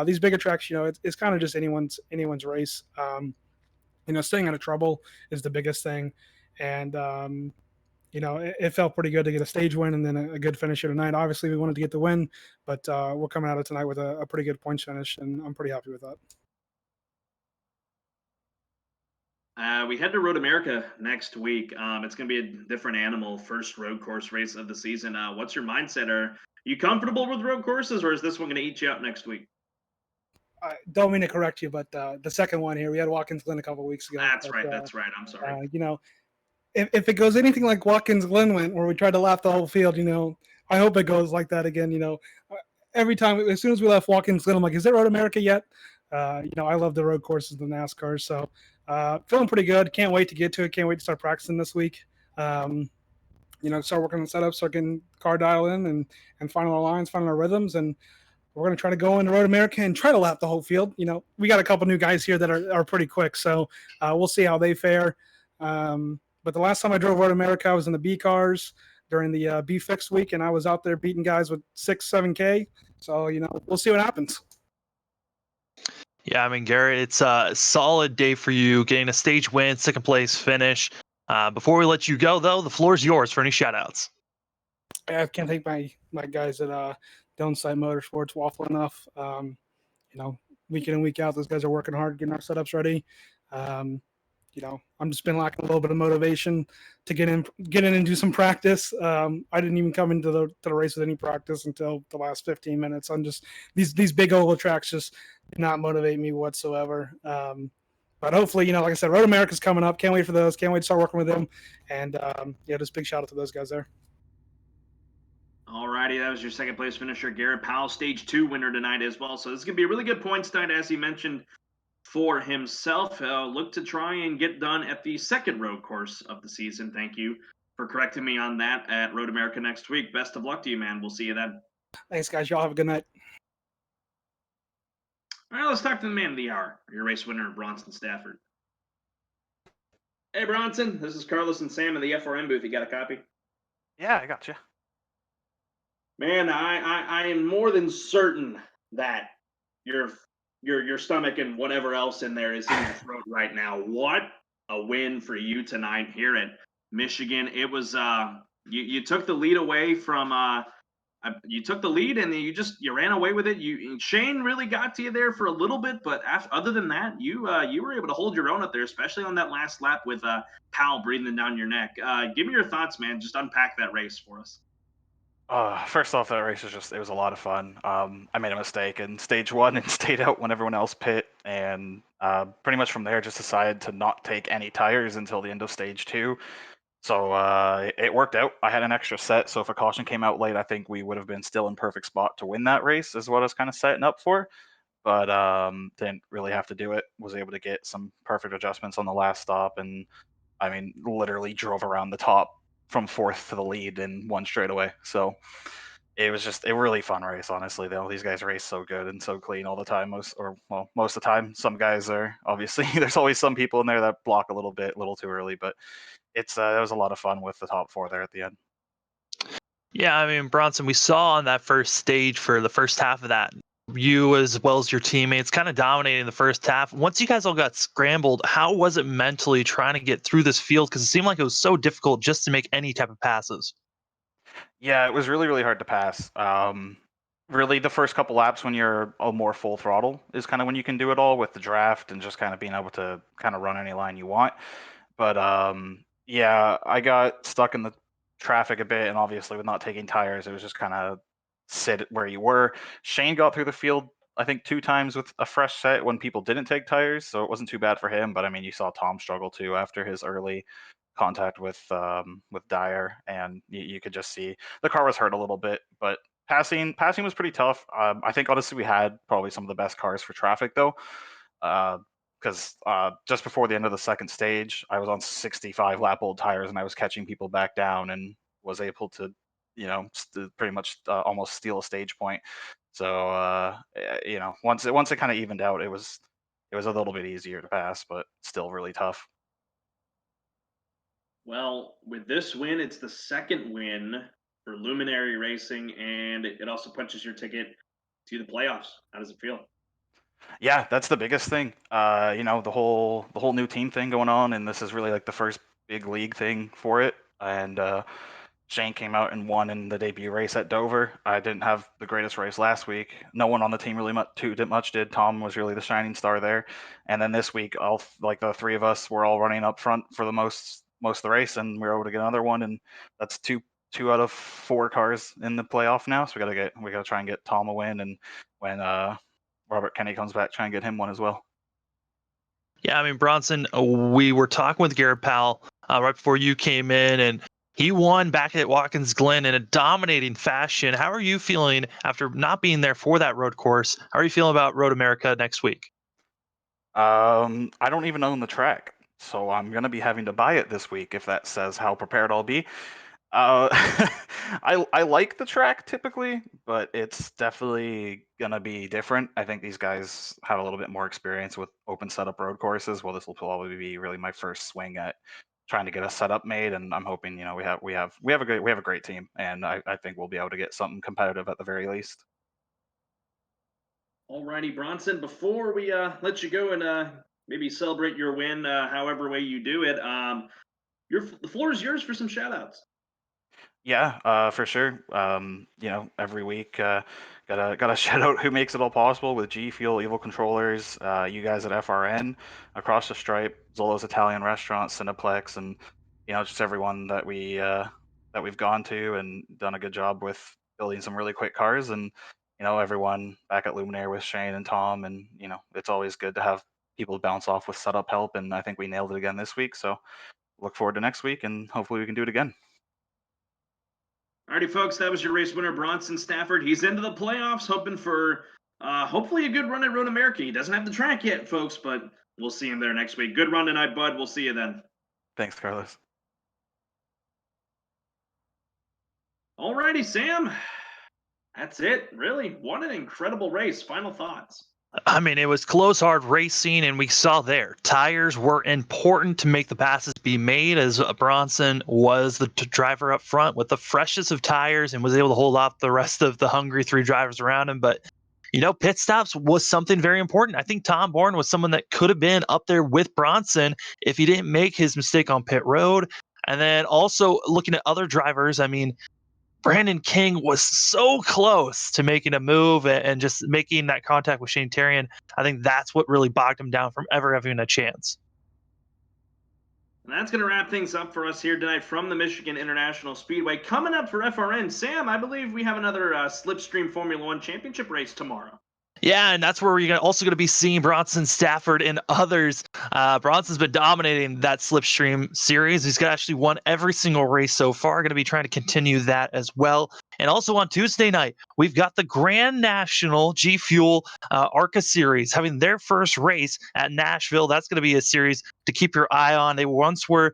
these bigger tracks, it's kind of just anyone's race. Staying out of trouble is the biggest thing, and it felt pretty good to get a stage win and then a good finish here tonight. Obviously, we wanted to get the win, but we're coming out of tonight with a pretty good points finish, and I'm pretty happy with that. We head to Road America next week. It's going to be a different animal, first road course race of the season. What's your mindset? Are you comfortable with road courses, or is this one going to eat you up next week? I don't mean to correct you, but the second one here, we had Watkins Glen a couple of weeks ago. That's right. That's right. I'm sorry. If it goes anything like Watkins Glen went, where we tried to lap the whole field, I hope it goes like that again. Every time, as soon as we left Watkins Glen, I'm like, is there Road America yet? I love the road courses and the NASCAR, so feeling pretty good. Can't wait to get to it. Can't wait to start practicing this week. Start working on setups so I can car dial in and find our lines, find our rhythms, and we're going to try to go into Road America and try to lap the whole field. We got a couple new guys here that are pretty quick, so we'll see how they fare. But the last time I drove Road America, I was in the B cars during the B Fix week, and I was out there beating guys with 6-7K. So, we'll see what happens. Yeah, I mean, Garrett, it's a solid day for you, getting a stage win, second place finish. Before we let you go, though, the floor is yours for any shout-outs. I can't thank my guys at Downside Motorsports Waffle enough. Week in and week out, those guys are working hard, getting our setups ready. I'm just been lacking a little bit of motivation to get in and do some practice. I didn't even come into the race with any practice until the last 15 minutes. I'm just these big oval tracks just do not motivate me whatsoever. But hopefully, like I said, Road America's coming up. Can't wait for those. Can't wait to start working with them. And just big shout out to those guys there. All righty, that was your second place finisher, Garrett Powell, stage 2 winner tonight as well. So this is going to be a really good points night, as he mentioned, for himself. Look to try and get done at the second road course of the season. Thank you for correcting me on that at Road America next week. Best of luck to you, man. We'll see you then. Thanks, guys. Y'all have a good night. All right, let's talk to the man of the hour, your race winner, Bronson Stafford. Hey, Bronson, this is Carlos and Sam in the FRM booth. You got a copy? Yeah, I got you. Man, I am more than certain that your stomach and whatever else in there is in your throat right now. What a win for you tonight here at Michigan. It was you took the lead away from you took the lead and you ran away with it. Shane really got to you there for a little bit, but other than that, you were able to hold your own up there, especially on that last lap with Powell breathing down your neck. Give me your thoughts, man. Just unpack that race for us. First off, that race it was a lot of fun. I made a mistake in stage 1 and stayed out when everyone else pit, and pretty much from there just decided to not take any tires until the end of stage 2. So it worked out. I had an extra set, so if a caution came out late, I think we would have been still in perfect spot to win that race, is what I was kind of setting up for. But didn't really have to do it. Was able to get some perfect adjustments on the last stop, and I mean, literally drove around the top from 4th to the lead in one straightaway. So it was just a really fun race, honestly. Though these guys race so good and so clean all the time. Most of the time. Some guys are obviously there's always some people in there that block a little too early, but it was a lot of fun with the top 4 there at the end. Yeah, I mean, Bronson, we saw on that first stage for the first half of that, you as well as your teammates kind of dominating the first half. Once you guys all got scrambled, how was it mentally trying to get through this field? Because it seemed like it was so difficult just to make any type of passes. Yeah, it was really, really hard to pass. Really, the first couple laps when you're a more full throttle is kind of when you can do it all with the draft and just kind of being able to kind of run any line you want. But yeah, I got stuck in the traffic a bit, and obviously with not taking tires, it was just kind of sit where you were. Shane got through the field, I think, 2 times with a fresh set when people didn't take tires, so it wasn't too bad for him. But I mean, you saw Tom struggle too after his early contact with Dyer, and you could just see the car was hurt a little bit, but passing was pretty tough. I think honestly we had probably some of the best cars for traffic though, because just before the end of the second stage, I was on 65 lap old tires and I was catching people back down and was able to, pretty much almost steal a stage point. So once it kind of evened out, it was a little bit easier to pass, but still really tough. Well, with this win, it's the second win for Luminary Racing, and it also punches your ticket to the playoffs. How does it feel? Yeah, that's the biggest thing. The whole new team thing going on, and this is really like the first big league thing for it. And Shane came out and won in the debut race at Dover. I didn't have the greatest race last week. No one on the team really much did. Tom was really the shining star there. And then this week, the three of us were all running up front for the most of the race, and we were able to get another one. And that's two out of 4 cars in the playoff now. So we gotta try and get Tom a win, and when Robert Kenny comes back, try and get him one as well. Yeah, I mean, Bronson, we were talking with Garrett Powell right before you came in, and he won back at Watkins Glen in a dominating fashion. How are you feeling after not being there for that road course? How are you feeling about Road America next week? I don't even own the track, so I'm gonna be having to buy it this week if that says how prepared I'll be. Uh, I like the track typically, but it's definitely gonna be different. I think these guys have a little bit more experience with open setup road courses. Well, this will probably be really my first swing at trying to get a setup made, and I'm hoping we have a great team, and I think we'll be able to get something competitive at the very least. Alrighty, Bronson. Before we let you go and maybe celebrate your win, however way you do it, the floor is yours for some shout outs. Yeah, for sure. Every week, gotta shout out who makes it all possible with G Fuel, Evil Controllers, you guys at FRN, Across the Stripe, Zolo's Italian Restaurant, Cineplex, and just everyone that we've gone to and done a good job with building some really quick cars, and everyone back at Luminaire with Shane and Tom, and it's always good to have people to bounce off with setup help, and I think we nailed it again this week. So look forward to next week, and hopefully we can do it again. Alrighty, folks, that was your race winner, Bronson Stafford. He's into the playoffs, hoping for hopefully a good run at Road America. He doesn't have the track yet, folks, but we'll see him there next week. Good run tonight, bud. We'll see you then. Thanks, Carlos. Alrighty, Sam. That's it. Really, what an incredible race. Final thoughts. I mean, it was close, hard racing, and we saw there tires were important to make the passes be made, as Bronson was the driver up front with the freshest of tires and was able to hold off the rest of the hungry 3 drivers around him. But, pit stops was something very important. I think Tom Bourne was someone that could have been up there with Bronson if he didn't make his mistake on pit road. And then also looking at other drivers, I mean, Brandon King was so close to making a move and just making that contact with Shane Terrian. I think that's what really bogged him down from ever having a chance. And that's going to wrap things up for us here tonight from the Michigan International Speedway. Coming up for FRN, Sam, I believe we have another Slipstream Formula One Championship race tomorrow. Yeah, and that's where we're also going to be seeing Bronson Stafford and others. Bronson's been dominating that Slipstream series. He's actually won every single race so far. Going to be trying to continue that as well. And also on Tuesday night, we've got the Grand National G Fuel ARCA Series having their first race at Nashville. That's going to be a series to keep your eye on. They once were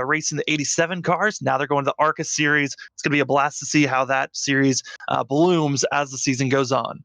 racing the 87 cars. Now they're going to the ARCA Series. It's going to be a blast to see how that series blooms as the season goes on.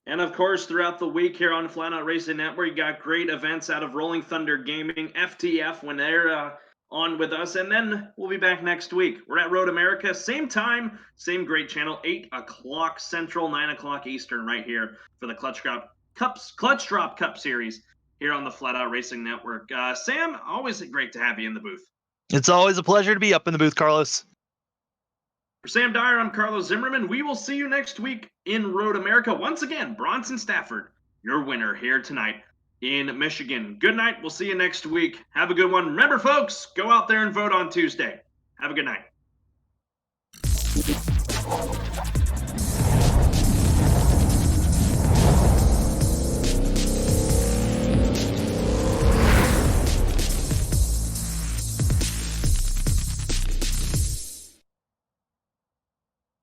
And of course, throughout the week here on Flatout Racing Network, you got great events out of Rolling Thunder Gaming, FTF, when they're on with us. And then we'll be back next week. We're at Road America, same time, same great channel, 8 o'clock Central, 9 o'clock Eastern, right here for the Clutch Drop Cup Series here on the Flatout Racing Network. Sam, always great to have you in the booth. It's always a pleasure to be up in the booth, Carlos. For Sam Dyer, I'm Carlos Zimmerman. We will see you next week in Road America. Once again, Bronson Stafford, your winner here tonight in Michigan. Good night. We'll see you next week. Have a good one. Remember, folks, go out there and vote on Tuesday. Have a good night.